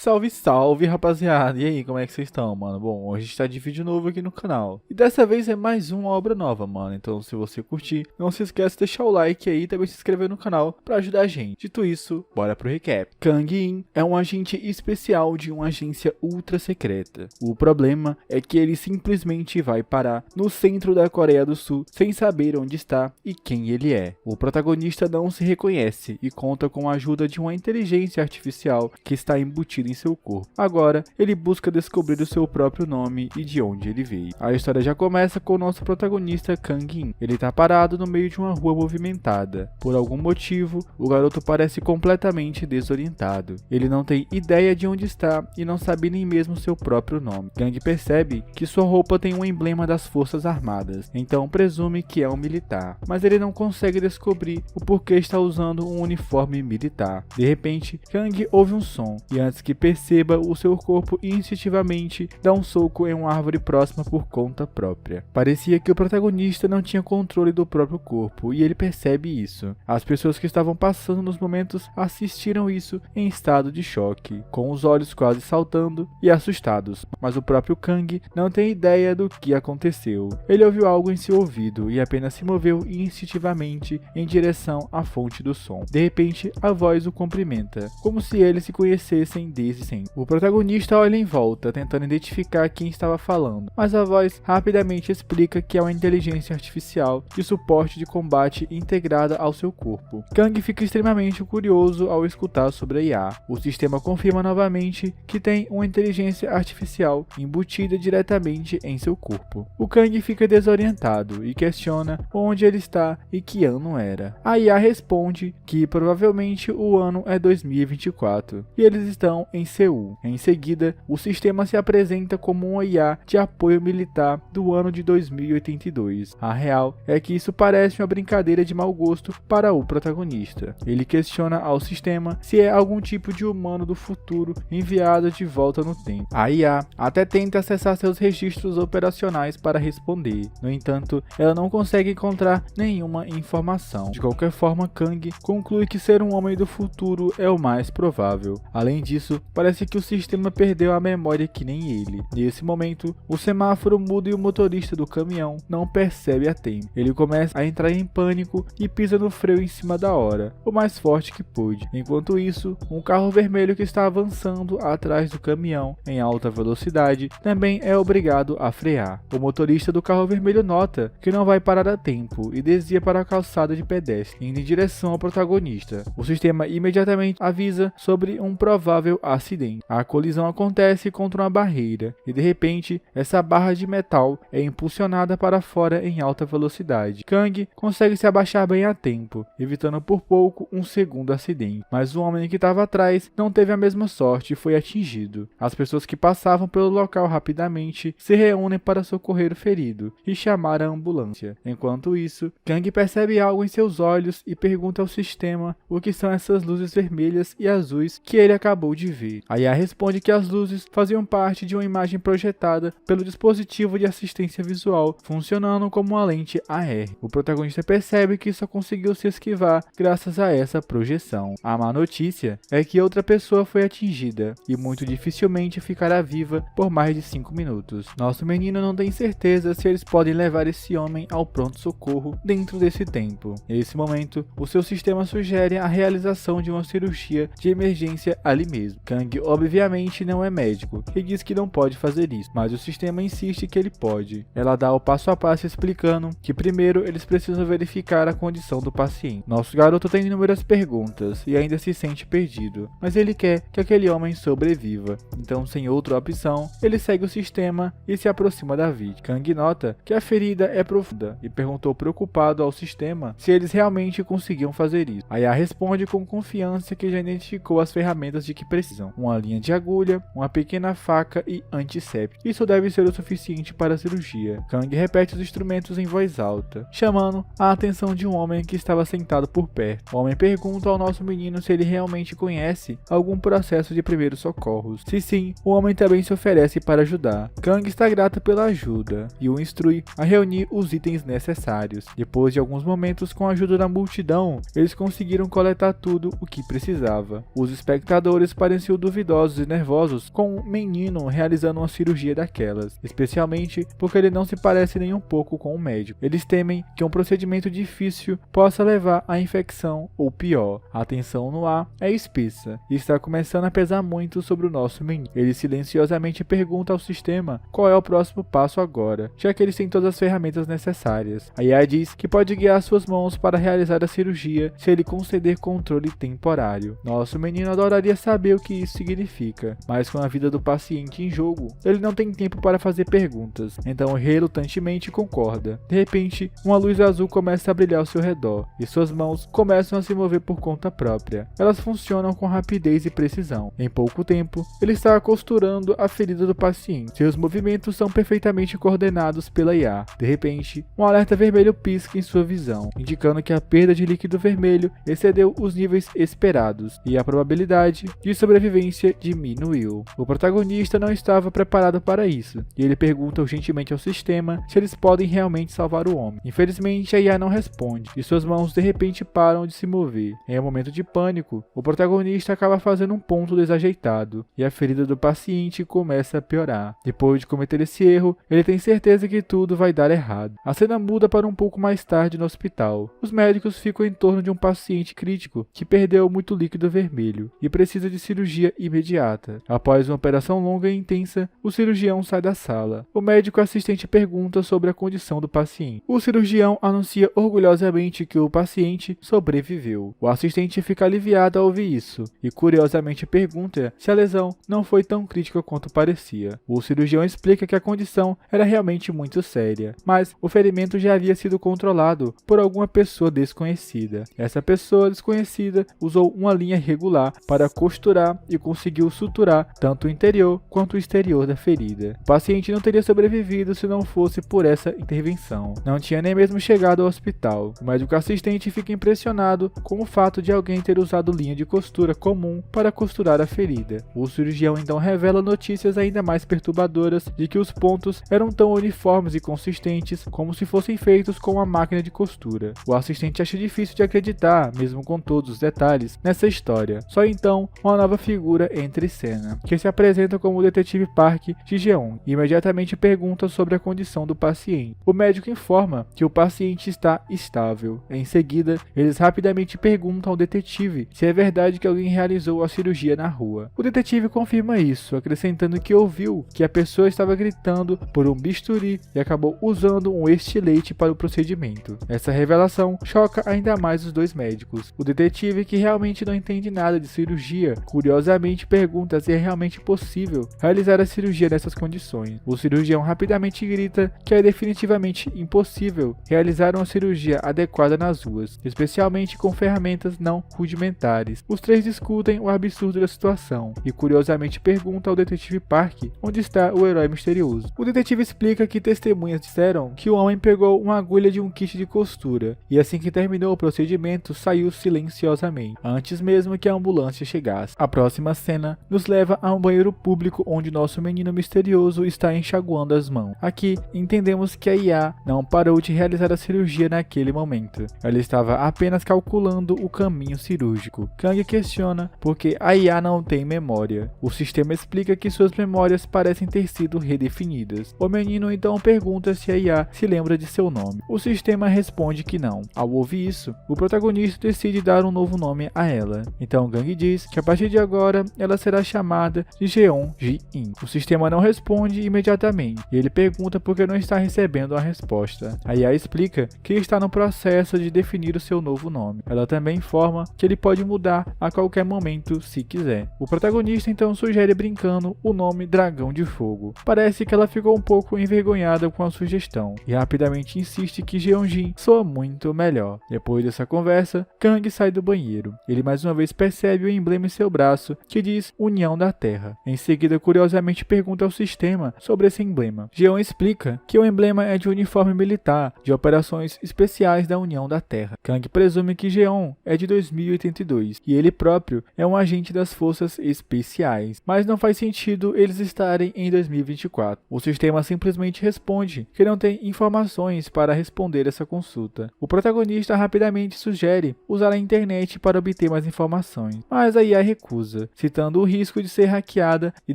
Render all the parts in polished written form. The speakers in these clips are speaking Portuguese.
Salve, salve, rapaziada! E aí, como é que vocês estão, mano? Bom, hoje a gente tá de vídeo novo aqui no canal. E dessa vez é mais uma obra nova, mano. Então, se você curtir, não se esquece de deixar o like aí e também se inscrever no canal pra ajudar a gente. Dito isso, bora pro recap. Kang-in é um agente especial de uma agência ultra secreta. O problema é que ele simplesmente vai parar no centro da Coreia do Sul sem saber onde está e quem ele é. O protagonista não se reconhece e conta com a ajuda de uma inteligência artificial que está embutida em seu corpo. Agora, ele busca descobrir o seu próprio nome e de onde ele veio. A história já começa com o nosso protagonista Kang-in. Ele está parado no meio de uma rua movimentada. Por algum motivo, o garoto parece completamente desorientado. Ele não tem ideia de onde está e não sabe nem mesmo seu próprio nome. Kang percebe que sua roupa tem um emblema das Forças Armadas, então presume que é um militar. Mas ele não consegue descobrir o porquê está usando um uniforme militar. De repente, Kang ouve um som e antes que perceba, o seu corpo instintivamente dá um soco em uma árvore próxima por conta própria. Parecia que o protagonista não tinha controle do próprio corpo e ele percebe isso. As pessoas que estavam passando nos momentos assistiram isso em estado de choque, com os olhos quase saltando e assustados, mas o próprio Kang não tem ideia do que aconteceu. Ele ouviu algo em seu ouvido e apenas se moveu instintivamente em direção à fonte do som. De repente, a voz o cumprimenta, como se eles se conhecessem desde sempre. O protagonista olha em volta, tentando identificar quem estava falando, mas a voz rapidamente explica que é uma inteligência artificial de suporte de combate integrada ao seu corpo. Kang fica extremamente curioso ao escutar sobre a IA. O sistema confirma novamente que tem uma inteligência artificial embutida diretamente em seu corpo. O Kang fica desorientado e questiona onde ele está e que ano era. A IA responde que provavelmente o ano é 2024 e eles estão em Seul. Em seguida, o sistema se apresenta como uma IA de apoio militar do ano de 2082. A real é que isso parece uma brincadeira de mau gosto para o protagonista. Ele questiona ao sistema se é algum tipo de humano do futuro enviado de volta no tempo. A IA até tenta acessar seus registros operacionais para responder. No entanto, ela não consegue encontrar nenhuma informação. De qualquer forma, Kang conclui que ser um homem do futuro é o mais provável. Além disso, parece que o sistema perdeu a memória que nem ele. Nesse momento, o semáforo muda e o motorista do caminhão não percebe a tempo. Ele começa a entrar em pânico e pisa no freio em cima da hora, o mais forte que pôde. Enquanto isso, um carro vermelho que está avançando atrás do caminhão em alta velocidade também é obrigado a frear. O motorista do carro vermelho nota que não vai parar a tempo e desvia para a calçada de pedestre, indo em direção ao protagonista. O sistema imediatamente avisa sobre um provável acidente. A colisão acontece contra uma barreira e de repente essa barra de metal é impulsionada para fora em alta velocidade. Kang consegue se abaixar bem a tempo, evitando por pouco um segundo acidente, mas o homem que estava atrás não teve a mesma sorte e foi atingido. As pessoas que passavam pelo local rapidamente se reúnem para socorrer o ferido e chamar a ambulância. Enquanto isso, Kang percebe algo em seus olhos e pergunta ao sistema o que são essas luzes vermelhas e azuis que ele acabou de ver. A IA responde que as luzes faziam parte de uma imagem projetada pelo dispositivo de assistência visual, funcionando como uma lente AR. O protagonista percebe que só conseguiu se esquivar graças a essa projeção. A má notícia é que outra pessoa foi atingida e muito dificilmente ficará viva por mais de 5 minutos. Nosso menino não tem certeza se eles podem levar esse homem ao pronto-socorro dentro desse tempo. Nesse momento, o seu sistema sugere a realização de uma cirurgia de emergência ali mesmo. Kang obviamente não é médico e diz que não pode fazer isso, mas o sistema insiste que ele pode. Ela dá o passo a passo explicando que primeiro eles precisam verificar a condição do paciente. Nosso garoto tem inúmeras perguntas e ainda se sente perdido, mas ele quer que aquele homem sobreviva. Então, sem outra opção, ele segue o sistema e se aproxima da vítima. Kang nota que a ferida é profunda e perguntou preocupado ao sistema se eles realmente conseguiam fazer isso. A IA responde com confiança que já identificou as ferramentas de que precisam: uma linha de agulha, uma pequena faca e antisséptico. Isso deve ser o suficiente para a cirurgia. Kang repete os instrumentos em voz alta, chamando a atenção de um homem que estava sentado por perto. O homem pergunta ao nosso menino se ele realmente conhece algum processo de primeiros socorros. Se sim, o homem também se oferece para ajudar. Kang está grato pela ajuda e o instrui a reunir os itens necessários. Depois de alguns momentos com a ajuda da multidão, eles conseguiram coletar tudo o que precisava. Os espectadores parecem pareceu duvidosos e nervosos com um menino realizando uma cirurgia daquelas, especialmente porque ele não se parece nem um pouco com o médico. Eles temem que um procedimento difícil possa levar à infecção ou pior. A tensão no ar é espessa e está começando a pesar muito sobre o nosso menino. Ele silenciosamente pergunta ao sistema qual é o próximo passo agora, já que eles têm todas as ferramentas necessárias. A IA diz que pode guiar suas mãos para realizar a cirurgia se ele conceder controle temporário. Nosso menino adoraria saber o que isso significa, mas com a vida do paciente em jogo, ele não tem tempo para fazer perguntas, então relutantemente concorda. De repente, uma luz azul começa a brilhar ao seu redor e suas mãos começam a se mover por conta própria. Elas funcionam com rapidez e precisão. Em pouco tempo, ele está costurando a ferida do paciente. Seus movimentos são perfeitamente coordenados pela IA. De repente, um alerta vermelho pisca em sua visão, indicando que a perda de líquido vermelho excedeu os níveis esperados e a probabilidade de sobrevivência diminuiu. O protagonista não estava preparado para isso, e ele pergunta urgentemente ao sistema se eles podem realmente salvar o homem. Infelizmente, a IA não responde, e suas mãos de repente param de se mover. Em um momento de pânico, o protagonista acaba fazendo um ponto desajeitado, e a ferida do paciente começa a piorar. Depois de cometer esse erro, ele tem certeza que tudo vai dar errado. A cena muda para um pouco mais tarde no hospital. Os médicos ficam em torno de um paciente crítico que perdeu muito líquido vermelho e precisa de cirurgia imediata. Após uma operação longa e intensa, o cirurgião sai da sala. O médico assistente pergunta sobre a condição do paciente. O cirurgião anuncia orgulhosamente que o paciente sobreviveu. O assistente fica aliviado ao ouvir isso e curiosamente pergunta se a lesão não foi tão crítica quanto parecia. O cirurgião explica que a condição era realmente muito séria, mas o ferimento já havia sido controlado por alguma pessoa desconhecida. Essa pessoa desconhecida usou uma linha regular para costurar e conseguiu suturar tanto o interior quanto o exterior da ferida. O paciente não teria sobrevivido se não fosse por essa intervenção. Não tinha nem mesmo chegado ao hospital. O médico assistente fica impressionado com o fato de alguém ter usado linha de costura comum para costurar a ferida. O cirurgião então revela notícias ainda mais perturbadoras de que os pontos eram tão uniformes e consistentes como se fossem feitos com uma máquina de costura. O assistente acha difícil de acreditar, mesmo com todos os detalhes, nessa história. Só então, uma nova figura entra em cena, que se apresenta como o detetive Park Ji-jeon e imediatamente pergunta sobre a condição do paciente. O médico informa que o paciente está estável. Em seguida, eles rapidamente perguntam ao detetive se é verdade que alguém realizou a cirurgia na rua. O detetive confirma isso, acrescentando que ouviu que a pessoa estava gritando por um bisturi e acabou usando um estilete para o procedimento. Essa revelação choca ainda mais os dois médicos. O detetive, que realmente não entende nada de cirurgia, curiosamente pergunta se é realmente possível realizar a cirurgia nessas condições. O cirurgião rapidamente grita que é definitivamente impossível realizar uma cirurgia adequada nas ruas, especialmente com ferramentas não rudimentares. Os três discutem o absurdo da situação e curiosamente perguntam ao detetive Park onde está o herói misterioso. O detetive explica que testemunhas disseram que o homem pegou uma agulha de um kit de costura e assim que terminou o procedimento saiu silenciosamente, antes mesmo que a ambulância chegasse. A próxima cena nos leva a um banheiro público onde nosso menino misterioso está enxaguando as mãos. Aqui entendemos que a IA não parou de realizar a cirurgia naquele momento. Ela estava apenas calculando o caminho cirúrgico. Kang questiona porque a IA não tem memória. O sistema explica que suas memórias parecem ter sido redefinidas. O menino então pergunta se a IA se lembra de seu nome. O sistema responde que não. Ao ouvir isso, o protagonista decide dar um novo nome a ela. Então Kang diz que a partir de agora ela será chamada de Jeon Ji-in. O sistema não responde imediatamente e ele pergunta por que não está recebendo a resposta. A IA explica que está no processo de definir o seu novo nome. Ela também informa que ele pode mudar a qualquer momento se quiser. O protagonista então sugere brincando o nome Dragão de Fogo. Parece que ela ficou um pouco envergonhada com a sugestão e rapidamente insiste que Jeonjin soa muito melhor. Depois dessa conversa, Kang sai do banheiro. Ele mais uma vez percebe o emblema em seu braço que diz União da Terra. Em seguida, curiosamente pergunta ao sistema sobre esse emblema. Jeon explica que o emblema é de uniforme militar de operações especiais da União da Terra. Kang presume que Jeon é de 2082 e ele próprio é um agente das forças especiais, mas não faz sentido eles estarem em 2024. O sistema simplesmente responde que não tem informações para responder essa consulta. O protagonista rapidamente sugere usar a internet para obter mais informações, mas a IA recusa. perigosa, citando o risco de ser hackeada e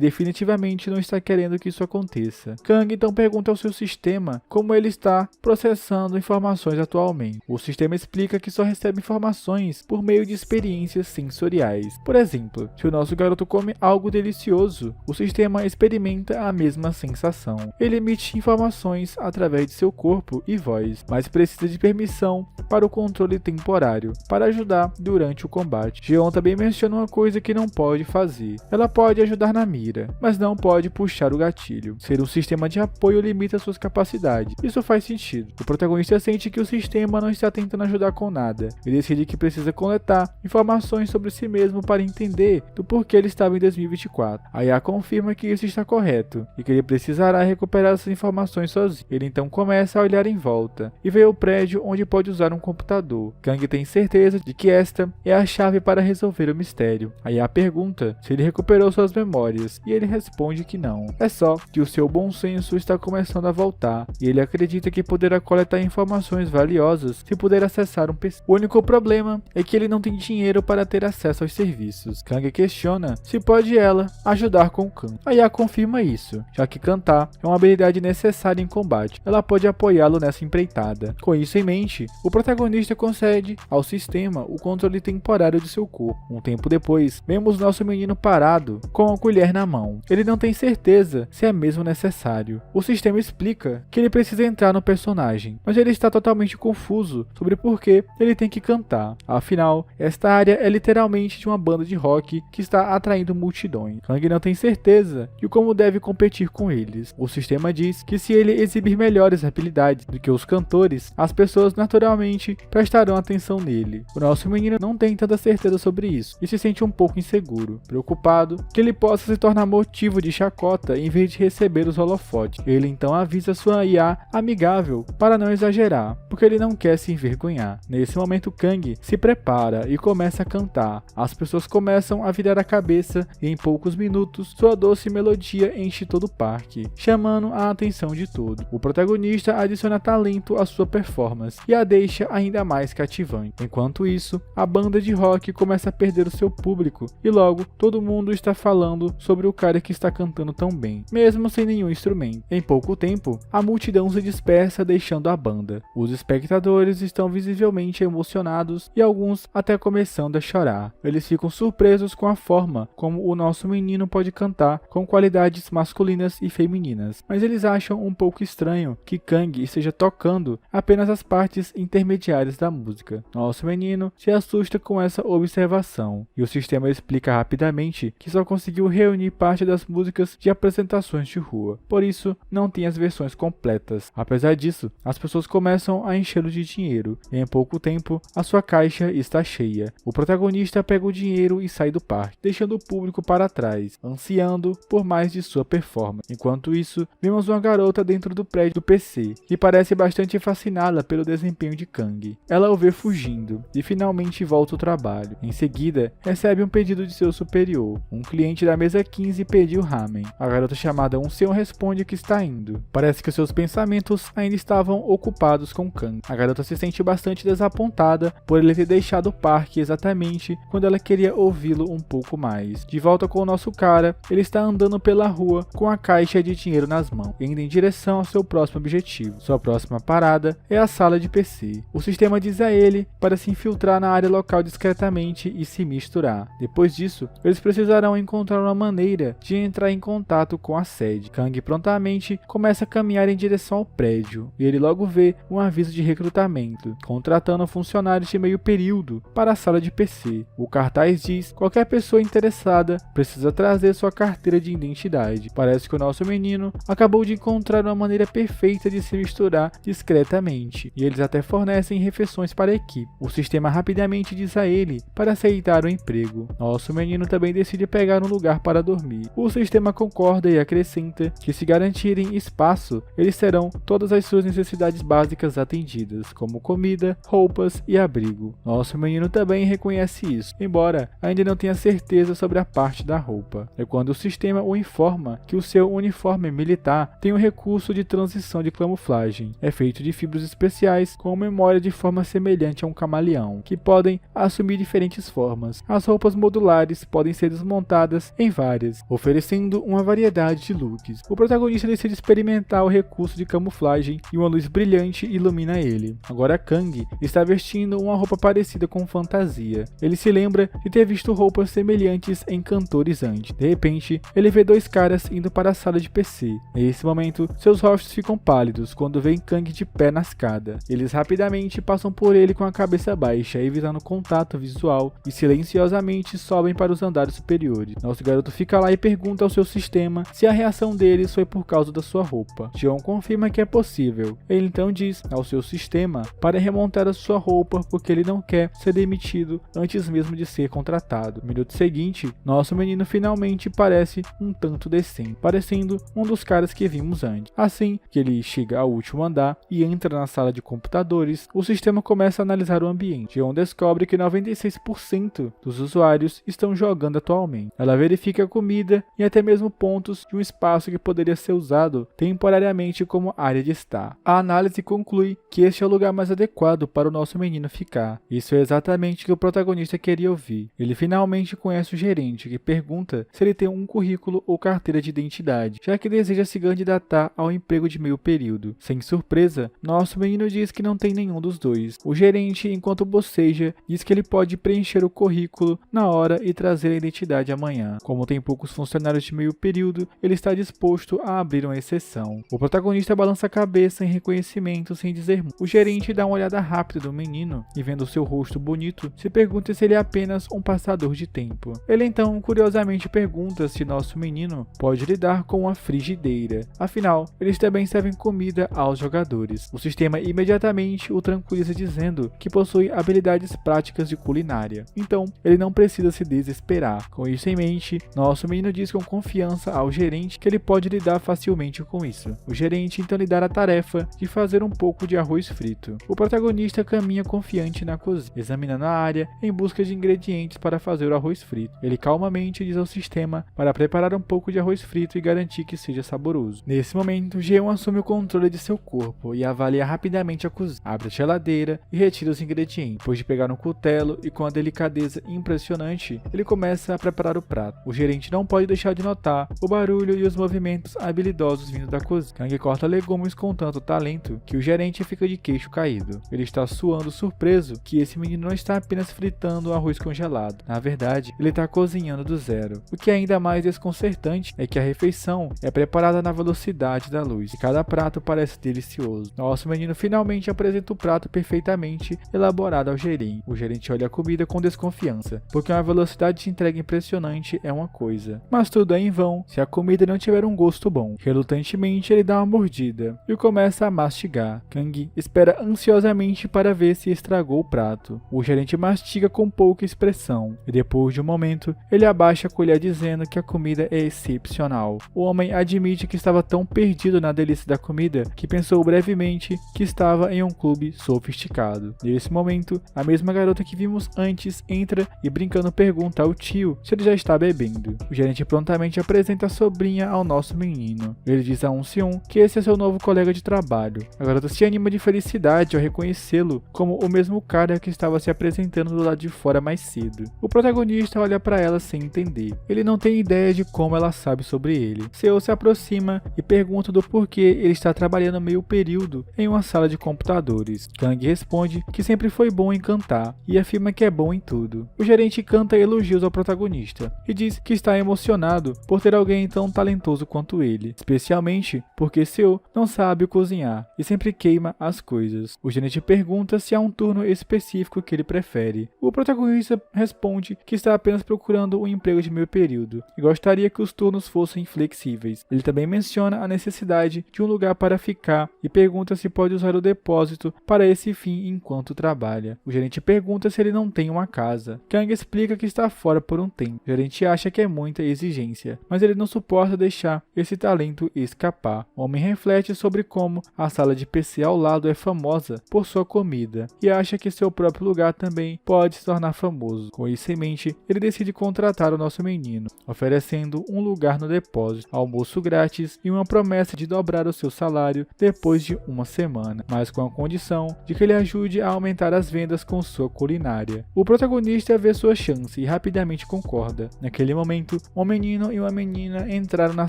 definitivamente não está querendo que isso aconteça. Kang então pergunta ao seu sistema como ele está processando informações atualmente. O sistema explica que só recebe informações por meio de experiências sensoriais. Por exemplo, se o nosso garoto come algo delicioso, o sistema experimenta a mesma sensação. Ele emite informações através de seu corpo e voz, mas precisa de permissão para o controle temporário, para ajudar durante o combate. Jeon também menciona uma coisa que não pode fazer. Ela pode ajudar na mira, mas não pode puxar o gatilho. Ser um sistema de apoio limita suas capacidades. Isso faz sentido. O protagonista sente que o sistema não está tentando ajudar com nada e decide que precisa coletar informações sobre si mesmo para entender do porquê ele estava em 2024. A IA confirma que isso está correto e que ele precisará recuperar essas informações sozinho. Ele então começa a olhar em volta e vê o prédio onde pode usar um computador. Kang tem certeza de que esta é a chave para resolver o mistério. A IA pergunta se ele recuperou suas memórias e ele responde que não. É só que o seu bom senso está começando a voltar e ele acredita que poderá coletar informações valiosas se puder acessar um PC. O único problema é que ele não tem dinheiro para ter acesso aos serviços. Kang questiona se pode ela ajudar com o canto. A IA confirma isso, já que cantar é uma habilidade necessária em combate. Ela pode apoiá-lo nessa empreitada. Com isso em mente, o protagonista concede ao sistema o controle temporário de seu corpo. Um tempo depois, vemos nosso menino parado com a colher na mão. Ele não tem certeza se é mesmo necessário. O sistema explica que ele precisa entrar no personagem, mas ele está totalmente confuso sobre por que ele tem que cantar. Afinal, esta área é literalmente de uma banda de rock que está atraindo multidões. Kang não tem certeza de como deve competir com eles. O sistema diz que se ele exibir melhores habilidades do que os cantores, as pessoas naturalmente prestarão atenção nele. O nosso menino não tem tanta certeza sobre isso e se sente um pouco inseguro, preocupado que ele possa se tornar motivo de chacota em vez de receber os holofotes. Ele então avisa sua IA amigável para não exagerar, porque ele não quer se envergonhar. Nesse momento, Kang se prepara e começa a cantar. As pessoas começam a virar a cabeça e em poucos minutos sua doce melodia enche todo o parque, chamando a atenção de todos. O protagonista adiciona talento à sua performance e a deixa ainda mais cativante. Enquanto isso, a banda de rock começa a perder o seu público e logo todo mundo está falando sobre o cara que está cantando tão bem, mesmo sem nenhum instrumento. Em pouco tempo, a multidão se dispersa deixando a banda. Os espectadores estão visivelmente emocionados e alguns até começando a chorar. Eles ficam surpresos com a forma como o nosso menino pode cantar com qualidades masculinas e femininas, mas eles acham um pouco estranho que Kang esteja tocando apenas as partes intermediárias da música. Nosso menino se assusta com essa observação e o sistema explica rapidamente que só conseguiu reunir parte das músicas de apresentações de rua, por isso não tem as versões completas. Apesar disso, as pessoas começam a enchê-lo de dinheiro e em pouco tempo a sua caixa está cheia. O protagonista pega o dinheiro e sai do parque, deixando o público para trás, ansiando por mais de sua performance. Enquanto isso, vemos uma garota dentro do prédio do PC, que parece bastante fascinada pelo desempenho de Kang. Ela o vê fugindo e finalmente volta ao trabalho. Em seguida, recebe um pedido de seu superior. Um cliente da mesa 15 pediu ramen. A garota chamada Unseon responde que está indo. Parece que seus pensamentos ainda estavam ocupados com Kang. A garota se sente bastante desapontada por ele ter deixado o parque exatamente quando ela queria ouvi-lo um pouco mais. De volta com o nosso cara, ele está andando pela rua com a caixa de dinheiro nas mãos, indo em direção ao seu próximo objetivo. Sua próxima parada é a sala de PC. O sistema diz a ele para se infiltrar na área local discretamente e se misturar. Depois disso, eles precisarão encontrar uma maneira de entrar em contato com a sede. Kang prontamente começa a caminhar em direção ao prédio e ele logo vê um aviso de recrutamento, contratando funcionários de meio período para a sala de PC. O cartaz diz: qualquer pessoa interessada precisa trazer sua carteira de identidade. Parece que o nosso menino acabou de encontrar uma maneira perfeita de se misturar discretamente, e eles até fornecem refeições para a equipe. O sistema rapidamente diz a ele para aceitar o emprego. Nosso menino também decide pegar um lugar para dormir. O sistema concorda e acrescenta que se garantirem espaço, eles terão todas as suas necessidades básicas atendidas, como comida, roupas e abrigo. Nosso menino também reconhece isso, embora ainda não tenha certeza sobre a parte da roupa. É quando o sistema o informa que o seu uniforme militar tem um recurso de transição de camuflagem. É feito de fibras especiais com memória de forma semelhante a um camaleão, que podem assumir diferentes formas. As roupas modulares modulares podem ser desmontadas em várias, oferecendo uma variedade de looks. O protagonista decide experimentar o recurso de camuflagem e uma luz brilhante ilumina ele. Agora Kang está vestindo uma roupa parecida com fantasia. Ele se lembra de ter visto roupas semelhantes em cantores antes. De repente, ele vê dois caras indo para a sala de PC. Nesse momento, seus rostos ficam pálidos quando veem Kang de pé na escada. Eles rapidamente passam por ele com a cabeça baixa, evitando contato visual, e silenciosamente sobem para os andares superiores. Nosso garoto fica lá e pergunta ao seu sistema se a reação deles foi por causa da sua roupa. John confirma que é possível. Ele então diz ao seu sistema para remontar a sua roupa porque ele não quer ser demitido antes mesmo de ser contratado. No minuto seguinte, nosso menino finalmente parece um tanto decente, parecendo um dos caras que vimos antes. Assim que ele chega ao último andar e entra na sala de computadores, o sistema começa a analisar o ambiente. John descobre que 96% dos usuários estão jogando atualmente. Ela verifica a comida e até mesmo pontos de um espaço que poderia ser usado temporariamente como área de estar. A análise conclui que este é o lugar mais adequado para o nosso menino ficar. Isso é exatamente o que o protagonista queria ouvir. Ele finalmente conhece o gerente, que pergunta se ele tem um currículo ou carteira de identidade, já que deseja se candidatar ao emprego de meio período. Sem surpresa, nosso menino diz que não tem nenhum dos dois. O gerente, enquanto boceja, diz que ele pode preencher o currículo na hora e trazer a identidade amanhã. Como tem poucos funcionários de meio período, ele está disposto a abrir uma exceção. O protagonista balança a cabeça em reconhecimento sem dizer muito. O gerente dá uma olhada rápida no menino e, vendo seu rosto bonito, se pergunta se ele é apenas um passador de tempo. Ele então curiosamente pergunta se nosso menino pode lidar com uma frigideira. Afinal, eles também servem comida aos jogadores. O sistema imediatamente o tranquiliza dizendo que possui habilidades práticas de culinária. Então, ele não precisa se desesperar. Com isso em mente, nosso menino diz com confiança ao gerente que ele pode lidar facilmente com isso. O gerente então lhe dá a tarefa de fazer um pouco de arroz frito. O protagonista caminha confiante na cozinha, examinando a área em busca de ingredientes para fazer o arroz frito. Ele calmamente diz ao sistema para preparar um pouco de arroz frito e garantir que seja saboroso. Nesse momento, Jeon assume o controle de seu corpo e avalia rapidamente a cozinha. Abre a geladeira e retira os ingredientes. Depois de pegar um cutelo e com a delicadeza impressionante, ele começa a preparar o prato. O gerente não pode deixar de notar o barulho e os movimentos habilidosos vindo da cozinha. Kang corta legumes com tanto talento que o gerente fica de queixo caído. Ele está suando surpreso que esse menino não está apenas fritando arroz congelado. Na verdade, ele está cozinhando do zero. O que é ainda mais desconcertante é que a refeição é preparada na velocidade da luz e cada prato parece delicioso. Nosso menino finalmente apresenta o prato perfeitamente elaborado ao gerente. O gerente olha a comida com desconfiança, porque uma velocidade de entrega impressionante é uma coisa, mas tudo é em vão se a comida não tiver um gosto bom. Relutantemente, ele dá uma mordida e começa a mastigar. Kang espera ansiosamente para ver se estragou o prato. O gerente mastiga com pouca expressão e depois de um momento, ele abaixa a colher dizendo que a comida é excepcional. O homem admite que estava tão perdido na delícia da comida que pensou brevemente que estava em um clube sofisticado. Nesse momento, a mesma garota que vimos antes entra e brincando pergunta ao tio se ele já está bebendo. O gerente prontamente apresenta a sobrinha ao nosso menino. Ele diz a Seon que esse é seu novo colega de trabalho. A garota se anima de felicidade ao reconhecê-lo como o mesmo cara que estava se apresentando do lado de fora mais cedo. O protagonista olha para ela sem entender. Ele não tem ideia de como ela sabe sobre ele. Seo se aproxima e pergunta do porquê ele está trabalhando meio período em uma sala de computadores. Kang responde que sempre foi bom em cantar e afirma que é bom em tudo. O gerente canta elogios ao protagonista e diz que está emocionado por ter alguém tão talentoso quanto ele, especialmente porque Seo não sabe cozinhar e sempre queima as coisas. O gerente pergunta se há um turno específico que ele prefere. O protagonista responde que está apenas procurando um emprego de meio período e gostaria que os turnos fossem flexíveis. Ele também menciona a necessidade de um lugar para ficar e pergunta se pode usar o depósito para esse fim enquanto trabalha. O gerente pergunta se ele não tem uma casa. Kang explica que está fora por um tempo. O gerente acha que é muita exigência, mas ele não suporta deixar esse talento escapar. O homem reflete sobre como a sala de PC ao lado é famosa por sua comida e acha que seu próprio lugar também pode se tornar famoso. Com isso em mente, ele decide contratar o nosso menino, oferecendo um lugar no depósito, almoço grátis e uma promessa de dobrar o seu salário depois de uma semana, mas com a condição de que ele ajude a aumentar as vendas com sua culinária. O protagonista vê sua chance e rapidamente concorda. Naquele momento, um menino e uma menina entraram na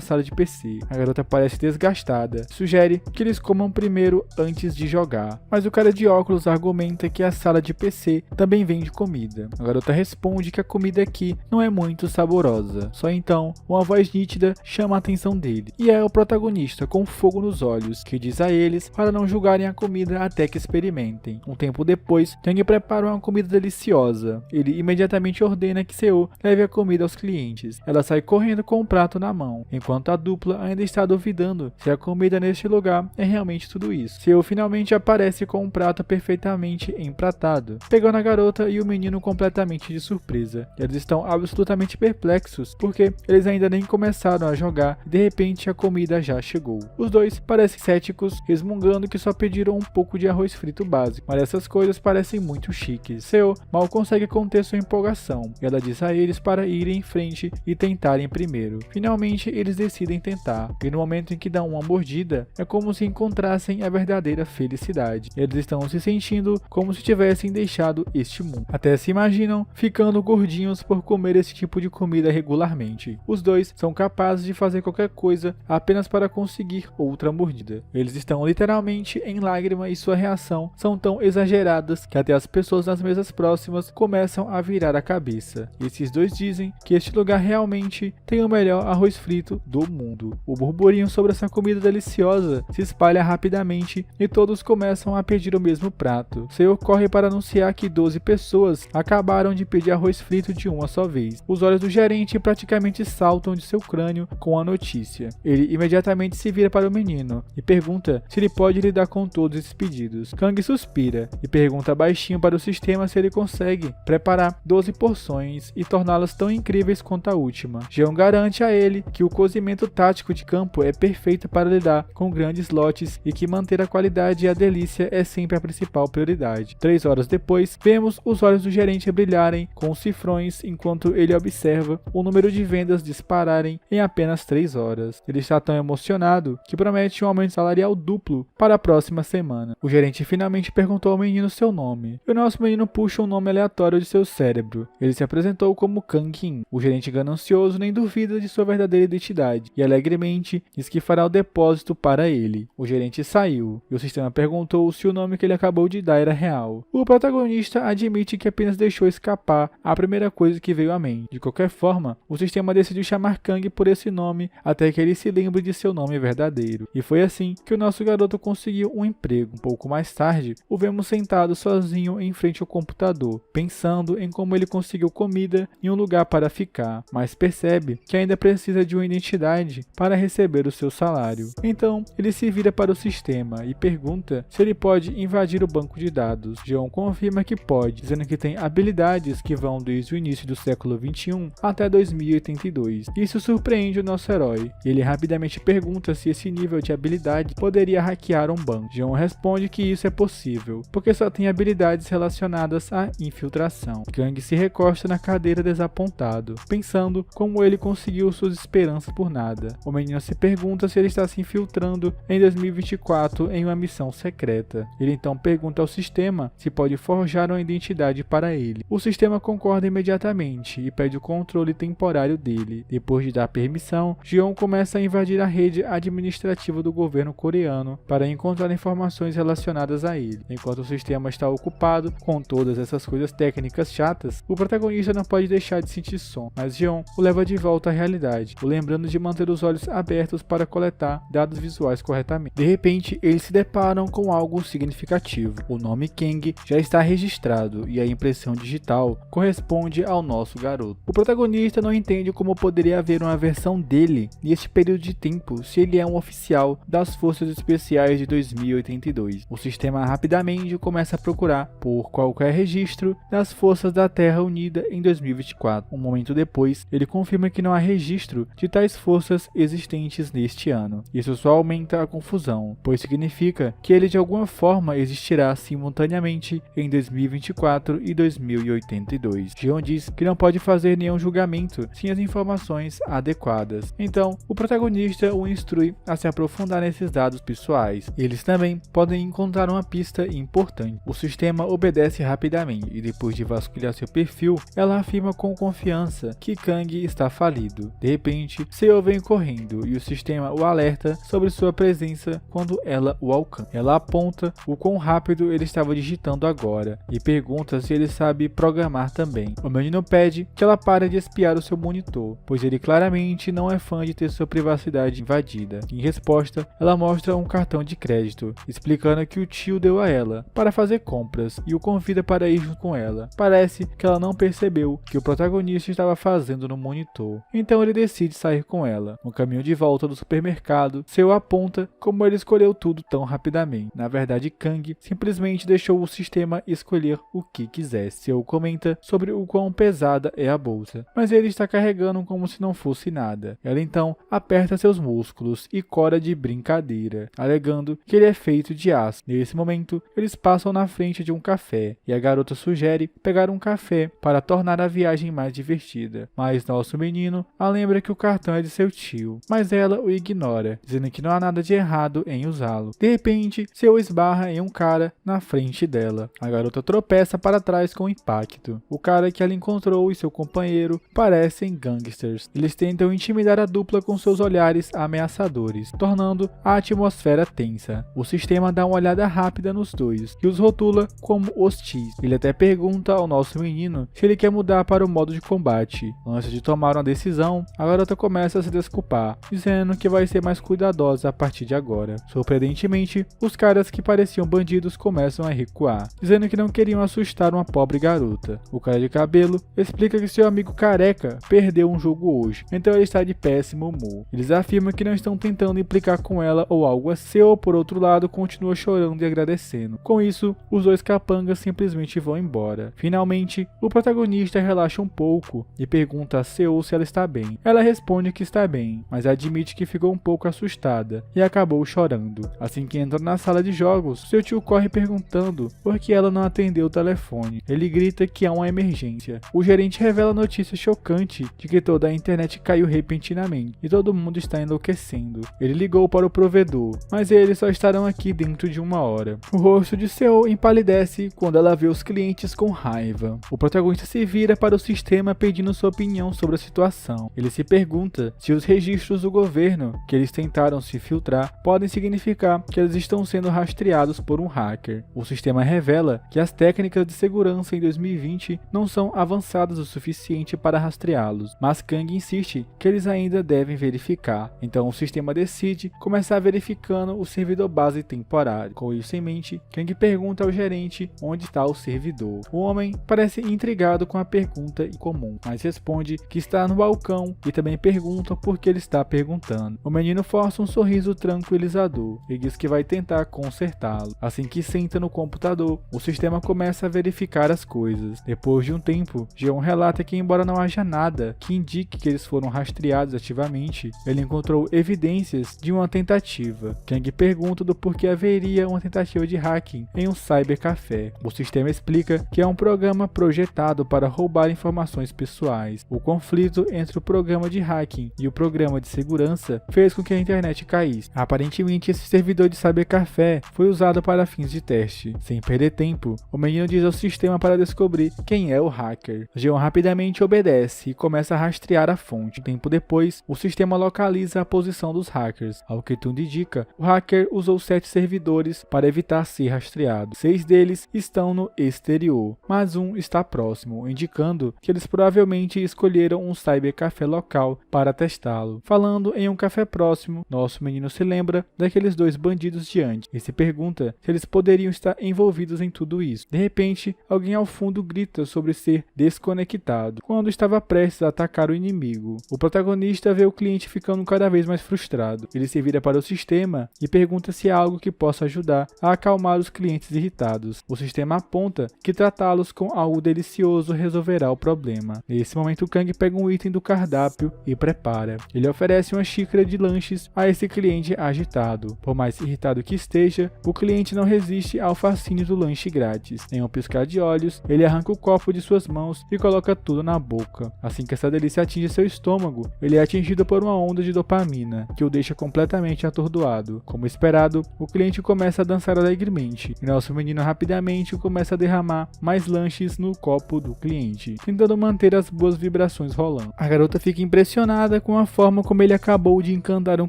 sala de PC. A garota parece desgastada, sugere que eles comam primeiro antes de jogar, mas o cara de óculos argumenta que a sala de PC também vende comida. A garota responde que a comida aqui não é muito saborosa. Só então, uma voz nítida chama a atenção dele, e é o protagonista com fogo nos olhos, que diz a eles para não julgarem a comida até que experimentem. Um tempo depois, Kang prepara uma comida deliciosa. Ele imediatamente ordena que Seo leve a comida aos clientes. Ela sai correndo com o prato na mão, enquanto a dupla ainda está duvidando se a comida neste lugar é realmente tudo isso. Seo finalmente aparece com um prato perfeitamente empratado, pegando a garota e o menino completamente de surpresa. Eles estão absolutamente perplexos, porque eles ainda nem começaram a jogar e de repente a comida já chegou. Os dois parecem céticos, resmungando que só pediram um pouco de arroz frito básico, mas essas coisas parecem muito chiques. Seo mal consegue conter sua empolgação, e ela diz a eles para irem em frente e tentarem primeiro. Finalmente eles decidem tentar, e no momento em que dão uma mordida, é como se encontrassem a verdadeira felicidade. Eles estão se sentindo como se tivessem deixado este mundo. Até se imaginam ficando gordinhos por comer esse tipo de comida regularmente. Os dois são capazes de fazer qualquer coisa apenas para conseguir outra mordida. Eles estão literalmente em lágrima e sua reação são tão exageradas que até as pessoas nas mesas próximas começam a virar a cabeça. Esses dois dizem que este lugar realmente tem o melhor arroz frito do mundo. O burburinho sobre essa comida deliciosa se espalha rapidamente e todos começam a pedir o mesmo prato. Seo corre para anunciar que 12 pessoas acabaram de pedir arroz frito de uma só vez. Os olhos do gerente praticamente saltam de seu crânio com a notícia. Ele imediatamente se vira para o menino e pergunta se ele pode lidar com todos esses pedidos. Kang suspira e pergunta baixinho para o sistema se ele consegue preparar 12 porções e torná-las tão incríveis quanto a última. Jeon garante a ele que o cozimento tático de campo é perfeito para lidar com grandes lotes e que manter a qualidade e a delícia é sempre a principal prioridade. 3 horas depois, vemos os olhos do gerente brilharem com os cifrões enquanto ele observa o número de vendas dispararem em apenas 3 horas. Ele está tão emocionado que promete um aumento salarial duplo para a próxima semana. O gerente finalmente perguntou ao menino seu nome, e o nosso menino puxa um nome aleatório de seu cérebro. Ele se apresentou como Kang-in. O gerente ganancioso nem duvida de sua verdadeira identidade e alegremente diz que fará o depósito para ele. O gerente saiu e o sistema perguntou se o nome que ele acabou de dar era real. O protagonista admite que apenas deixou escapar a primeira coisa que veio à mente. De qualquer forma, o sistema decidiu chamar Kang por esse nome até que ele se lembre de seu nome verdadeiro. E foi assim que o nosso garoto conseguiu um emprego. Um pouco mais tarde, o vemos sentado sozinho em frente ao computador, pensando em como ele conseguiu comida e um lugar para ficar, mas percebe que ainda precisa de uma identidade para receber o seu salário. Então, ele se vira para o sistema e pergunta se ele pode invadir o banco de dados. Jeon confirma que pode, dizendo que tem habilidades que vão desde o início do século 21 até 2082. Isso surpreende o nosso herói. Ele rapidamente pergunta se esse nível de habilidade poderia hackear um banco. Jeon responde que isso é possível, porque só tem habilidades relacionadas à infiltração. Kang se recosta na cadeira desapontado, pensando como ele conseguiu suas esperanças por nada. O menino se pergunta se ele está se infiltrando em 2024 em uma missão secreta. Ele então pergunta ao sistema se pode forjar uma identidade para ele. O sistema concorda imediatamente e pede o controle temporário dele. Depois de dar permissão, Jeon começa a invadir a rede administrativa do governo coreano para encontrar informações relacionadas a ele. Enquanto o sistema está ocupado com todas essas coisas técnicas chatas, o protagonista não pode deixar de sentir som, mas Jeon o leva de volta à realidade, o lembrando de manter os olhos abertos para coletar dados visuais corretamente. De repente, eles se deparam com algo significativo. O nome Kang já está registrado e a impressão digital corresponde ao nosso garoto. O protagonista não entende como poderia haver uma versão dele neste período de tempo se ele é um oficial das Forças Especiais de 2082. O sistema rapidamente começa a procurar por qualquer registro das Forças da Terra Unida em 2024. Um momento depois, ele confirma que não há registro de tais forças existentes neste ano. Isso só aumenta a confusão, pois significa que ele de alguma forma existirá simultaneamente em 2024 e 2082. Jeon diz que não pode fazer nenhum julgamento sem as informações adequadas. Então, o protagonista o instrui a se aprofundar nesses dados pessoais. Eles também podem encontrar uma pista importante. O sistema obedece rapidamente e depois de vasculhar seu perfil, ela afirma com confiança que Kang está falido. De repente, Seo vem correndo e o sistema o alerta sobre sua presença quando ela o alcança. Ela aponta o quão rápido ele estava digitando agora e pergunta se ele sabe programar também. O menino pede que ela pare de espiar o seu monitor, pois ele claramente não é fã de ter sua privacidade invadida. Em resposta, ela mostra um cartão de crédito, explicando que o tio deu a ela para fazer compras e o convida para ir junto com ela. Parece que ela não percebeu que o protagonista estava fazendo no monitor, então ele decide sair com ela. No caminho de volta do supermercado, Seo aponta como ele escolheu tudo tão rapidamente. Na verdade, Kang simplesmente deixou o sistema escolher o que quisesse. Seo comenta sobre o quão pesada é a bolsa, mas ele está carregando como se não fosse nada. Ela então aperta seus músculos e cora de brincadeira, alegando que ele é feito de aço. Nesse momento, eles passam na frente de um café e a garota sugere pegar um café para tornar a viagem mais divertida. Mas nosso menino a lembra que o cartão é de seu tio, mas ela o ignora, dizendo que não há nada de errado em usá-lo. De repente, Seo esbarra em um cara na frente dela. A garota tropeça para trás com impacto. O cara que ela encontrou e seu companheiro parecem gangsters. Eles tentam intimidar a dupla com seus olhares ameaçadores, tornando a atmosfera tensa. O sistema dá uma olhada rápida nos dois e os rotula como hostis. Ele até pergunta ao nosso menino se ele quer mudar para o modo de combate. Antes de tomar uma decisão, a garota começa a se desculpar, dizendo que vai ser mais cuidadosa a partir de agora. Surpreendentemente, os caras que pareciam bandidos começam a recuar, dizendo que não queriam assustar uma pobre garota. O cara de cabelo explica que seu amigo careca perdeu um jogo hoje, então ele está de péssimo humor. Eles afirmam que não estão tentando implicar com ela ou algo assim. Seo, por outro lado, continua chorando e agradecendo. Com isso, os dois capangas simplesmente vão embora. Finalmente, o protagonista relaxa um pouco e pergunta a Seo se ela está bem. Ela responde que está bem, mas admite que ficou um pouco assustada e acabou chorando. Assim que entra na sala de jogos, seu tio corre perguntando por que ela não atendeu o telefone. Ele grita que há uma emergência. O gerente revela a notícia chocante de que toda a internet caiu repentinamente e todo mundo está enlouquecendo. Ele ligou para o provedor, mas eles só estarão aqui dentro de uma hora. O rosto de Seo empalidece quando ela vê os clientes com raiva. O protagonista se vira para o sistema pedindo sua opinião sobre a situação. Ele se pergunta se os registros do governo que eles tentaram se filtrar podem significar que eles estão sendo rastreados por um hacker. O sistema revela que as técnicas de segurança em 2020 não são avançadas o suficiente para rastreá-los, mas Kang insiste que eles ainda devem verificar. Então o sistema decide começar verificando o servidor base temporário. Com isso em mente, Kang pergunta ao gerente onde está o servidor. O homem parece intrigado com a pergunta comum, mas responde que está no balcão e também pergunta por que ele está perguntando. O menino força um sorriso tranquilizador e diz que vai tentar consertá-lo. Assim que senta no computador, o sistema começa a verificar as coisas. Depois de um tempo, Jeon relata que, embora não haja nada que indique que eles foram rastreados ativamente, ele encontrou evidências de uma tentativa. Kang pergunta do porquê haveria uma tentativa de hacking em um cybercafé. O sistema explica que é um programa projetado para roubar informações pessoais. O conflito entre o programa de hacking e o programa de segurança fez com que a internet caísse. Aparentemente, esse servidor de cybercafé foi usado para fins de teste. Sem perder tempo, o menino diz ao sistema para descobrir quem é o hacker. Jeon rapidamente obedece e começa a rastrear a fonte. Um tempo depois, o sistema localiza a posição dos hackers. Ao que tudo indica, o hacker usou 7 servidores para evitar ser rastreado. 6 deles estão no exterior, mas um está próximo, indicando que eles provavelmente escolheram um cybercafé local para testá-lo. Falando em um café próximo, nosso menino se lembra daqueles 2 bandidos de antes e se pergunta se eles poderiam estar envolvidos em tudo isso. De repente, alguém ao fundo grita sobre ser desconectado, quando estava prestes a atacar o inimigo. O protagonista vê o cliente ficando cada vez mais frustrado. Ele se vira para o sistema e pergunta se há algo que possa ajudar a acalmar os clientes irritados. O sistema aponta que tratá-los com algo delicioso resolverá o problema. Nesse momento, Kang pega um item do cardápio e prepara. Ele oferece uma xícara de lanches a esse cliente agitado. Por mais irritado que esteja, o cliente não resiste ao fascínio do lanche grátis. Em um piscar de olhos, ele arranca o copo de suas mãos e coloca tudo na boca. Assim que essa delícia atinge seu estômago, ele é atingido por uma onda de dopamina, que o deixa completamente atordoado. Como esperado, o cliente começa a dançar alegremente, e nosso menino rapidamente começa a derramar mais lanches no copo do cliente, tentando manter as boas vibrações rolando. A garota fica impressionada com a forma como ele acabou de encantar um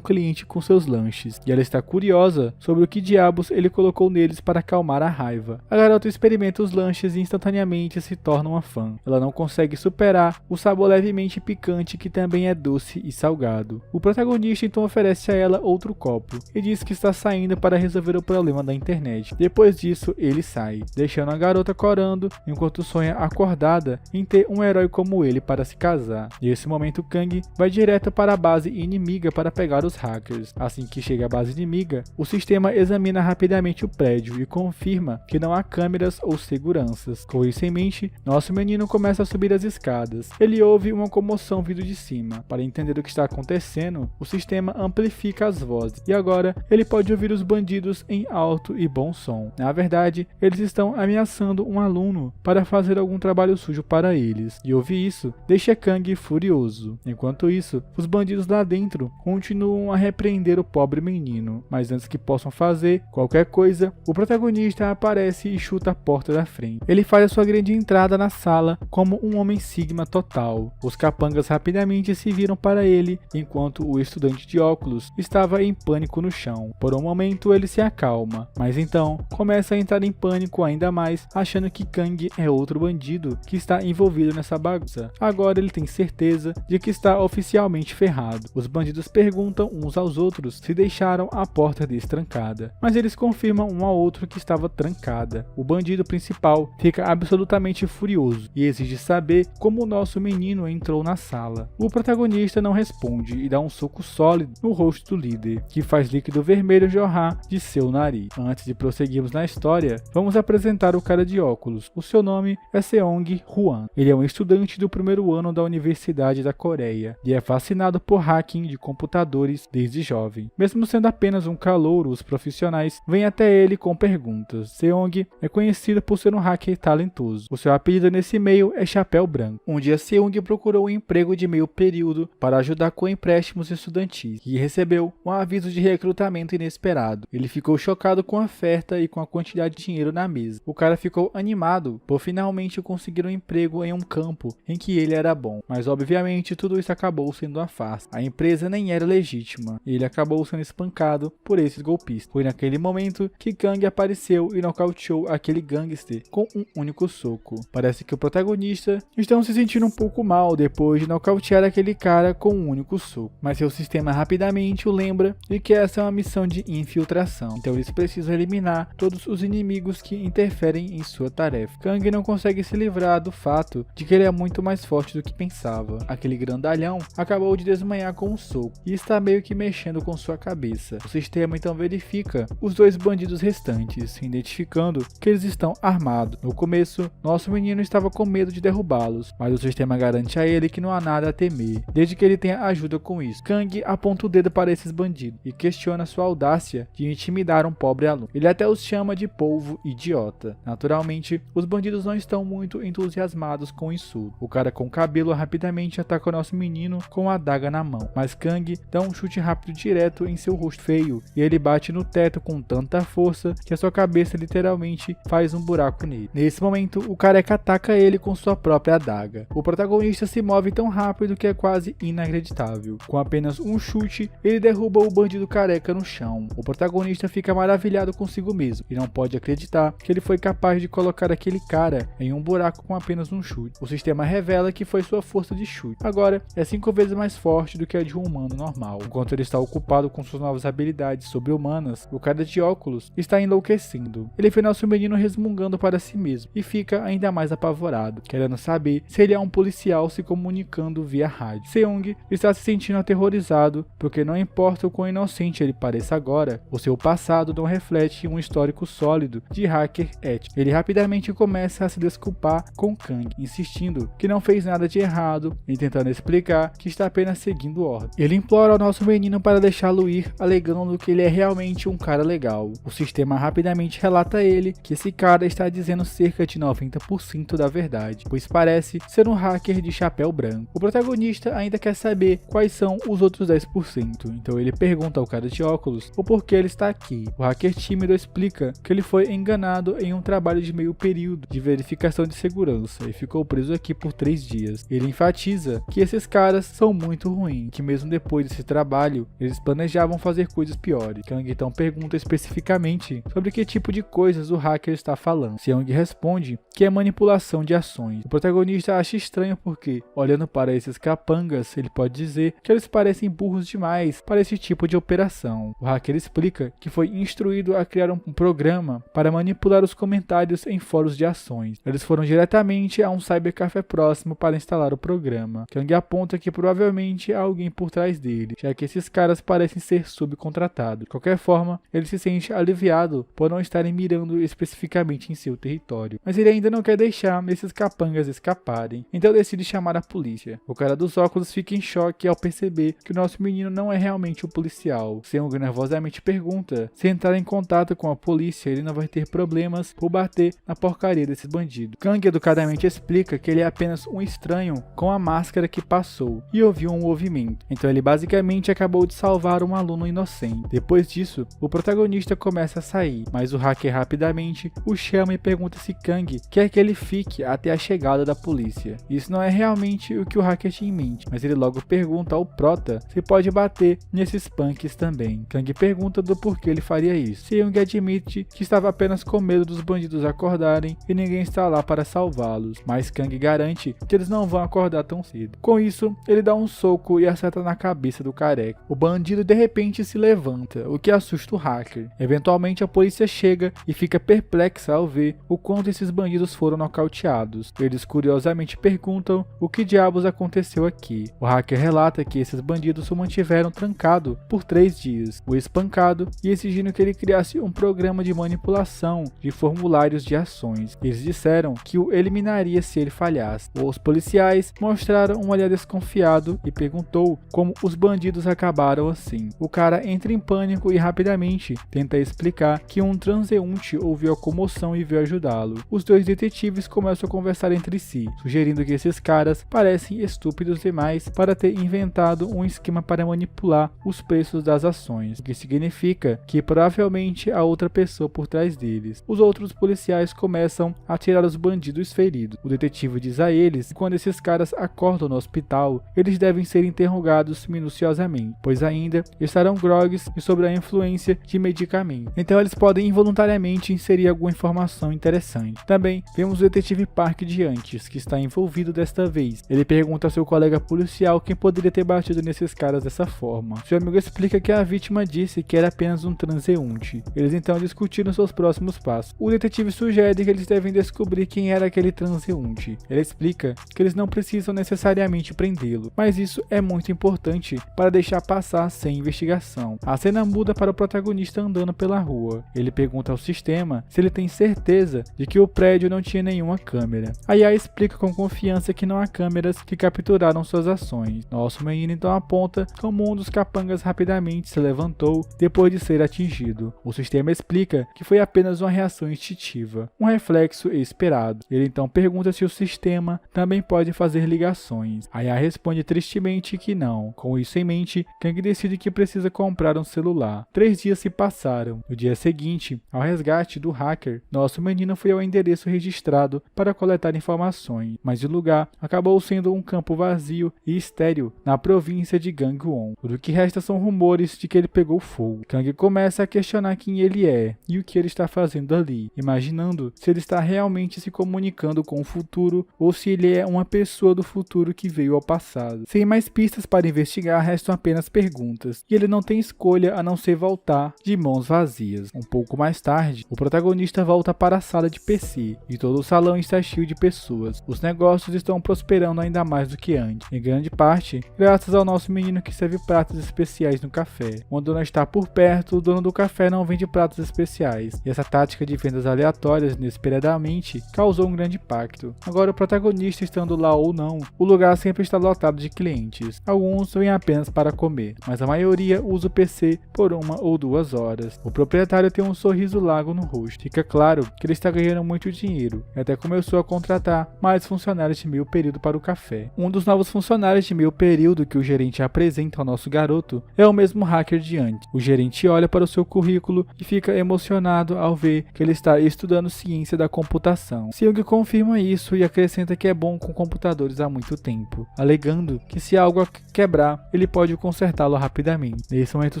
cliente com seus lanches, e ela está curiosa sobre o que diabos ele colocou neles para acalmar a raiva. A garota experimenta os lanches e instantaneamente se torna uma fã. Ela não consegue superar o sabor levemente picante que também é doce e salgado. O protagonista então oferece a ela outro copo e diz que está saindo para resolver o problema da internet. Depois disso, ele sai, deixando a garota corando enquanto sonha acordada em ter um herói como ele para se casar. Nesse momento, Kang vai direto para a base inimiga para pegar os hackers. Assim que chega à base inimiga, o sistema examina rapidamente o prédio e confirma que não há câmeras ou seguranças. Com isso em mente, nosso menino começa a subir as escadas. Ele ouve uma comoção vindo de cima. Para entender o que está acontecendo, o sistema amplifica as vozes e agora ele pode ouvir os bandidos em alto e bom som. Na verdade, eles estão ameaçando um aluno para fazer algum trabalho sujo para eles. E ouvir isso deixa Kang furioso. Enquanto isso, os bandidos lá dentro continuam a repreender o pobre menino, mas antes que possam fazer qualquer coisa, o protagonista aparece e chuta a porta da frente. Ele faz a sua grande entrada na sala como um homem sigma total. Os capangas rapidamente se viram para ele, enquanto o estudante de óculos estava em pânico no chão. Por um momento ele se acalma, mas então começa a entrar em pânico ainda mais, achando que Kang é outro bandido que está envolvido nessa bagunça. Agora ele tem certeza de que está oficialmente ferrado. Os bandidos perguntam uns aos outros se deixaram a porta destrancada, mas eles confirmam um ao outro que estava trancada. O bandido principal fica absolutamente furioso e exige saber como o nosso menino entrou na sala. O protagonista não responde e dá um soco sólido no rosto do líder, que faz líquido vermelho jorrar de seu nariz. Antes de prosseguirmos na história, vamos apresentar o cara de óculos. O seu nome é Seong Hwan. Ele é um estudante do primeiro ano da Universidade da Coreia e é fascinado por hacking de computadores desde jovem. Mesmo sendo apenas um calouro, os profissionais vêm até ele com perguntas. Seong é conhecido por ser um hacker talentoso. O seu apelido nesse meio é Chapéu Branco. Um dia Seong procurou um emprego de meio período para ajudar com empréstimos estudantis e recebeu um aviso de recrutamento inesperado. Ele ficou chocado com a oferta e com a quantidade de dinheiro na mesa. O cara ficou animado por finalmente conseguir um emprego em um campo em que ele era bom, mas obviamente tudo isso acabou sendo uma farsa. A empresa nem era legítima e ele acabou sendo espancado por esses golpistas. Foi naquele momento que Kang apareceu e nocauteou aquele gangster com um único soco. Parece que o protagonista está se sentindo um pouco mal depois de nocautear aquele cara com um único soco, mas seu sistema rapidamente o lembra de que essa é uma missão de infiltração, então eles precisam eliminar todos os inimigos que interferem em sua tarefa. Kang não consegue se livrar do fato de que ele é muito mais forte do que pensava. Aquele grandalhão acabou de desmanhar com um soco e está meio que mexendo com sua cabeça. O sistema então verifica os dois bandidos restantes, identificando que eles estão armados. No começo, nosso menino estava com medo de derrubá-los, mas o sistema garante a ele que não há nada a temer, desde que ele tenha ajuda com isso. Kang aponta o dedo para esses bandidos e questiona sua audácia de intimidar um pobre aluno. Ele até os chama de polvo idiota. Naturalmente, os bandidos não estão muito entusiasmados com o insulto. O cara com cabelo rapidamente ataca o nosso menino com a adaga na mão, mas Kang dá um chute rápido direto em seu rosto feio e ele bate no teto com tanta força que a sua cabeça literalmente faz um buraco nele. Nesse momento, o careca ataca ele com sua própria adaga. O protagonista se move tão rápido que é quase inacreditável. Com apenas um chute, ele derruba o bandido careca no chão. O protagonista fica maravilhado consigo mesmo e não pode acreditar que ele foi capaz de colocar aquele cara em um buraco com apenas um chute. O sistema revela que foi sua força de chute. Agora, é 5 vezes mais forte do que a de um humano normal. Enquanto ele está ocupado com suas novas habilidades sobre-humanas, o cara de óculos está enlouquecendo. Ele vê nosso menino resmungando para si mesmo e fica ainda mais apavorado, querendo saber se ele é um policial se comunicando via rádio. Seong está se sentindo aterrorizado porque não importa o quão inocente ele pareça agora, o seu passado não reflete um histórico sólido de hacker ético. Ele rapidamente começa a se desculpar com Kang, insistindo que não fez nada de errado e tentando explicar que está apenas seguindo ordem. Ele implora ao nosso menino para deixá-lo ir, alegando que ele é realmente um cara legal. O sistema rapidamente relata a ele que esse cara está dizendo cerca de 90% da verdade, pois parece ser um hacker de chapéu branco. O protagonista ainda quer saber quais são os outros 10%, então ele pergunta ao cara de óculos o porquê ele está aqui. O hacker tímido explica que ele foi enganado em um trabalho de meio período de verificação de segurança segurança e ficou preso aqui por 3 dias. Ele enfatiza que esses caras são muito ruins, que mesmo depois desse trabalho, eles planejavam fazer coisas piores. Kang então pergunta especificamente sobre que tipo de coisas o hacker está falando. Seong responde que é manipulação de ações. O protagonista acha estranho porque, olhando para esses capangas, ele pode dizer que eles parecem burros demais para esse tipo de operação. O hacker explica que foi instruído a criar um programa para manipular os comentários em fóruns de ações. Eles foram diretamente a um cybercafé próximo para instalar o programa. Kang aponta que provavelmente há alguém por trás dele, já que esses caras parecem ser subcontratados. De qualquer forma, ele se sente aliviado por não estarem mirando especificamente em seu território, mas ele ainda não quer deixar esses capangas escaparem, então decide chamar a polícia. O cara dos óculos fica em choque ao perceber que o nosso menino não é realmente o policial. Seung nervosamente pergunta se entrar em contato com a polícia ele não vai ter problemas por bater na porcaria desses bandidos. Kang educadamente explica que ele é apenas um estranho com a máscara que passou e ouviu um movimento, então ele basicamente acabou de salvar um aluno inocente. Depois disso, o protagonista começa a sair, mas o hacker rapidamente o chama e pergunta se Kang quer que ele fique até a chegada da polícia. Isso não é realmente o que o hacker tinha em mente, mas ele logo pergunta ao prota se pode bater nesses punks também. Kang pergunta do porquê ele faria isso. Seung admite que estava apenas com medo dos bandidos acordarem e ninguém está lá para salvá-los, mas Kang garante que eles não vão acordar tão cedo. Com isso, ele dá um soco e acerta na cabeça do careca. O bandido de repente se levanta, o que assusta o hacker. Eventualmente a polícia chega e fica perplexa ao ver o quanto esses bandidos foram nocauteados. Eles curiosamente perguntam o que diabos aconteceu aqui. O hacker relata que esses bandidos o mantiveram trancado por 3 dias, o espancado e exigindo que ele criasse um programa de manipulação de formulários de ações. Eles disseram que o eliminaria se ele falhasse. Os policiais mostraram um olhar desconfiado e perguntou como os bandidos acabaram assim. O cara entra em pânico e rapidamente tenta explicar que um transeunte ouviu a comoção e veio ajudá-lo. Os dois detetives começam a conversar entre si, sugerindo que esses caras parecem estúpidos demais para ter inventado um esquema para manipular os preços das ações, o que significa que provavelmente há outra pessoa por trás deles. Os outros policiais começam a tirar os bandidos feridos. O detetive diz a eles que quando esses caras acordam no hospital, eles devem ser interrogados minuciosamente, pois ainda estarão grogues e sob a influência de medicamentos. Então eles podem involuntariamente inserir alguma informação interessante. Também vemos o detetive Park de antes, que está envolvido desta vez. Ele pergunta ao seu colega policial quem poderia ter batido nesses caras dessa forma. Seu amigo explica que a vítima disse que era apenas um transeunte. Eles então discutiram seus próximos passos. O detetive sugere que eles devem descobrir quem era aquele transeunte. Ele explica que eles não precisam necessariamente prendê-lo, mas isso é muito importante para deixar passar sem investigação. A cena muda para o protagonista andando pela rua. Ele pergunta ao sistema se ele tem certeza de que o prédio não tinha nenhuma câmera. A IA explica com confiança que não há câmeras que capturaram suas ações. Nosso menino então aponta como um dos capangas rapidamente se levantou depois de ser atingido. O sistema explica que foi apenas uma reação instintiva, um reflexo esperado. Ele então pergunta se o sistema também pode fazer ligações. A IA responde tristemente que não. Com isso em mente, Kang decide que precisa comprar um celular. 3 dias se passaram. No dia seguinte, ao resgate do hacker, nosso menino foi ao endereço registrado para coletar informações, mas o lugar acabou sendo um campo vazio e estéril na província de Gangwon. Tudo que resta são rumores de que ele pegou fogo. Kang começa a questionar quem ele é e o que ele está fazendo ali, imaginando se ele está realmente se comunicando com o futuro ou se ele é uma pessoa do futuro que veio ao passado. Sem mais pistas para investigar, restam apenas perguntas, e ele não tem escolha a não ser voltar de mãos vazias. Um pouco mais tarde, o protagonista volta para a sala de PC, e todo o salão está cheio de pessoas. Os negócios estão prosperando ainda mais do que antes, em grande parte graças ao nosso menino que serve pratos especiais no café. Quando não está por perto, o dono do café não vende pratos especiais, e essa tática de vendas aleatórias inesperadamente causou um grande impacto. Agora, o protagonista estando lá ou não, o lugar sempre está lotado de clientes. Alguns vêm apenas para comer, mas a maioria usa o PC por 1 ou 2 horas. O proprietário tem um sorriso largo no rosto. Fica claro que ele está ganhando muito dinheiro e até começou a contratar mais funcionários de meio período para o café. Um dos novos funcionários de meio período que o gerente apresenta ao nosso garoto é o mesmo hacker de antes. O gerente olha para o seu currículo e fica emocionado ao ver que ele está estudando ciência da computação. Seung Seung confirma isso e acrescenta que é bom com computadores há muito tempo, alegando que se algo quebrar, ele pode consertá-lo rapidamente. Nesse momento,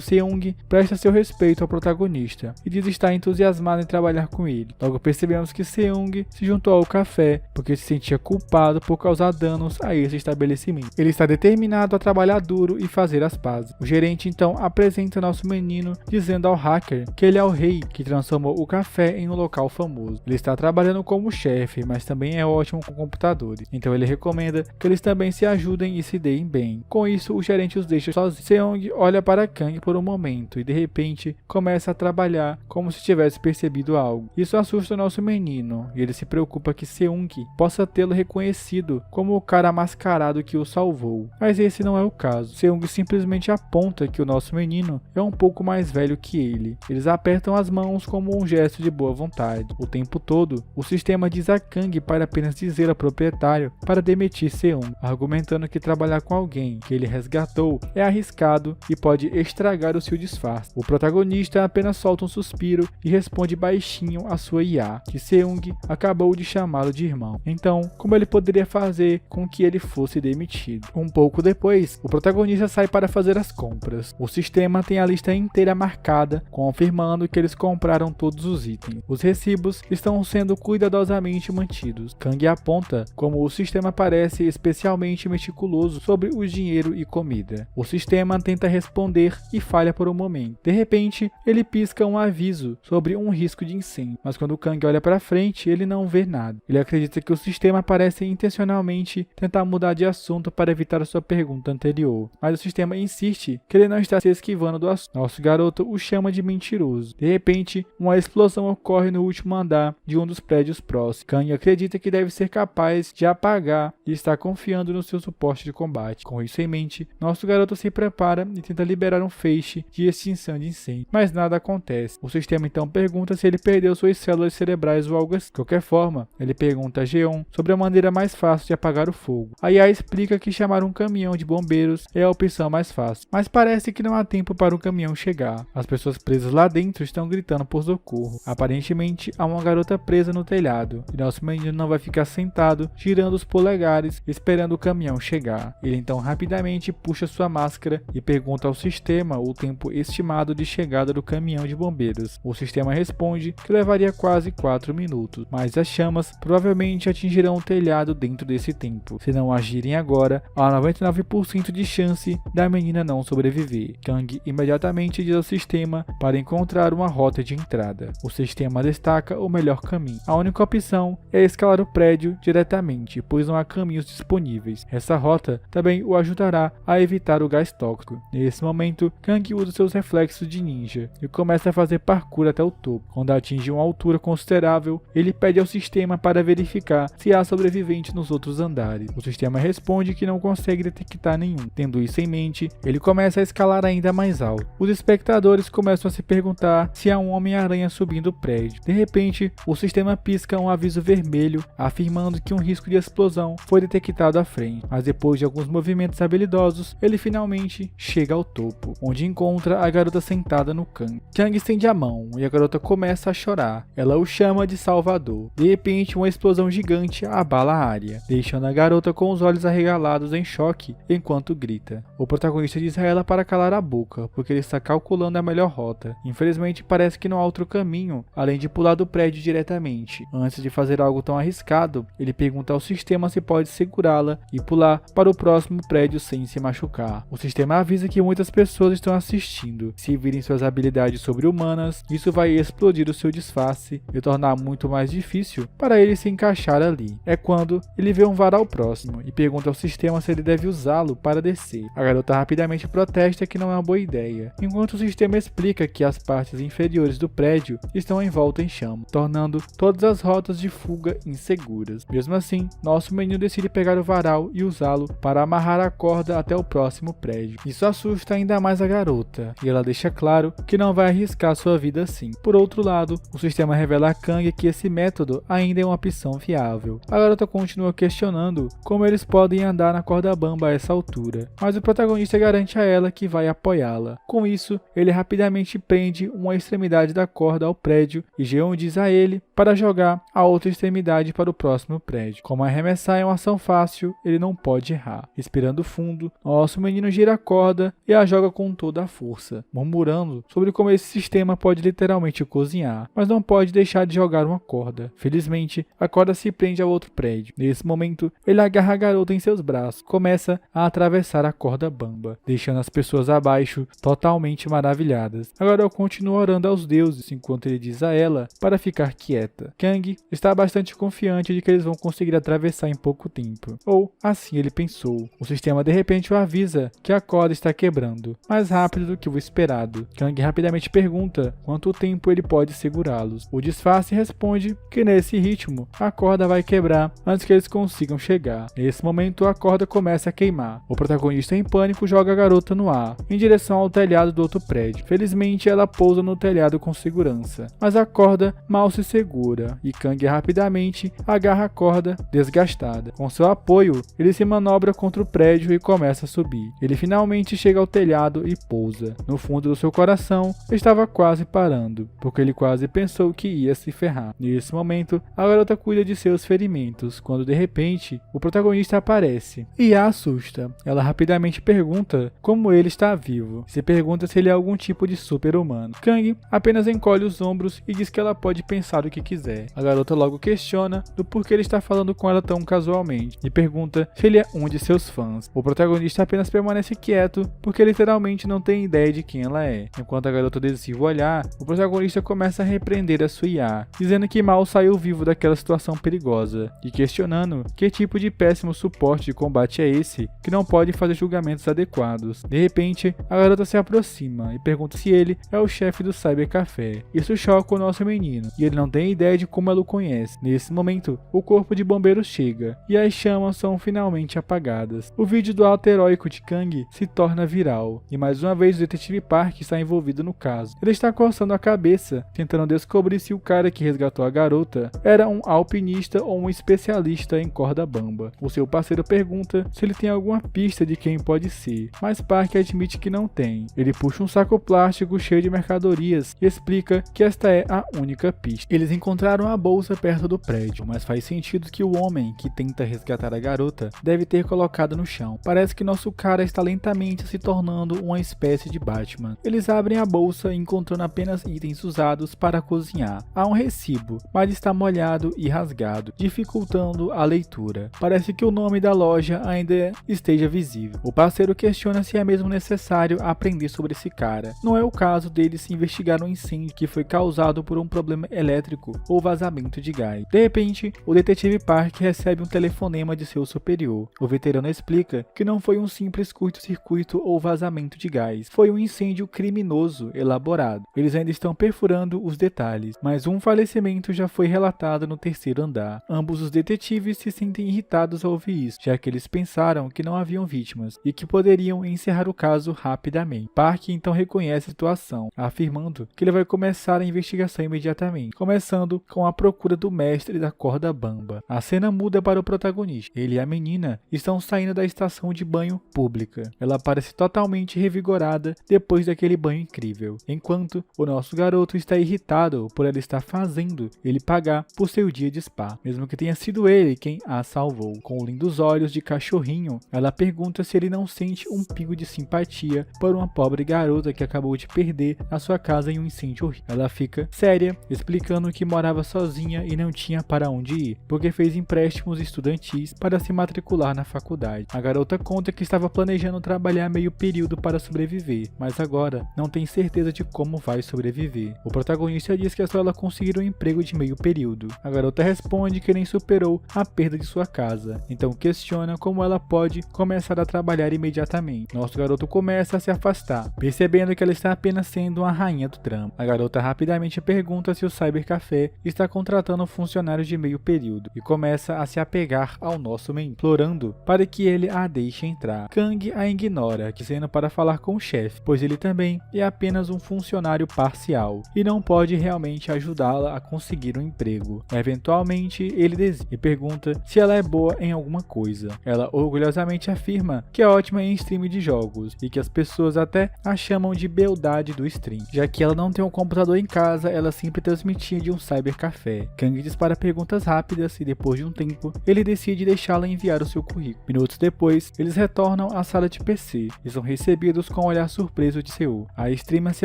Seung presta seu respeito ao protagonista e diz estar entusiasmado em trabalhar com ele. Logo percebemos que Seung se juntou ao café porque se sentia culpado por causar danos a esse estabelecimento. Ele está determinado a trabalhar duro e fazer as pazes. O gerente então apresenta nosso menino dizendo ao hacker que ele é o rei que transformou o café em um local famoso. Ele está trabalhando como chefe, mas também é ótimo com computadores. Então ele recomenda que eles também se ajudem e se deem bem. Com isso, o gerente os deixa sozinhos. Seung olha para Kang por um momento e de repente começa a trabalhar como se tivesse percebido algo. Isso assusta o nosso menino e ele se preocupa que Seung possa tê-lo reconhecido como o cara mascarado que o salvou. Mas esse não é o caso. Seung simplesmente aponta que o nosso menino é um pouco mais velho que ele. Eles apertam as mãos como um gesto de boa vontade. O tempo todo, o sistema diz a Kang para apenas dizer ao proprietário para demitir Seung, argumentando que trabalhar com alguém que ele resgatou é arriscado e pode estragar o seu disfarce. O protagonista apenas solta um suspiro e responde baixinho à sua IA, que Seung acabou de chamá-lo de irmão. Então, como ele poderia fazer com que ele fosse demitido? Um pouco depois, o protagonista sai para fazer as compras. O sistema tem a lista inteira marcada, confirmando que eles compraram todos os itens. Os recibos estão sendo cuidadosamente mantidos. Kang aponta como o sistema parece especialmente meticuloso sobre o dinheiro e comida. O sistema tenta responder e falha por um momento. De repente, ele pisca um aviso sobre um risco de incêndio, mas quando Kang olha para frente, ele não vê nada. Ele acredita que o sistema parece intencionalmente tentar mudar de assunto para evitar a sua pergunta anterior, mas o sistema insiste que ele não está se esquivando do assunto. Nosso garoto o chama de mentiroso. De repente, uma explosão ocorre no último andar de um dos prédios próximos. Kang acredita que deve ser capaz de apagar e está confiando no seu suporte de combate. Com isso em mente, nosso garoto se prepara e tenta liberar um feixe de extinção de incêndio, mas nada acontece. O sistema então pergunta se ele perdeu suas células cerebrais ou algo assim. De qualquer forma, ele pergunta a Jeon sobre a maneira mais fácil de apagar o fogo. A IA explica que chamar um caminhão de bombeiros é a opção mais fácil, mas parece que não há tempo para o caminhão chegar. As pessoas presas lá dentro estão gritando por socorro. Aparentemente, há uma garota presa no telhado, e nosso menino não vai ficar sentado, girando os polegares, esperando o caminhão chegar. Ele então rapidamente puxa sua máscara e pergunta ao sistema o tempo estimado de chegada do caminhão de bombeiros. O sistema responde que levaria quase 4 minutos, mas as chamas provavelmente atingirão o telhado dentro desse tempo. Se não agirem agora, há 99% de chance da menina não sobreviver. Kang imediatamente diz ao sistema para encontrar uma rota de entrada. O sistema destaca o melhor caminho. A única opção é escalar o prédio diretamente, pois não há caminhos disponíveis. Essa rota também o ajudará a evitar o gás tóxico. Nesse momento, Kang usa seus reflexos de ninja e começa a fazer parkour até o topo. Quando atinge uma altura considerável, ele pede ao sistema para verificar se há sobrevivente nos outros andares. O sistema responde que não consegue detectar nenhum. Tendo isso em mente, ele começa a escalar ainda mais alto. Os espectadores começam a se perguntar se há um Homem-Aranha subindo o prédio. De repente, o sistema pisca um aviso vermelho, afirmando que um risco de explosão foi detectado à frente. Mas depois de alguns movimentos habilidosos, ele finalmente chega ao topo, onde encontra a garota sentada no canto. Kang estende a mão e a garota começa a chorar. Ela o chama de Salvador. De repente, uma explosão gigante abala a área, deixando a garota com os olhos arregalados em choque enquanto grita. O protagonista diz a ela para calar a boca, porque ele está calculando a melhor rota. Infelizmente, parece que não há outro caminho, além de pular do prédio diretamente. Antes de fazer algo tão arriscado, ele pergunta ao sistema se pode segurá-la e pular para o próximo prédio sem se machucar. O sistema avisa que muitas pessoas estão assistindo. Se virem suas habilidades sobre-humanas, isso vai explodir o seu disfarce e tornar muito mais difícil para ele se encaixar ali. É quando ele vê um varal próximo e pergunta ao sistema se ele deve usá-lo para descer. A garota rapidamente protesta que não é uma boa ideia, enquanto o sistema explica que as partes inferiores do prédio estão envoltas em chama, tornando todas as rotas de fuga inseguras. Mesmo assim, nosso menino decide pegar o varal e usá-lo para amarrar a corda até o próximo prédio. Isso assusta ainda mais a garota, e ela deixa claro que não vai arriscar sua vida assim. Por outro lado, o sistema revela a Kang que esse método ainda é uma opção viável. A garota continua questionando como eles podem andar na corda bamba a essa altura, mas o protagonista garante a ela que vai apoiá-la. Com isso, ele rapidamente prende uma extremidade da corda ao prédio e Jeon diz a ele para jogar a outra extremidade para o próximo prédio. Como arremessar é uma ação fácil, ele não pode errar. Respirando fundo, nosso menino gira a corda e a joga com toda a força, murmurando sobre como esse sistema pode literalmente cozinhar, mas não pode deixar de jogar uma corda. Felizmente, a corda se prende ao outro prédio. Nesse momento, ele agarra a garota em seus braços, começa a atravessar a corda bamba, deixando as pessoas abaixo totalmente maravilhadas. Agora eu continuo orando aos deuses enquanto ele diz a ela para ficar quieta. Kang está bastante confiante de que eles vão conseguir atravessar em pouco tempo. Ou assim ele pensou. O sistema de repente o avisa que a corda está quebrando, mais rápido do que o esperado. Kang rapidamente pergunta quanto tempo ele pode segurá-los. O disfarce responde que nesse ritmo a corda vai quebrar antes que eles consigam chegar. Nesse momento a corda começa a queimar. O protagonista em pânico joga a garota no ar, em direção ao telhado do outro prédio. Felizmente ela pousa no telhado com segurança, mas a corda mal se segura e Kang rapidamente agarra a corda desgastada. Com seu apoio, ele se manobra contra o prédio e começa a subir. Ele finalmente chega ao telhado e pousa. No fundo do seu coração, estava quase parando, porque ele quase pensou que ia se ferrar. Nesse momento, a garota cuida de seus ferimentos, quando de repente, o protagonista aparece e a assusta. Ela rapidamente pergunta como ele está vivo. Se pergunta se ele é algum tipo de super-humano. Kang apenas encolhe os ombros e diz que ela pode pensar o que quiser. A garota logo questiona do porquê ele está falando com ela tão casualmente e pergunta se ele é um de seus fãs. O protagonista apenas permanece quieto porque literalmente não tem ideia de quem ela é. Enquanto a garota desvia o olhar, o protagonista começa a repreender a sua IA, dizendo que mal saiu vivo daquela situação perigosa e questionando que tipo de péssimo suporte de combate é esse que não pode fazer julgamentos adequados. De repente, a garota se aproxima e pergunta se ele é o chefe do Cybercafé. Isso choca o nosso menino e ele não tem ideia de como ela o conhece. Nesse momento, o corpo de bombeiros chega e as chamas são finalmente apagadas. O vídeo do ato heróico de Kang se torna viral e mais uma vez o detetive Park está envolvido no caso. Ele está coçando a cabeça, tentando descobrir se o cara que resgatou a garota era um alpinista ou um especialista em corda bamba. O seu parceiro pergunta se ele tem alguma pista de quem pode ser, mas Park admite que não tem. Ele puxa um saco plástico cheio de mercadorias e explica que esta é a única pista. Eles encontraram a bolsa perto do prédio, mas faz sentido que o homem que tenta resgatar a garota deve ter colocado no chão. Parece que nosso cara está lentamente se tornando uma espécie de Batman. Eles abrem a bolsa encontrando apenas itens usados para cozinhar. Há um recibo, mas está molhado e rasgado, dificultando a leitura. Parece que o nome da loja ainda esteja visível. O parceiro questiona se é mesmo necessário aprender sobre esse cara. Não é o caso deles investigar um incêndio que foi causado por um problema elétrico ou vazamento de gás. De repente, o detetive Park recebe um telefonema de seu superior. O veterano explica que não foi um simples curto-circuito ou vazamento de gás, foi um incêndio criminoso elaborado. Eles ainda estão perfurando os detalhes, mas um falecimento já foi relatado no terceiro andar. Ambos os detetives se sentem irritados ao ouvir isso, já que eles pensaram que não haviam vítimas e que poderiam encerrar o caso rapidamente. Park então reconhece a situação, afirmando que ele vai começar a investigação imediatamente, começando com a procura do mestre da corda bamba. A cena muda para o protagonista. Ele e a menina estão saindo da estação de banho pública. Ela parece totalmente revigorada depois daquele banho incrível, enquanto o nosso garoto está irritado por ela estar fazendo ele pagar por seu dia de spa, mesmo que tenha sido ele quem a salvou. Com lindos olhos de cachorrinho, ela pergunta se ele não sente um pingo de simpatia por uma pobre garota que acabou de perder a sua casa em um incêndio horrível. Ela fica séria, explicando que morava sozinha e não tinha para onde ir, porque fez empréstimos estudantis para se matricular na faculdade. A garota conta que estava planejando trabalhar meio período para sobreviver, mas agora não tem certeza de como vai sobreviver. O protagonista diz que é só ela conseguir um emprego de meio período. A garota responde que nem superou a perda de sua casa, então questiona como ela pode começar a trabalhar imediatamente. Nosso garoto começa a se afastar, percebendo que ela está apenas sendo uma rainha do drama. A garota rapidamente pergunta se o Cybercafé está contratando funcionários de meio período e começa a se apegar ao nosso menino, implorando para que ele a deixe entrar. Kang a ignora, dizendo para falar com o chefe, pois ele também é apenas um funcionário parcial e não pode realmente ajudá-la a conseguir um emprego. Eventualmente, ele desiste e pergunta se ela é boa em alguma coisa. Ela orgulhosamente afirma que é ótima em stream de jogos e que as pessoas até a chamam de beldade do stream. Já que ela não tem um computador em casa, ela sempre transmitia de um cybercafé. Kang Kang dispara perguntas rápidas e depois de um tempo, ele decide deixá-la enviar o seu currículo. Minutos depois, eles retornam à sala de PC e são recebidos com um olhar surpreso de Seo. A streamer se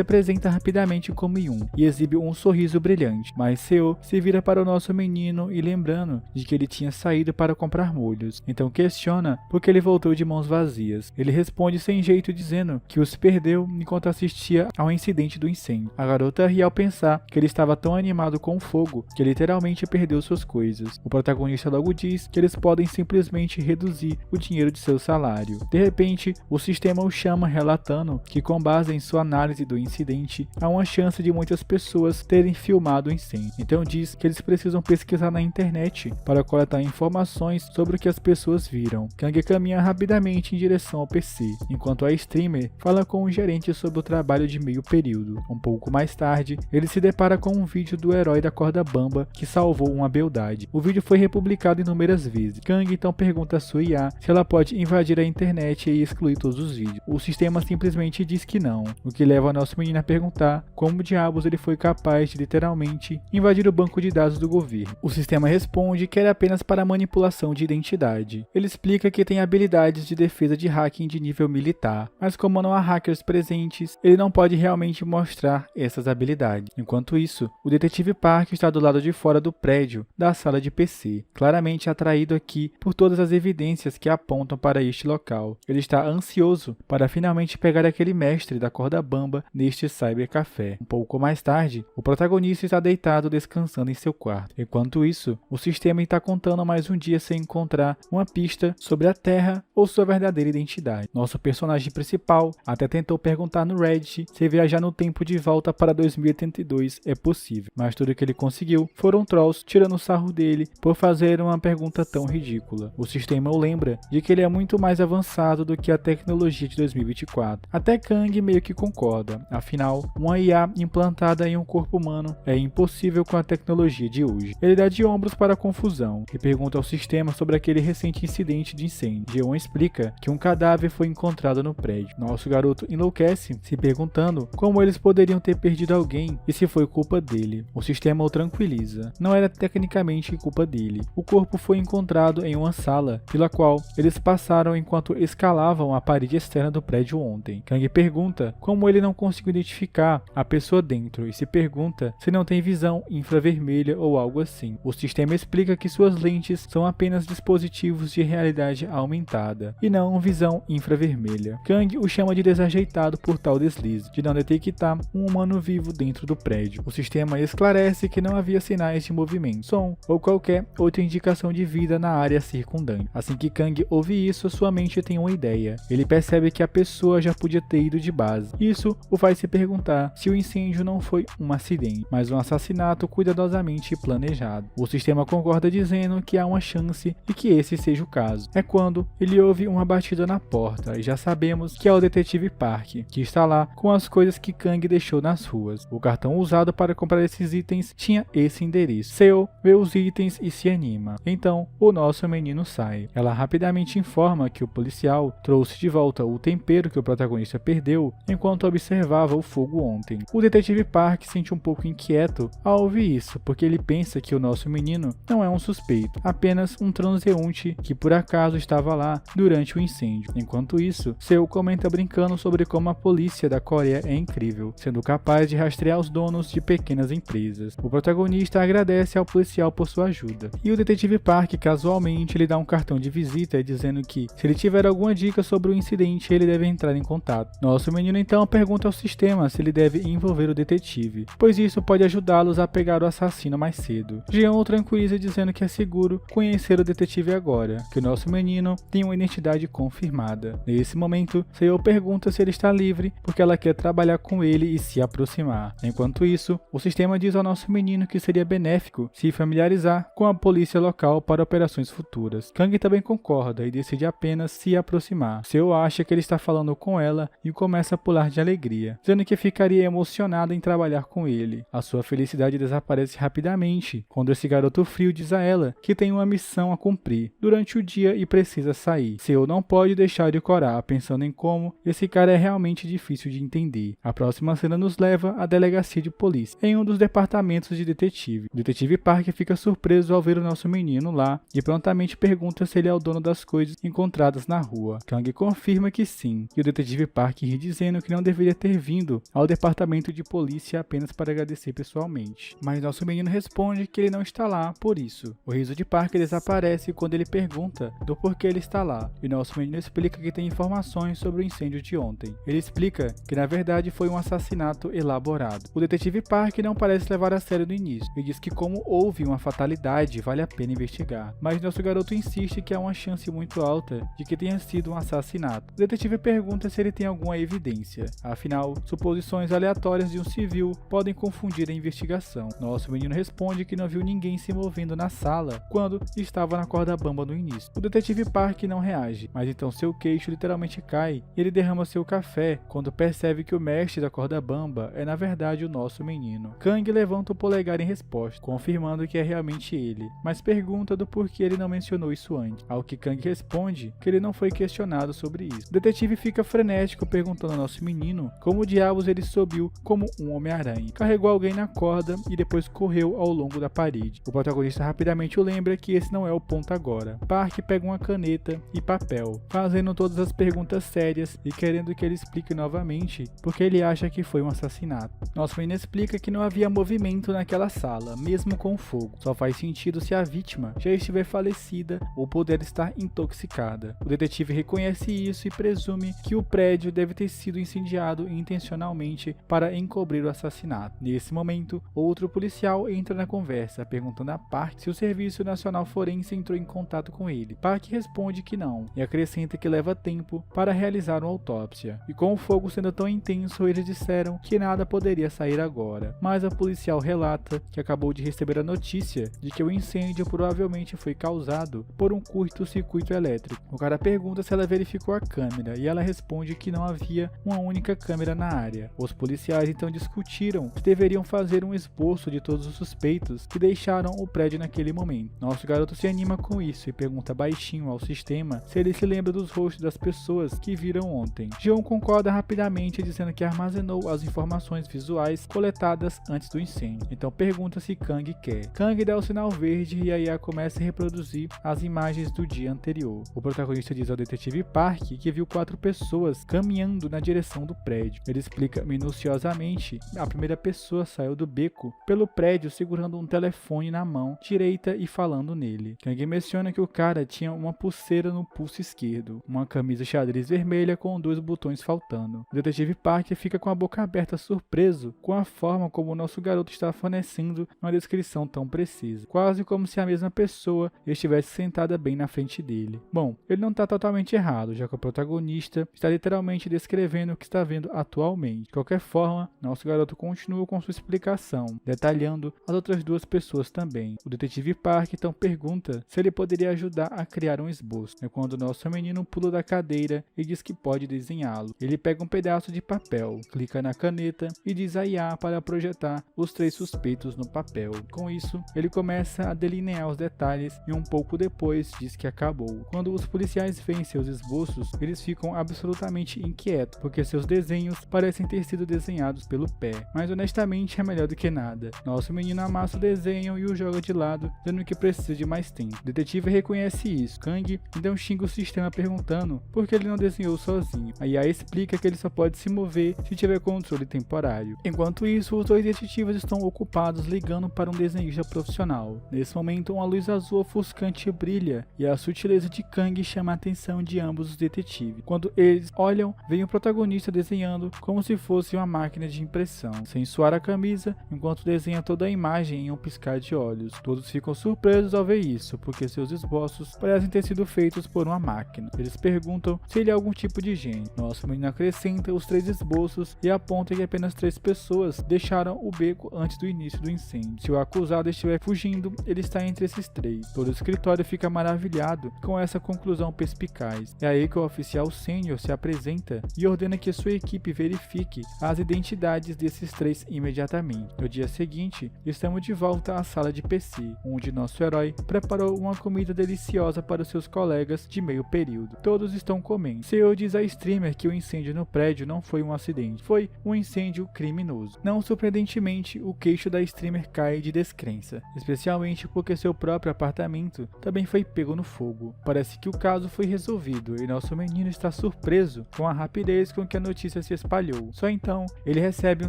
apresenta rapidamente como Yoon e exibe um sorriso brilhante, mas Seo se vira para o nosso menino e lembrando de que ele tinha saído para comprar molhos, então questiona por que ele voltou de mãos vazias. Ele responde sem jeito dizendo que os perdeu enquanto assistia ao incidente do incêndio. A garota ri ao pensar que ele estava tão animado com o fogo que literalmente perdeu suas coisas. O protagonista logo diz que eles podem simplesmente reduzir o dinheiro de seu salário. De repente, o sistema o chama relatando que com base em sua análise do incidente, há uma chance de muitas pessoas terem filmado o incêndio. Então diz que eles precisam pesquisar na internet para coletar informações sobre o que as pessoas viram. Kang caminha rapidamente em direção ao PC, enquanto a streamer fala com o gerente sobre o trabalho de meio período. Um pouco mais tarde, ele se depara com um vídeo do herói da corda bamba que salvou uma beldade. O vídeo foi republicado inúmeras vezes. Kang então pergunta a sua IA se ela pode invadir a internet e excluir todos os vídeos. O sistema simplesmente diz que não, o que leva o nosso menino a perguntar como diabos ele foi capaz de literalmente invadir o banco de dados do governo. O sistema responde que era apenas para manipulação de identidade. Ele explica que tem habilidades de defesa de hacking de nível militar, mas como não há hackers presentes, ele não pode realmente mostrar essas habilidades. Enquanto isso, o detetive Park está do lado de fora do prédio da sala de PC, claramente atraído aqui por todas as evidências que apontam para este local. Ele está ansioso para finalmente pegar aquele mestre da corda bamba neste cybercafé. Um pouco mais tarde, o protagonista está deitado descansando em seu quarto. Enquanto isso, o sistema está contando mais um dia sem encontrar uma pista sobre a Terra ou sua verdadeira identidade. Nosso personagem principal até tentou perguntar no Reddit se viajar no tempo de volta para 2082 é possível, mas tudo que ele conseguiu foram trolls tirando sarro dele por fazer uma pergunta tão ridícula. O sistema o lembra de que ele é muito mais avançado do que a tecnologia de 2024. Até Kang meio que concorda, afinal, uma IA implantada em um corpo humano é impossível com a tecnologia de hoje. Ele dá de ombros para a confusão e pergunta ao sistema sobre aquele recente incidente de incêndio. Jeon explica que um cadáver foi encontrado no prédio. Nosso garoto enlouquece, se perguntando como eles poderiam ter perdido alguém e se foi culpa dele. O sistema o tranquiliza. Não era tecnicamente culpa dele. O corpo foi encontrado em uma sala pela qual eles passaram enquanto escalavam a parede externa do prédio ontem. Kang pergunta como ele não conseguiu identificar a pessoa dentro e se pergunta se não tem visão infravermelha ou algo assim. O sistema explica que suas lentes são apenas dispositivos de realidade aumentada e não visão infravermelha. Kang o chama de desajeitado por tal deslize, de não detectar um humano vivo dentro do prédio. O sistema esclarece que não havia sinais de movimento, som ou qualquer outra indicação de vida na área circundante. Assim que Kang ouve isso, sua mente tem uma ideia. Ele percebe que a pessoa já podia ter ido de base. Isso o faz se perguntar se o incêndio não foi um acidente, mas um assassinato cuidadosamente planejado. O sistema concorda dizendo que há uma chance de que esse seja o caso. É quando ele ouve uma batida na porta e já sabemos que é o detetive Park, que está lá com as coisas que Kang deixou nas ruas. O cartão usado para comprar esses itens tinha esse endereço. Seo vê os itens e se anima. Então, o nosso menino sai. Ela rapidamente informa que o policial trouxe de volta o tempero que o protagonista perdeu enquanto observava o fogo ontem. O detetive Park se sente um pouco inquieto ao ouvir isso, porque ele pensa que o nosso menino não é um suspeito, apenas um transeunte que por acaso estava lá durante o incêndio. Enquanto isso, Seo comenta brincando sobre como a polícia da Coreia é incrível, sendo capaz de rastrear os donos de pequenas empresas. O protagonista agradece ao policial por sua ajuda, e o detetive Park casualmente lhe dá um cartão de visita dizendo que se ele tiver alguma dica sobre o incidente, ele deve entrar em contato. Nosso menino então pergunta ao sistema se ele deve envolver o detetive, pois isso pode ajudá-los a pegar o assassino mais cedo. Jeon o tranquiliza dizendo que é seguro conhecer o detetive agora, que o nosso menino tem uma identidade confirmada. Nesse momento, Seo pergunta se ele está livre porque ela quer trabalhar com ele e se aproximar. Enquanto isso, o sistema diz ao nosso menino que seria benéfico se familiarizar com a polícia local para operações futuras. Kang também concorda e decide apenas se aproximar. Seo acha que ele está falando com ela e começa a pular de alegria, dizendo que ficaria emocionada em trabalhar com ele. A sua felicidade desaparece rapidamente quando esse garoto frio diz a ela que tem uma missão a cumprir durante o dia e precisa sair. Seo não pode deixar de corar, pensando em como esse cara é realmente difícil de entender. A próxima cena nos leva à delegacia de polícia, em um dos departamentos de detetive. O detetive Park fica surpreso ao ver o nosso menino lá e prontamente pergunta se ele é o dono das coisas encontradas na rua. Kang confirma que sim, e o detetive Park ri dizendo que não deveria ter vindo ao departamento de polícia apenas para agradecer pessoalmente. Mas nosso menino responde que ele não está lá por isso. O riso de Park desaparece quando ele pergunta do porquê ele está lá, e nosso menino explica que tem informações sobre o incêndio de ontem. Ele explica que na verdade foi um assassinato elaborado. O detetive Park não parece levar a sério no início, e diz que como houve uma fatalidade, vale a pena investigar. Mas nosso garoto insiste que há uma chance muito alta de que tenha sido um assassinato. O detetive pergunta se ele tem alguma evidência. Afinal, suposições aleatórias de um civil podem confundir a investigação. Nosso menino responde que não viu ninguém se movendo na sala quando estava na corda bamba no início. O detetive Park não reage, mas então seu queixo literalmente cai e ele derrama seu café quando percebe que o mestre da corda bamba é na verdade o nosso menino. Kang levanta o polegar em resposta, confirmando que é realmente ele, mas pergunta do porquê ele não mencionou isso antes, ao que Kang responde que ele não foi questionado sobre isso. O detetive fica frenético perguntando ao nosso menino como diabos ele subiu como um Homem-Aranha, carregou alguém na corda e depois correu ao longo da parede. O protagonista rapidamente o lembra que esse não é o ponto agora. Park pega uma caneta e papel, fazendo todas as perguntas sérias e querendo que ele explique novamente porque ele acha que foi um assassinato. Nosso menino explica que não havia movimento naquela sala, mesmo com fogo. Só faz sentido se a vítima já estiver falecida ou puder estar intoxicada. O detetive reconhece isso e presume que o prédio deve ter sido incendiado intencionalmente para encobrir o assassinato. Nesse momento, outro policial entra na conversa, perguntando a Park se o Serviço Nacional Forense entrou em contato com ele. Park responde que não, e acrescenta que leva tempo para realizar uma autópsia. E com o fogo sendo tão intenso, eles disseram que nada poderia sair agora. Mas a policial relata que acabou de receber a notícia de que o incêndio provavelmente foi causado por um curto-circuito elétrico. O cara pergunta se ela verificou a câmera, e ela responde que não havia uma única câmera na área. Os policiais então discutiram se deveriam fazer um esboço de todos os suspeitos que deixaram o prédio naquele momento. Nosso garoto se anima com isso e pergunta baixinho ao sistema se ele se lembra dos rostos das pessoas que viram ontem. John concorda rapidamente dizendo que armazenou as informações visuais coletadas antes do incêndio. Então pergunta se Kang quer. Kang dá o sinal verde e a IA começa a reproduzir as imagens do dia anterior. O protagonista diz ao detetive Park que viu 4 pessoas caminhando na direção do prédio. Ele explica minuciosamente que a primeira pessoa saiu do beco pelo prédio segurando um telefone na mão direita e falando nele. Kang menciona que o cara tinha uma pulseira no pulso esquerdo, uma camisa xadrez vermelha com 2 botões faltando. O detetive Park fica com a boca aberta surpreso com a forma como o nosso garoto está fornecendo uma descrição tão precisa, quase como se a mesma pessoa estivesse sentada bem na frente dele. Bom, ele não está totalmente errado, já que o protagonista está literalmente descrevendo o que está vendo atualmente. De qualquer forma, nosso garoto continua com sua explicação, detalhando as outras 2 pessoas também. O detetive Park então pergunta se ele poderia ajudar a criar um esboço. É quando nosso menino pula da cadeira e diz que pode desenhá-lo. Ele pega um pedaço de papel, clica na caneta e diz a IA para projetar os 3 suspeitos no papel. Com isso, ele começa a delinear os detalhes e um pouco depois diz que acabou. Quando os policiais veem seus esboços, eles ficam absolutamente inquietos, porque seus desenhos parecem ter sido desenhados pelo pé. Mas honestamente é melhor do que nada. Nosso menino amassa o desenho e o joga de lado, dizendo que precisa de mais tempo. O detetive reconhece isso. Kang então xinga o sistema perguntando por que ele não desenhou sozinho. A IA explica que ele só pode se mover se tiver controle temporário. Enquanto isso, os 2 detetives estão ocupados ligando para um desenhista profissional. Nesse momento, uma luz azul ofuscante brilha e a sutileza de Kang chama a atenção de ambos os detetives. Quando eles olham, vem o protagonista desenhando como se fosse uma máquina de impressão, sem suar a camisa, enquanto desenha toda a imagem em um piscar de olhos. Todos ficam surpresos ao ver isso, porque seus esboços parecem ter sido feitos por uma máquina. Eles perguntam se ele é algum tipo de gênio. Nosso menino acrescenta os 3 esboços e aponta que apenas 3 pessoas deixaram o beco antes do início do incêndio. Se o acusado estiver fugindo, ele está entre esses 3. Todo o escritório fica maravilhado com essa conclusão perspicaz. É aí que o oficial sênior se apresenta e ordena que sua equipe verifique as identidades desses 3 imediatamente. No dia seguinte, estamos de volta à sala de PC, onde nosso herói preparou uma comida deliciosa para os seus colegas de meio período. Todos estão comendo. CEO diz a streamer que o incêndio no prédio não foi um acidente, foi um incêndio criminoso. Não surpreendentemente, o queixo da streamer cai cai de descrença, especialmente porque seu próprio apartamento também foi pego no fogo. Parece que o caso foi resolvido e nosso menino está surpreso com a rapidez com que a notícia se espalhou. Só então, ele recebe um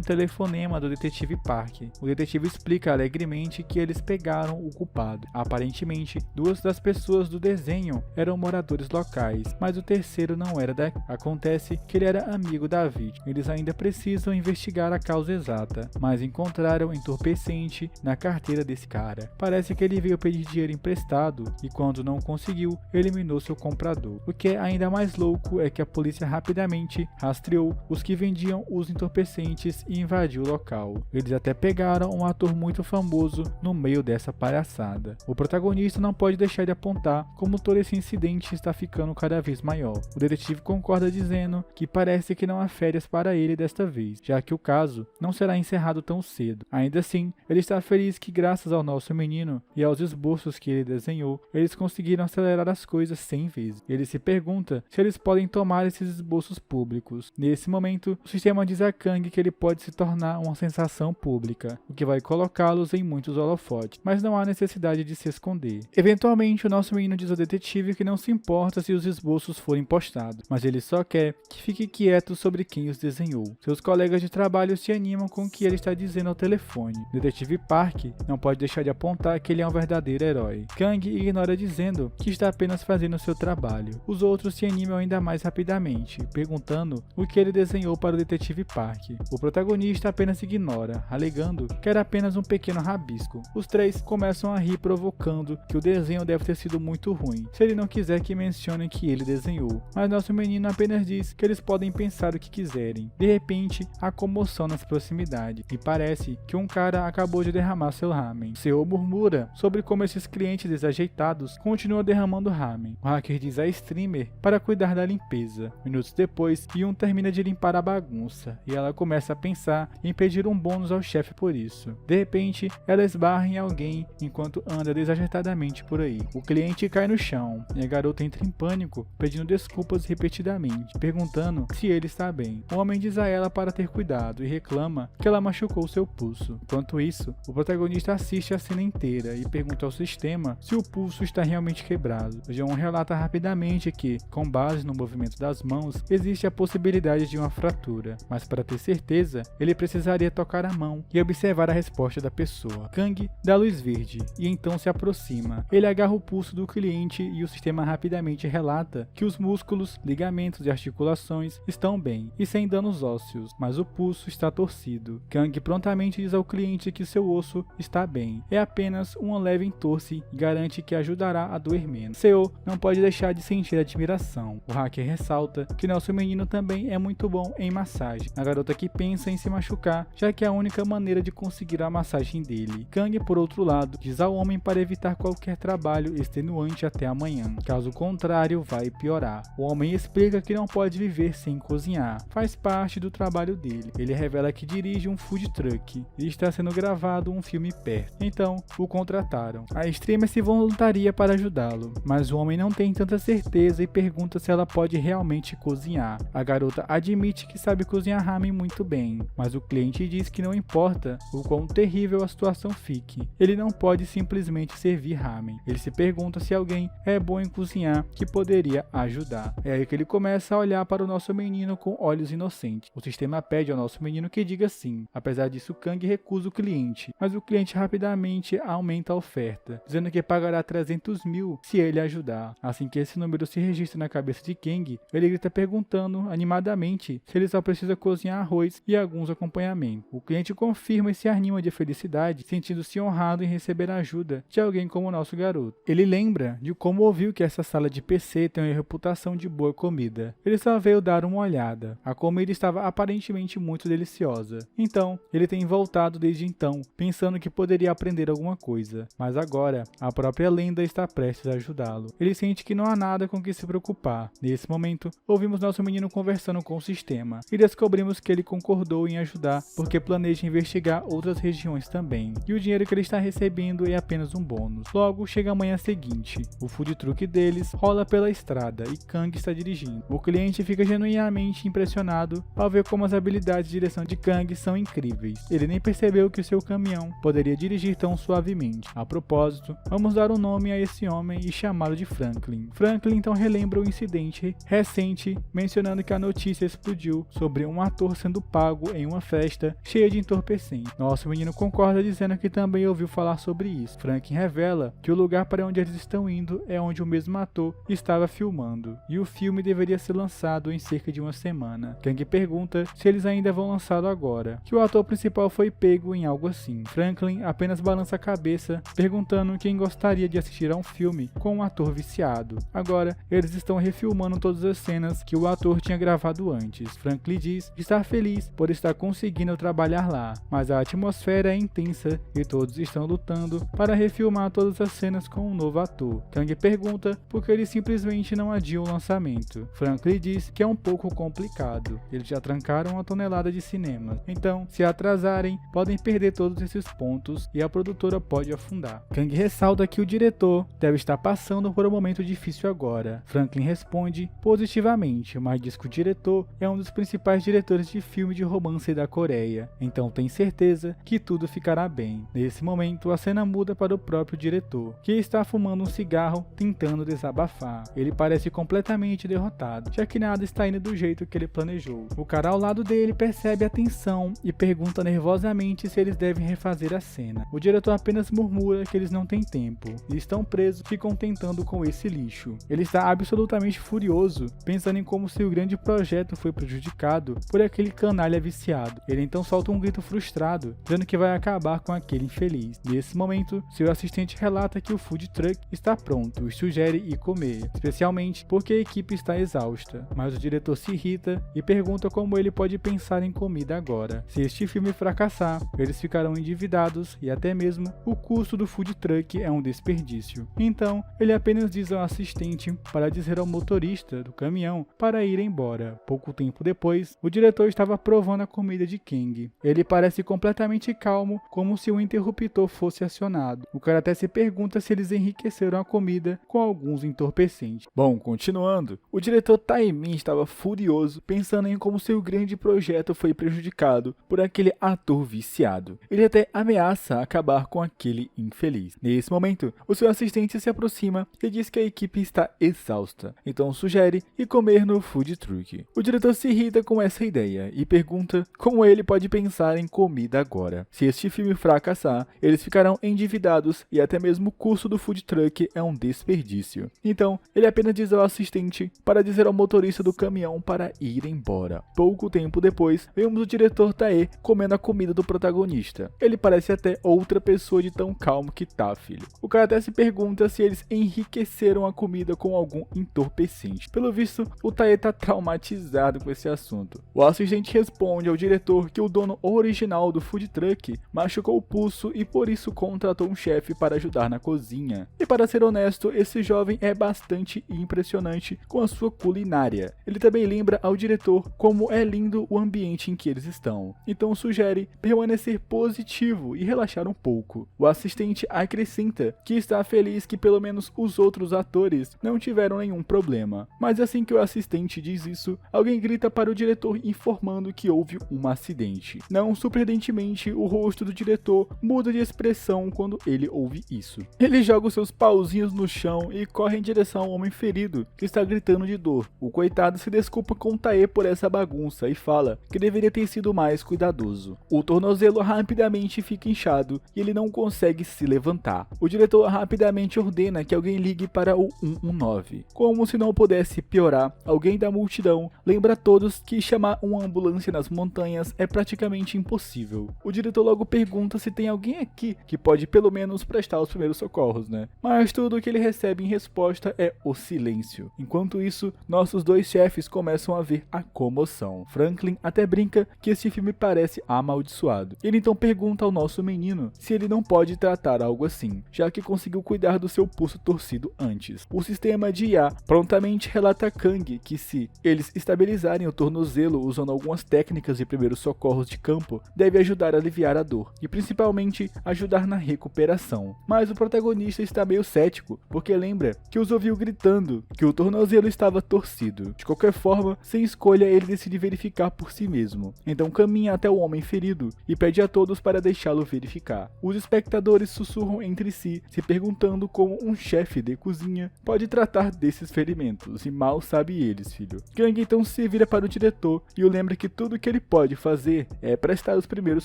telefonema do detetive Park. O detetive explica alegremente que eles pegaram o culpado. Aparentemente, 2 das pessoas do desenho eram moradores locais, mas o terceiro não era daqui. Acontece que ele era amigo da vítima. Eles ainda precisam investigar a causa exata, mas encontraram entorpecente na carteira desse cara. Parece que ele veio pedir dinheiro emprestado e quando não conseguiu, eliminou seu comprador. O que é ainda mais louco é que a polícia rapidamente rastreou os que vendiam os entorpecentes e invadiu o local. Eles até pegaram um ator muito famoso no meio dessa palhaçada. O protagonista não pode deixar de apontar como todo esse incidente está ficando cada vez maior. O detetive concorda dizendo que parece que não há férias para ele desta vez, já que o caso não será encerrado tão cedo. Ainda assim, ele está feliz que graças ao nosso menino e aos esboços que ele desenhou, eles conseguiram acelerar as coisas 100 vezes. Ele se pergunta se eles podem tomar esses esboços públicos. Nesse momento, o sistema diz a Kang que ele pode se tornar uma sensação pública, o que vai colocá-los em muitos holofotes, mas não há necessidade de se esconder. Eventualmente, o nosso menino diz ao detetive que não se importa se os esboços forem postados, mas ele só quer que fique quieto sobre quem os desenhou. Seus colegas de trabalho se animam com o que ele está dizendo ao telefone. O detetive Park não pode deixar de apontar que ele é um verdadeiro herói. Kang ignora dizendo que está apenas fazendo seu trabalho. Os outros se animam ainda mais rapidamente, perguntando o que ele desenhou para o detetive Park. O protagonista apenas ignora, alegando que era apenas um pequeno rabisco. Os 3 começam a rir, provocando que o desenho deve ter sido muito ruim, se ele não quiser que mencionem que ele desenhou. Mas nosso menino apenas diz que eles podem pensar o que quiserem. De repente, há comoção nas proximidades, e parece que um cara acabou de derramar seu ramen. Seo murmura sobre como esses clientes desajeitados continuam derramando ramen. O hacker diz à streamer para cuidar da limpeza. Minutos depois, Yoon termina de limpar a bagunça, e ela começa a pensar em pedir um bônus ao chefe por isso. De repente, ela esbarra em alguém enquanto anda desajeitadamente por aí. O cliente cai no chão, e a garota entra em pânico, pedindo desculpas repetidamente, perguntando se ele está bem. O homem diz a ela para ter cuidado e reclama que ela machucou seu pulso. Enquanto isso, o protagonista assiste a cena inteira e pergunta ao sistema se o pulso está realmente quebrado. João relata rapidamente que, com base no movimento das mãos, existe a possibilidade de uma fratura, mas para ter certeza, ele precisaria tocar a mão e observar a resposta da pessoa. Kang dá luz verde e então se aproxima. Ele agarra o pulso do cliente e o sistema rapidamente relata que os músculos, ligamentos e articulações estão bem e sem danos ósseos, mas o pulso está torcido. Kang prontamente diz ao cliente que seu osso está bem, é apenas uma leve entorse e garante que ajudará a doer menos. Seo não pode deixar de sentir admiração. O hacker ressalta que nosso menino também é muito bom em massagem. A garota que pensa em se machucar, já que é a única maneira de conseguir a massagem dele. Kang, por outro lado, diz ao homem para evitar qualquer trabalho extenuante até amanhã, caso contrário vai piorar. O homem explica que não pode viver sem cozinhar, faz parte do trabalho dele. Ele revela que dirige um food truck e está sendo gravado um filme perto, então o contrataram. A streamer se voluntaria para ajudá-lo, mas o homem não tem tanta certeza e pergunta se ela pode realmente cozinhar. A garota admite que sabe cozinhar ramen muito bem, mas o cliente diz que não importa o quão terrível a situação fique, ele não pode simplesmente servir ramen. Ele se pergunta se alguém é bom em cozinhar que poderia ajudar. É aí que ele começa a olhar para o nosso menino com olhos inocentes. O sistema pede ao nosso menino que diga sim. Apesar disso, Kang recusa o cliente, mas o cliente rapidamente aumenta a oferta, dizendo que pagará 300 mil se ele ajudar. Assim que esse número se registra na cabeça de Kang, ele grita perguntando animadamente se ele só precisa cozinhar arroz e alguns acompanhamentos. O cliente confirma e se anima de felicidade, sentindo-se honrado em receber a ajuda de alguém como o nosso garoto. Ele lembra de como ouviu que essa sala de PC tem uma reputação de boa comida. Ele só veio dar uma olhada. A comida estava aparentemente muito deliciosa. Então, ele tem voltado desde então, pensando que poderia aprender alguma coisa. Mas agora, a própria lenda está prestes a ajudá-lo. Ele sente que não há nada com que se preocupar. Nesse momento, ouvimos nosso menino conversando com o sistema e descobrimos que ele concordou em ajudar porque planeja investigar outras regiões também. E o dinheiro que ele está recebendo é apenas um bônus. Logo, chega a manhã seguinte. O food truck deles rola pela estrada e Kang está dirigindo. O cliente fica genuinamente impressionado ao ver como as habilidades de direção de Kang são incríveis. Ele nem percebeu que o seu caminhão caminhão poderia dirigir tão suavemente. A propósito, vamos dar um nome a esse homem e chamá-lo de Franklin. Franklin então relembra o incidente recente, mencionando que a notícia explodiu sobre um ator sendo pago em uma festa cheia de entorpecentes. Nosso menino concorda, dizendo que também ouviu falar sobre isso. Franklin revela que o lugar para onde eles estão indo é onde o mesmo ator estava filmando, e o filme deveria ser lançado em cerca de uma semana. Kang pergunta se eles ainda vão lançá-lo agora, que o ator principal foi pego em algo assim. Franklin apenas balança a cabeça, perguntando quem gostaria de assistir a um filme com um ator viciado. Agora, eles estão refilmando todas as cenas que o ator tinha gravado antes. Franklin diz estar feliz por estar conseguindo trabalhar lá, mas a atmosfera é intensa e todos estão lutando para refilmar todas as cenas com um novo ator. Kang pergunta por que eles simplesmente não adiam o lançamento. Franklin diz que é um pouco complicado. Eles já trancaram uma tonelada de cinema, então se atrasarem, podem perder todos esses pontos e a produtora pode afundar. Kang ressalta que o diretor deve estar passando por um momento difícil agora. Franklin responde positivamente, mas diz que o diretor é um dos principais diretores de filme de romance da Coreia, então tem certeza que tudo ficará bem. Nesse momento, a cena muda para o próprio diretor, que está fumando um cigarro tentando desabafar. Ele parece completamente derrotado, já que nada está indo do jeito que ele planejou. O cara ao lado dele percebe a tensão e pergunta nervosamente se eles devem refazer a cena. O diretor apenas murmura que eles não têm tempo e estão presos, ficam tentando com esse lixo. Ele está absolutamente furioso, pensando em como seu grande projeto foi prejudicado por aquele canalha viciado. Ele então solta um grito frustrado, dizendo que vai acabar com aquele infeliz. Nesse momento, seu assistente relata que o food truck está pronto e sugere ir comer, especialmente porque a equipe está exausta. Mas o diretor se irrita e pergunta como ele pode pensar em comida agora. Se este filme fracassar, eles ficarão endividados e até mesmo o custo do food truck é um desperdício. Então, ele apenas diz ao assistente para dizer ao motorista do caminhão para ir embora. Pouco tempo depois, o diretor estava provando a comida de Kang. Ele parece completamente calmo, como se um interruptor fosse acionado. O cara até se pergunta se eles enriqueceram a comida com alguns entorpecentes. Bom, continuando, o diretor Taemin estava furioso, pensando em como seu grande projeto foi prejudicado por aquele ator viciado. Ele até ameaça acabar com aquele infeliz. Nesse momento, o seu assistente se aproxima e diz que a equipe está exausta, então sugere ir comer no food truck. O diretor se irrita com essa ideia e pergunta como ele pode pensar em comida agora. Se este filme fracassar, eles ficarão endividados e até mesmo o custo do food truck é um desperdício. Então, ele apenas diz ao assistente para dizer ao motorista do caminhão para ir embora. Pouco tempo depois, vemos o diretor Tae comendo a comida do protagonista. Ele parece até outra pessoa de tão calmo que tá, filho. O cara até se pergunta se eles enriqueceram a comida com algum entorpecente. Pelo visto, o Tae tá traumatizado com esse assunto. O assistente responde ao diretor que o dono original do food truck machucou o pulso e por isso contratou um chefe para ajudar na cozinha. E para ser honesto, esse jovem é bastante impressionante com a sua culinária. Ele também lembra ao diretor como é lindo o ambiente em que eles estão. Então sugere permanecer positivo e relaxar um pouco. O assistente acrescenta que está feliz que pelo menos os outros atores não tiveram nenhum problema. Mas assim que o assistente diz isso, alguém grita para o diretor informando que houve um acidente. Não surpreendentemente, o rosto do diretor muda de expressão quando ele ouve isso. Ele joga os seus pauzinhos no chão e corre em direção ao homem ferido, que está gritando de dor. O coitado se desculpa com Tae por essa bagunça e fala que deveria ter sido mais cuidadoso. O tornozelo rapidamente fica inchado e ele não consegue se levantar. O diretor rapidamente ordena que alguém ligue para o 119. Como se não pudesse piorar, alguém da multidão lembra a todos que chamar uma ambulância nas montanhas é praticamente impossível. O diretor logo pergunta se tem alguém aqui que pode pelo menos prestar os primeiros socorros, né? Mas tudo o que ele recebe em resposta é o silêncio. Enquanto isso, nossos dois chefes começam a ver a comoção. Franklin até brinca que esse filme parece amaldiçoado. Ele então pergunta ao nosso menino se ele não pode tratar algo assim, já que conseguiu cuidar do seu pulso torcido antes. O sistema de IA prontamente relata a Kang que se eles estabilizarem o tornozelo usando algumas técnicas de primeiros socorros de campo, deve ajudar a aliviar a dor e principalmente ajudar na recuperação. Mas o protagonista está meio cético, porque lembra que os ouviu gritando que o tornozelo estava torcido. De qualquer forma, sem escolha, ele decide verificar por si mesmo. Então caminha até o homem ferido e pede a todos para para deixá-lo verificar. Os espectadores sussurram entre si, se perguntando como um chefe de cozinha pode tratar desses ferimentos, e mal sabe eles, filho. Kang então se vira para o diretor e o lembra que tudo que ele pode fazer é prestar os primeiros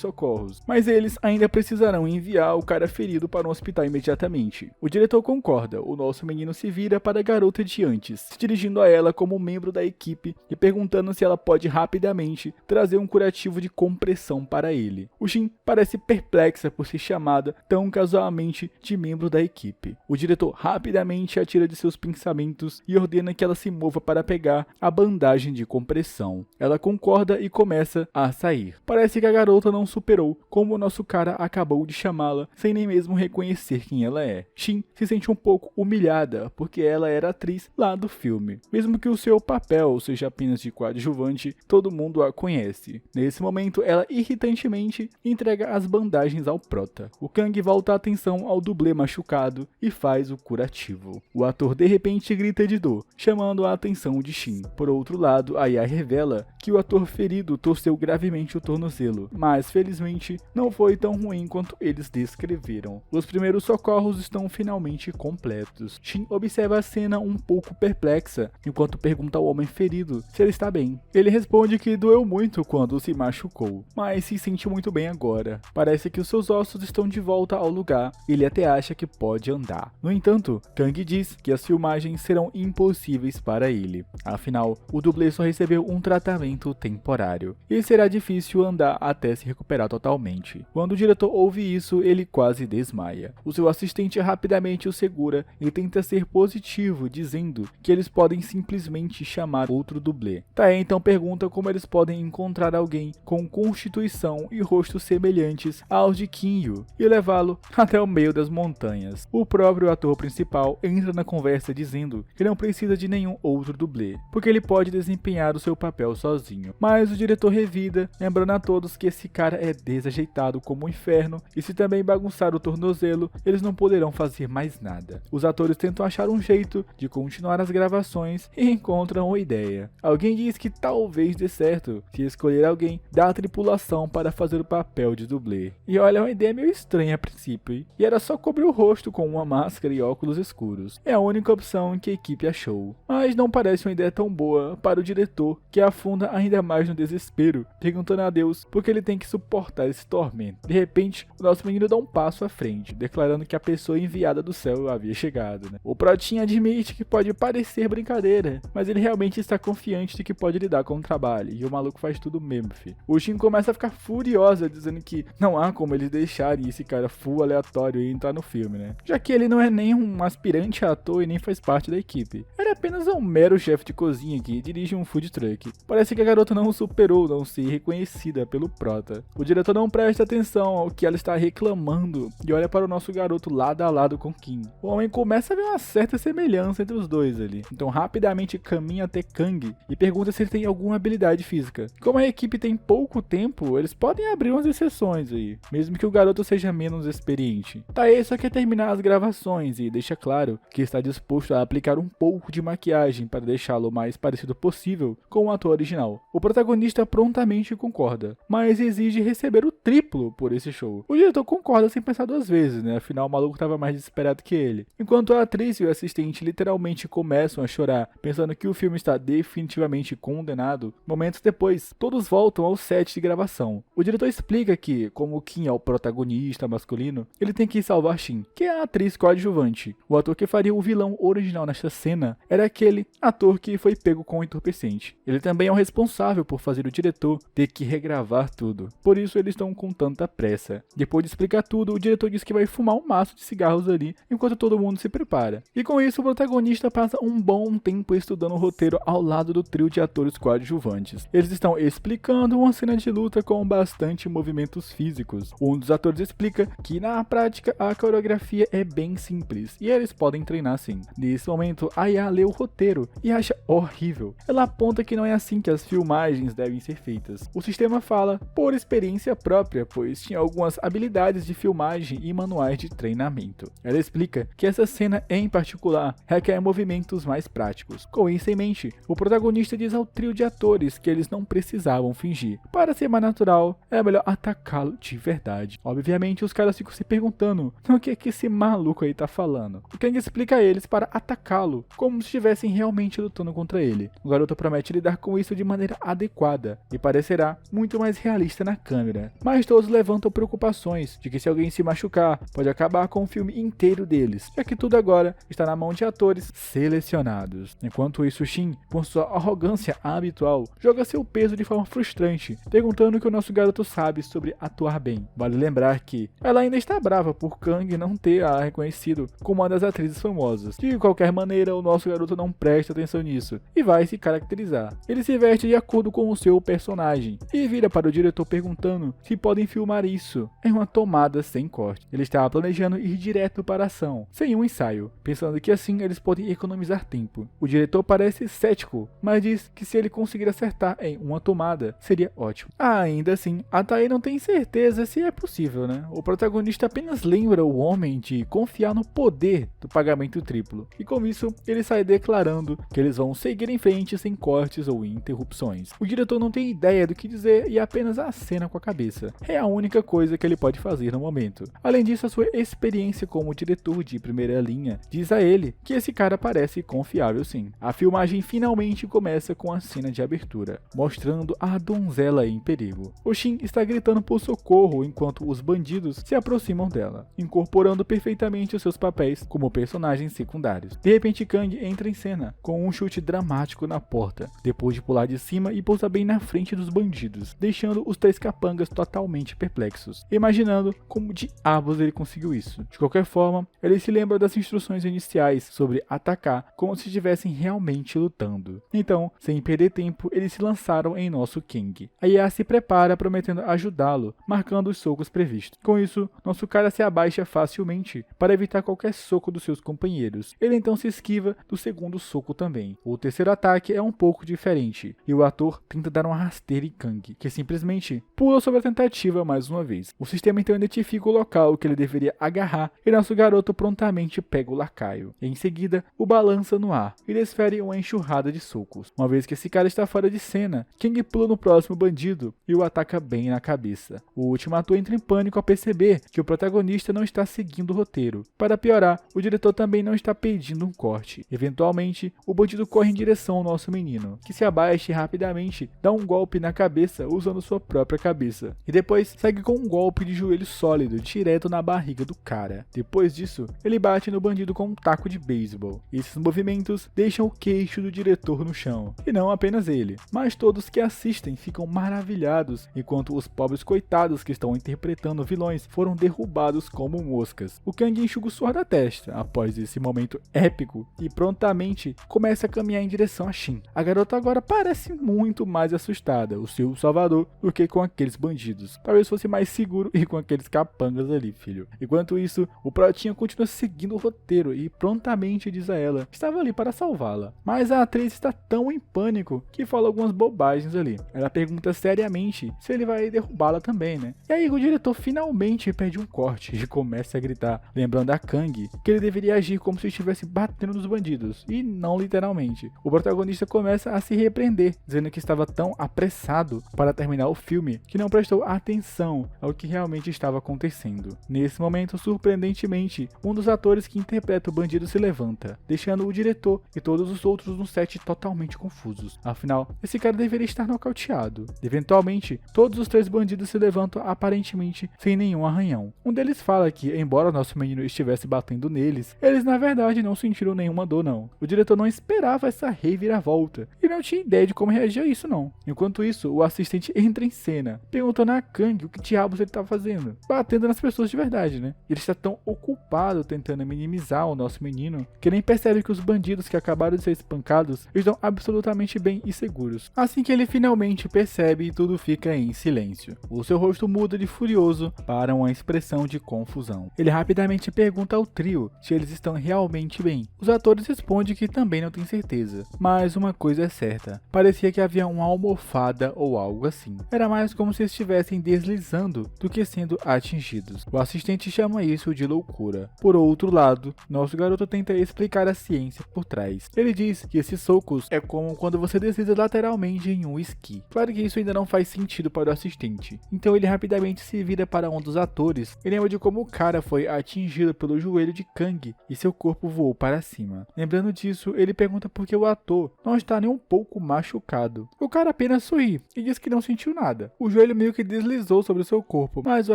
socorros, mas eles ainda precisarão enviar o cara ferido para um hospital imediatamente. O diretor concorda, o nosso menino se vira para a garota de antes, se dirigindo a ela como membro da equipe e perguntando se ela pode rapidamente trazer um curativo de compressão para ele. O Shin parece perplexa por ser chamada tão casualmente de membro da equipe. O diretor rapidamente a tira de seus pensamentos e ordena que ela se mova para pegar a bandagem de compressão. Ela concorda e começa a sair. Parece que a garota não superou como o nosso cara acabou de chamá-la sem nem mesmo reconhecer quem ela é. Shin se sente um pouco humilhada porque ela era atriz lá do filme. Mesmo que o seu papel seja apenas de coadjuvante, todo mundo a conhece. Nesse momento, ela irritantemente entrega as bandagens ao prota. O Kang volta a atenção ao dublê machucado e faz o curativo. O ator de repente grita de dor, chamando a atenção de Shin. Por outro lado, a Aya revela que o ator ferido torceu gravemente o tornozelo, mas felizmente não foi tão ruim quanto eles descreveram. Os primeiros socorros estão finalmente completos. Shin observa a cena um pouco perplexa, enquanto pergunta ao homem ferido se ele está bem. Ele responde que doeu muito quando se machucou, mas se sente muito bem agora. Parece que os seus ossos estão de volta ao lugar, ele até acha que pode andar. No entanto, Kang diz que as filmagens serão impossíveis para ele. Afinal, o dublê só recebeu um tratamento temporário, e será difícil andar até se recuperar totalmente. Quando o diretor ouve isso, ele quase desmaia. O seu assistente rapidamente o segura e tenta ser positivo, dizendo que eles podem simplesmente chamar outro dublê. Tae então pergunta como eles podem encontrar alguém com constituição e rosto semelhantes aos de Kinyu e levá-lo até o meio das montanhas. O próprio ator principal entra na conversa dizendo que não precisa de nenhum outro dublê, porque ele pode desempenhar o seu papel sozinho. Mas o diretor revida, lembrando a todos que esse cara é desajeitado como um inferno e se também bagunçar o tornozelo, eles não poderão fazer mais nada. Os atores tentam achar um jeito de continuar as gravações e encontram uma ideia. Alguém diz que talvez dê certo se escolher alguém da tripulação para fazer o papel de dublê. E olha, é uma ideia meio estranha a princípio, hein? E era só cobrir o rosto com uma máscara e óculos escuros. É a única opção que a equipe achou. Mas não parece uma ideia tão boa para o diretor, que afunda ainda mais no desespero, perguntando a Deus por que ele tem que suportar esse tormento. De repente, o nosso menino dá um passo à frente, declarando que a pessoa enviada do céu havia chegado, né? O Protinho admite que pode parecer brincadeira, mas ele realmente está confiante de que pode lidar com o trabalho, e o maluco faz tudo mesmo, filho. O Shin começa a ficar furiosa, dizendo que não há como eles deixarem esse cara full aleatório e entrar no filme, né? Já que ele não é nem um aspirante a ator e nem faz parte da equipe. Ele é apenas um mero chefe de cozinha que dirige um food truck. Parece que a garota não superou não ser reconhecida pelo prota. O diretor não presta atenção ao que ela está reclamando e olha para o nosso garoto lado a lado com Kim. O homem começa a ver uma certa semelhança entre os dois ali. Então rapidamente caminha até Kang e pergunta se ele tem alguma habilidade física. Como a equipe tem pouco tempo, eles podem abrir umas exceções aí, mesmo que o garoto seja menos experiente. Tae só quer terminar as gravações e deixa claro que está disposto a aplicar um pouco de maquiagem para deixá-lo o mais parecido possível com o ator original. O protagonista prontamente concorda, mas exige receber o triplo por esse show. O diretor concorda sem pensar duas vezes, né? Afinal o maluco estava mais desesperado que ele. Enquanto a atriz e o assistente literalmente começam a chorar, pensando que o filme está definitivamente condenado, momentos depois, todos voltam ao set de gravação. O diretor explica que, como Kim é o protagonista masculino, ele tem que salvar Shin, que é a atriz coadjuvante. O ator que faria o vilão original nesta cena era aquele ator que foi pego com o entorpecente. Ele também é o responsável por fazer o diretor ter que regravar tudo. Por isso eles estão com tanta pressa. Depois de explicar tudo, o diretor diz que vai fumar um maço de cigarros ali, enquanto todo mundo se prepara. E com isso o protagonista passa um bom tempo estudando o roteiro ao lado do trio de atores coadjuvantes. Eles estão explicando uma cena de luta com bastante movimentos físicos. Um dos atores explica que na prática a coreografia é bem simples e eles podem treinar sim. Nesse momento, Aya lê o roteiro e acha horrível. Ela aponta que não é assim que as filmagens devem ser feitas. O sistema fala por experiência própria, pois tinha algumas habilidades de filmagem e manuais de treinamento. Ela explica que essa cena em particular requer movimentos mais práticos. Com isso em mente, o protagonista diz ao trio de atores que eles não precisavam fingir. Para ser mais natural, é melhor atacar atacá-lo de verdade. Obviamente, os caras ficam se perguntando o que é que esse maluco aí tá falando. O Kang explica a eles para atacá-lo, como se estivessem realmente lutando contra ele. O garoto promete lidar com isso de maneira adequada e parecerá muito mais realista na câmera. Mas todos levantam preocupações de que se alguém se machucar, pode acabar com o filme inteiro deles, já que tudo agora está na mão de atores selecionados. Enquanto isso, Shin, com sua arrogância habitual, joga seu peso de forma frustrante, perguntando o que o nosso garoto sabe sobre atuar bem. Vale lembrar que ela ainda está brava por Kang não ter a reconhecido como uma das atrizes famosas. De qualquer maneira, o nosso garoto não presta atenção nisso e vai se caracterizar. Ele se veste de acordo com o seu personagem e vira para o diretor perguntando se podem filmar isso em uma tomada sem corte. Ele estava planejando ir direto para a ação, sem um ensaio, pensando que assim eles podem economizar tempo. O diretor parece cético, mas diz que se ele conseguir acertar em uma tomada, seria ótimo. Ainda assim, a Tai não tem certeza se é possível, né? O protagonista apenas lembra o homem de confiar no poder do pagamento triplo, e com isso ele sai declarando que eles vão seguir em frente sem cortes ou interrupções. O diretor não tem ideia do que dizer e apenas acena com a cabeça. É a única coisa que ele pode fazer no momento. Além disso, a sua experiência como diretor de primeira linha diz a ele que esse cara parece confiável sim. A filmagem finalmente começa com a cena de abertura, mostrando a donzela em perigo. O Shin está gritando por socorro enquanto os bandidos se aproximam dela, incorporando perfeitamente os seus papéis como personagens secundários. De repente, Kang entra em cena com um chute dramático na porta, depois de pular de cima e pousar bem na frente dos bandidos, deixando os três capangas totalmente perplexos, imaginando como diabos ele conseguiu isso. De qualquer forma, ele se lembra das instruções iniciais sobre atacar como se estivessem realmente lutando. Então, sem perder tempo, eles se lançaram em nosso Kang. A IA se prepara prometendo ajudá-lo, marcando os socos previstos. Com isso, nosso cara se abaixa facilmente para evitar qualquer soco dos seus companheiros. Ele então se esquiva do segundo soco também. O terceiro ataque é um pouco diferente, e o ator tenta dar uma rasteira em Kang, que simplesmente pula sobre a tentativa mais uma vez. O sistema então identifica o local que ele deveria agarrar, e nosso garoto prontamente pega o lacaio. Em seguida, o balança no ar e desfere uma enxurrada de socos. Uma vez que esse cara está fora de cena, Kang pula no próximo bandido e o ataca bem na cabeça. O último ator entra em pânico ao perceber que o protagonista não está seguindo o roteiro. Para piorar, o diretor também não está pedindo um corte. Eventualmente, o bandido corre em direção ao nosso menino, que se abaixa e rapidamente dá um golpe na cabeça usando sua própria cabeça. E depois segue com um golpe de joelho sólido direto na barriga do cara. Depois disso, ele bate no bandido com um taco de beisebol. Esses movimentos deixam o queixo do diretor no chão. E não apenas ele, mas todos que assistem ficam maravilhados, enquanto os pobres coitados que estão interpretando vilões foram derrubados como moscas. O Kang enxuga o suor da testa após esse momento épico e prontamente começa a caminhar em direção a Shin. A garota agora parece muito mais assustada, o seu salvador, do que com aqueles bandidos. Talvez fosse mais seguro ir com aqueles capangas ali, filho. Enquanto isso, o Protinha continua seguindo o roteiro e prontamente diz a ela que estava ali para salvá-la. Mas a atriz está tão em pânico que fala algumas bobagens ali. Ela pergunta seriamente se ele vai derrubá-la também, né? E aí o diretor finalmente pede um corte e começa a gritar, lembrando a Kang que ele deveria agir como se estivesse batendo nos bandidos, e não literalmente. O protagonista começa a se repreender, dizendo que estava tão apressado para terminar o filme que não prestou atenção ao que realmente estava acontecendo. Nesse momento, surpreendentemente, um dos atores que interpreta o bandido se levanta, deixando o diretor e todos os outros no set totalmente confusos. Afinal, esse cara deveria estar nocauteado. Eventualmente, todos os três bandidos se levantam aparentemente sem nenhum arranhão. Um deles fala que, embora nosso menino estivesse batendo neles, eles na verdade não sentiram nenhuma dor não. O diretor não esperava essa reviravolta e não tinha ideia de como reagir a isso não. Enquanto isso, o assistente entra em cena, perguntando a Kang o que diabos ele tá fazendo, batendo nas pessoas de verdade, né? Ele está tão ocupado tentando minimizar o nosso menino que nem percebe que os bandidos que acabaram de ser espancados estão absolutamente bem e seguros. Assim que ele finalmente percebe, tudo fica em silêncio. O seu rosto muda de furioso para uma expressão de confusão. Ele rapidamente pergunta ao trio se eles estão realmente bem. Os atores respondem que também não têm certeza, mas uma coisa é certa, parecia que havia uma almofada ou algo assim. Era mais como se estivessem deslizando do que sendo atingidos. O assistente chama isso de loucura. Por outro lado, nosso garoto tenta explicar a ciência por trás. Ele diz que esses socos é como quando você desliza lateralmente em um esqui. Claro que isso ainda não faz sentido para o assistente, então Então ele rapidamente se vira para um dos atores e lembra de como o cara foi atingido pelo joelho de Kang e seu corpo voou para cima. Lembrando disso, ele pergunta por que o ator não está nem um pouco machucado. O cara apenas sorri e diz que não sentiu nada. O joelho meio que deslizou sobre o seu corpo, mas o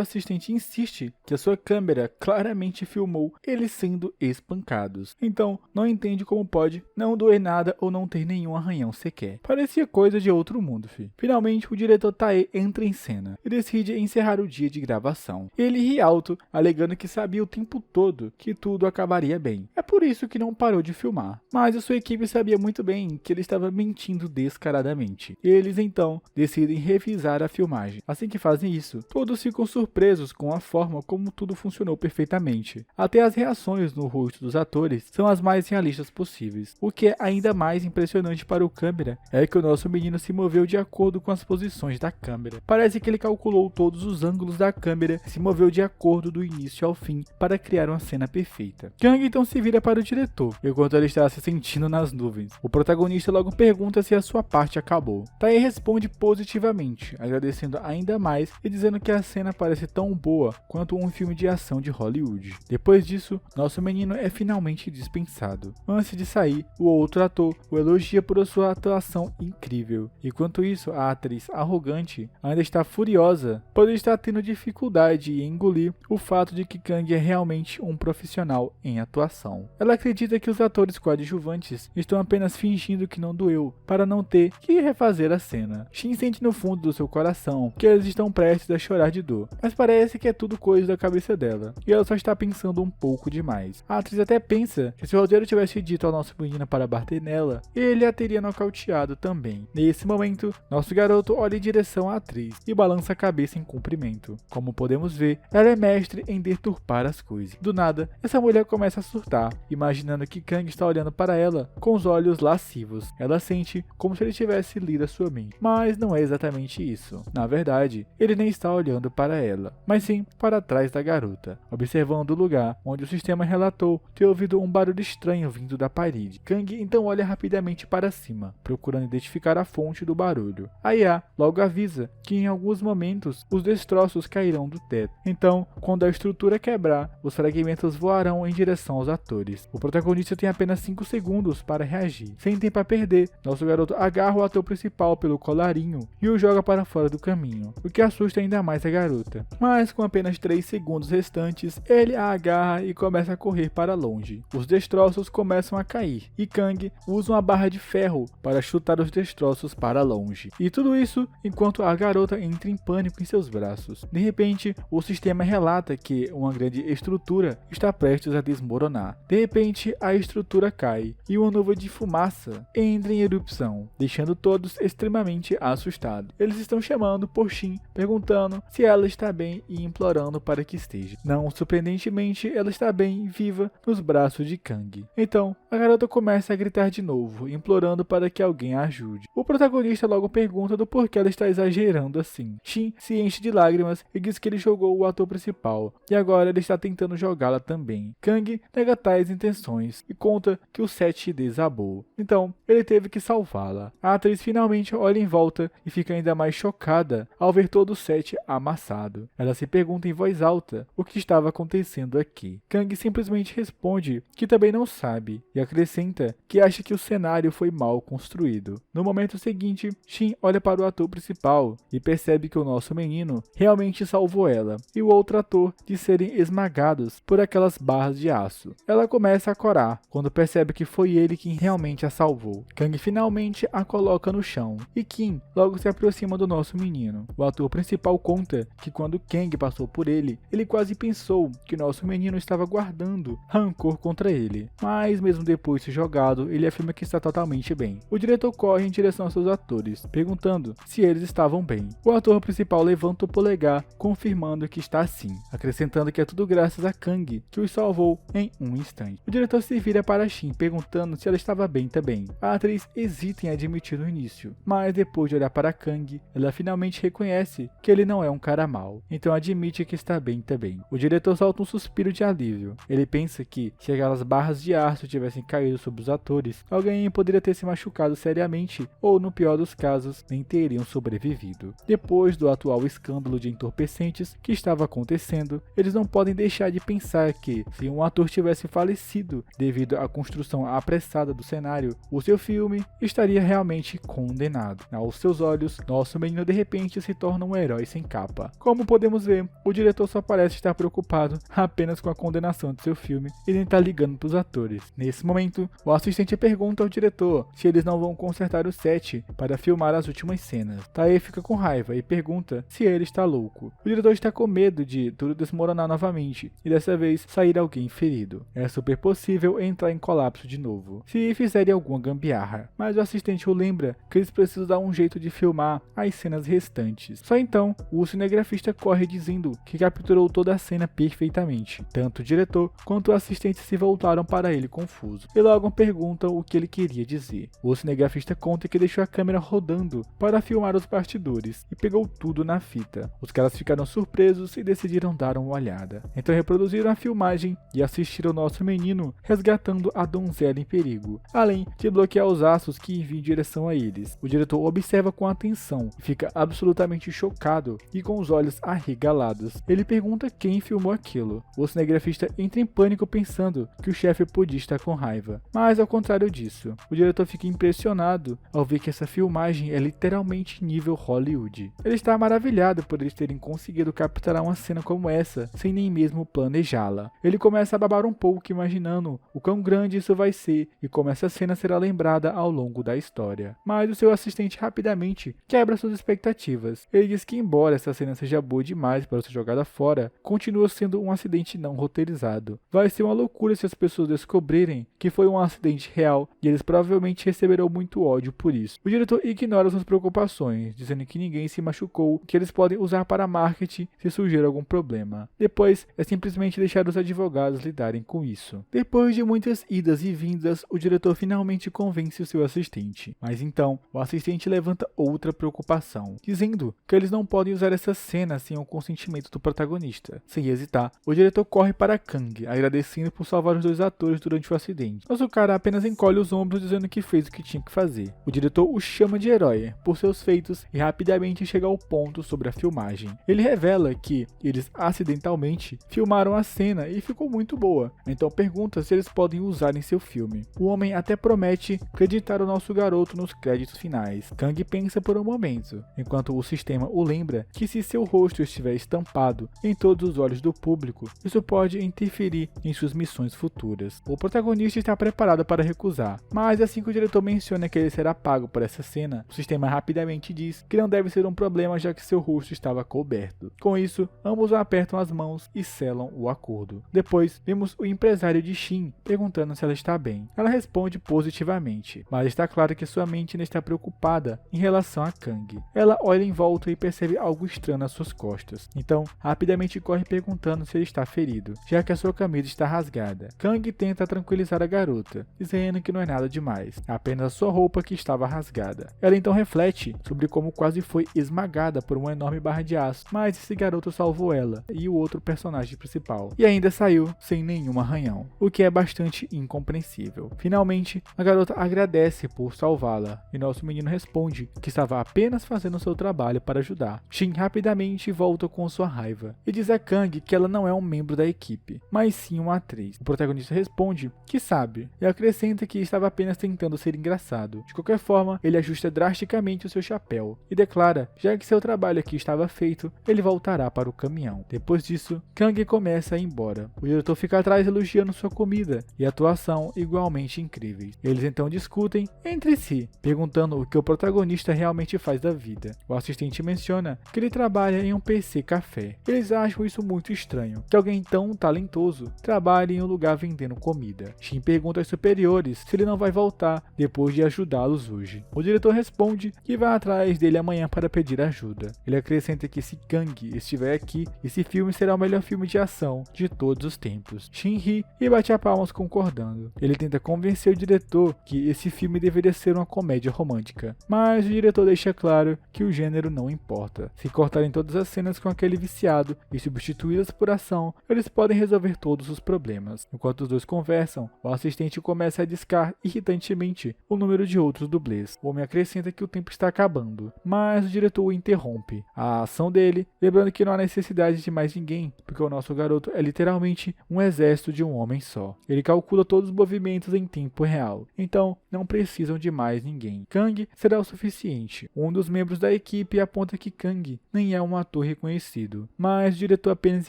assistente insiste que a sua câmera claramente filmou eles sendo espancados. Então, não entende como pode não doer nada ou não ter nenhum arranhão sequer. Parecia coisa de outro mundo, fi. Finalmente, o diretor Tae entra em cena e decide encerrar o dia de gravação. Ele ri alto, alegando que sabia o tempo todo que tudo acabaria bem. É por isso que não parou de filmar. Mas a sua equipe sabia muito bem que ele estava mentindo descaradamente. Eles então decidem revisar a filmagem. Assim que fazem isso, todos ficam surpresos com a forma como tudo funcionou perfeitamente. Até as reações no rosto dos atores são as mais realistas possíveis. O que é ainda mais impressionante para o câmera é que o nosso menino se moveu de acordo com as posições da câmera. Parece que ele calculou todos os ângulos da câmera e se moveu de acordo do início ao fim para criar uma cena perfeita. Kang então se vira para o diretor, enquanto ele está se sentindo nas nuvens. O protagonista logo pergunta se a sua parte acabou. Tae responde positivamente, agradecendo ainda mais e dizendo que a cena parece tão boa quanto um filme de ação de Hollywood. Depois disso, nosso menino é finalmente dispensado. Antes de sair, o outro ator o elogia por sua atuação incrível. Enquanto isso, a atriz arrogante ainda está furiosa por estar tendo dificuldade em engolir o fato de que Kang é realmente um profissional em atuação. Ela acredita que os atores coadjuvantes estão apenas fingindo que não doeu para não ter que refazer a cena. Shin sente no fundo do seu coração que eles estão prestes a chorar de dor, mas parece que é tudo coisa da cabeça dela e ela só está pensando um pouco demais. A atriz até pensa que se o roteiro tivesse dito ao nosso menino para bater nela, ele a teria nocauteado também. Nesse momento, nosso garoto olha em direção à atriz e balança a cabeça em cumprimento. Como podemos ver, ela é mestre em deturpar as coisas. Do nada, essa mulher começa a surtar, imaginando que Kang está olhando para ela com os olhos lascivos. Ela sente como se ele tivesse lido a sua mente, mas não é exatamente isso. Na verdade, ele nem está olhando para ela, mas sim para trás da garota, observando o lugar onde o sistema relatou ter ouvido um barulho estranho vindo da parede. Kang então olha rapidamente para cima, procurando identificar a fonte do barulho. A IA logo avisa que em alguns momentos os destroços cairão do teto. Então, quando a estrutura quebrar, os fragmentos voarão em direção aos atores. O protagonista tem apenas 5 segundos para reagir. Sem tempo a perder, nosso garoto agarra o ator principal pelo colarinho e o joga para fora do caminho, o que assusta ainda mais a garota. Mas com apenas 3 segundos restantes, ele a agarra e começa a correr para longe. Os destroços começam a cair e Kang usa uma barra de ferro para chutar os destroços para longe. E tudo isso enquanto a garota entra em pânico em seus braços. De repente, o sistema relata que uma grande estrutura está prestes a desmoronar. De repente, a estrutura cai e uma nuvem de fumaça entra em erupção, deixando todos extremamente assustados. Eles estão chamando por Shin, perguntando se ela está bem e implorando para que esteja. Não surpreendentemente, ela está bem viva nos braços de Kang. Então, a garota começa a gritar de novo, implorando para que alguém a ajude. O protagonista logo pergunta do porquê ela está exagerando assim. Shin se enche de lágrimas e diz que ele jogou o ator principal, e agora ele está tentando jogá-la também. Kang nega tais intenções e conta que o set desabou. Então, ele teve que salvá-la. A atriz finalmente olha em volta e fica ainda mais chocada ao ver todo o set amassado. Ela se pergunta em voz alta o que estava acontecendo aqui. Kang simplesmente responde que também não sabe e acrescenta que acha que o cenário foi mal construído. No momento seguinte, Shin olha para o ator principal e percebe que o nosso menino realmente salvou ela e o outro ator de serem esmagados por aquelas barras de aço. Ela começa a corar quando percebe que foi ele quem realmente a salvou. Kang finalmente a coloca no chão e Kim logo se aproxima do nosso menino. O ator principal conta que quando Kang passou por ele, ele quase pensou que nosso menino estava guardando rancor contra ele. Mas mesmo depois de ser jogado, ele afirma que está totalmente bem. O diretor corre em direção aos seus atores, perguntando se eles estavam bem. O ator principal levanta o polegar, confirmando que está sim, acrescentando que é tudo graças a Kang, que os salvou em um instante. O diretor se vira para Shin, perguntando se ela estava bem também. A atriz hesita em admitir no início, mas depois de olhar para Kang, ela finalmente reconhece que ele não é um cara mau, então admite que está bem também. O diretor solta um suspiro de alívio. Ele pensa que, se aquelas barras de aço tivessem caído sobre os atores, alguém poderia ter se machucado seriamente ou, no pior dos casos, nem teriam sobrevivido. Depois do ator atual escândalo de entorpecentes que estava acontecendo, eles não podem deixar de pensar que, se um ator tivesse falecido devido à construção apressada do cenário, o seu filme estaria realmente condenado. Aos seus olhos, nosso menino de repente se torna um herói sem capa. Como podemos ver, o diretor só parece estar preocupado apenas com a condenação de seu filme e nem está ligando para os atores. Nesse momento, o assistente pergunta ao diretor se eles não vão consertar o set para filmar as últimas cenas. Tae fica com raiva e pergunta se ele está louco. O diretor está com medo de tudo desmoronar novamente e dessa vez sair alguém ferido. É super possível entrar em colapso de novo, se fizerem alguma gambiarra, mas o assistente o lembra que eles precisam dar um jeito de filmar as cenas restantes. Só então, o cinegrafista corre dizendo que capturou toda a cena perfeitamente. Tanto o diretor quanto o assistente se voltaram para ele confuso e logo perguntam o que ele queria dizer. O cinegrafista conta que deixou a câmera rodando para filmar os bastidores e pegou tudo na fita. Os caras ficaram surpresos e decidiram dar uma olhada. Então reproduziram a filmagem e assistiram nosso menino resgatando a donzela em perigo, além de bloquear os aços que enviam em direção a eles. O diretor observa com atenção e fica absolutamente chocado e com os olhos arregalados. Ele pergunta quem filmou aquilo. O cinegrafista entra em pânico pensando que o chefe podia estar com raiva, mas ao contrário disso, o diretor fica impressionado ao ver que essa filmagem é literalmente nível Hollywood. Ele está maravilhado por eles terem conseguido capturar uma cena como essa sem nem mesmo planejá-la. Ele começa a babar um pouco imaginando o quão grande isso vai ser e como essa cena será lembrada ao longo da história. Mas o seu assistente rapidamente quebra suas expectativas. Ele diz que embora essa cena seja boa demais para ser jogada fora, continua sendo um acidente não roteirizado. Vai ser uma loucura se as pessoas descobrirem que foi um acidente real e eles provavelmente receberão muito ódio por isso. O diretor ignora suas preocupações, dizendo que ninguém se machucou, que eles podem usar para marketing se surgir algum problema. Depois é simplesmente deixar os advogados lidarem com isso. Depois de muitas idas e vindas, o diretor finalmente convence o seu assistente. Mas então, o assistente levanta outra preocupação, dizendo que eles não podem usar essa cena sem o consentimento do protagonista. Sem hesitar, o diretor corre para Kang, agradecendo por salvar os dois atores durante o acidente. Mas o cara apenas encolhe os ombros dizendo que fez o que tinha que fazer. O diretor o chama de herói por seus feitos e rapidamente chega ao ponto sobre a filmagem. Ele revela que eles acidentalmente filmaram a cena e ficou muito boa, então pergunta se eles podem usar em seu filme. O homem até promete acreditar o nosso garoto nos créditos finais. Kang pensa por um momento, enquanto o sistema o lembra que se seu rosto estiver estampado em todos os olhos do público, isso pode interferir em suas missões futuras. O protagonista está preparado para recusar, mas assim que o diretor menciona que ele será pago por essa cena, o sistema rapidamente diz que não deve ser um problema já que seu rosto estava coberto. Com isso, ambos apertam as mãos e selam o acordo. Depois, vemos o empresário de Shin perguntando se ela está bem. Ela responde positivamente, mas está claro que sua mente ainda está preocupada em relação a Kang. Ela olha em volta e percebe algo estranho nas suas costas. Então, rapidamente corre perguntando se ele está ferido, já que a sua camisa está rasgada. Kang tenta tranquilizar a garota, dizendo que não é nada demais, apenas a sua roupa que estava rasgada. Ela então reflete sobre como quase foi esmagada por uma enorme barra de aço, mas esse garoto salvou ela e o outro personagem principal, e ainda saiu sem nenhum arranhão, o que é bastante incompreensível. Finalmente, a garota agradece por salvá-la, e nosso menino responde que estava apenas fazendo seu trabalho para ajudar. Shin rapidamente volta com sua raiva, e diz a Kang que ela não é um membro da equipe, mas sim uma atriz. O protagonista responde que sabe, e acrescenta que estava apenas tentando ser engraçado. De qualquer forma, ele ajusta drasticamente o seu chapéu, e declara, já que seu trabalho aqui estava feito, ele voltará para o caminhão. Depois disso, Kang começa a ir embora. O diretor fica atrás elogiando sua comida e atuação igualmente incríveis. Eles então discutem entre si, perguntando o que o protagonista realmente faz da vida. O assistente menciona que ele trabalha em um PC café. Eles acham isso muito estranho, que alguém tão talentoso trabalhe em um lugar vendendo comida. Shin pergunta aos superiores se ele não vai voltar depois de ajudá-los hoje. O diretor responde que vai atrás dele amanhã para pedir ajuda. Ele acrescenta que se Kang estiver aqui, esse filme será o melhor filme de ação de todos os tempos. Shin ri e bate a palmas concordando. Ele tenta convencer o diretor que esse filme deveria ser uma comédia romântica, mas o diretor deixa claro que o gênero não importa. Se cortarem todas as cenas com aquele viciado e substituí-las por ação, eles podem resolver todos os problemas. Enquanto os dois conversam, o assistente começa a discar irritantemente o número de outros dublês. O homem acrescenta que o tempo está acabando, mas o diretor o interrompe. interrompe a ação dele, lembrando que não há necessidade de mais ninguém, porque o nosso garoto é literalmente um exército de um homem só. Ele calcula todos os movimentos em tempo real, então não precisam de mais ninguém. Kang será o suficiente. Um dos membros da equipe aponta que Kang nem é um ator reconhecido, mas o diretor apenas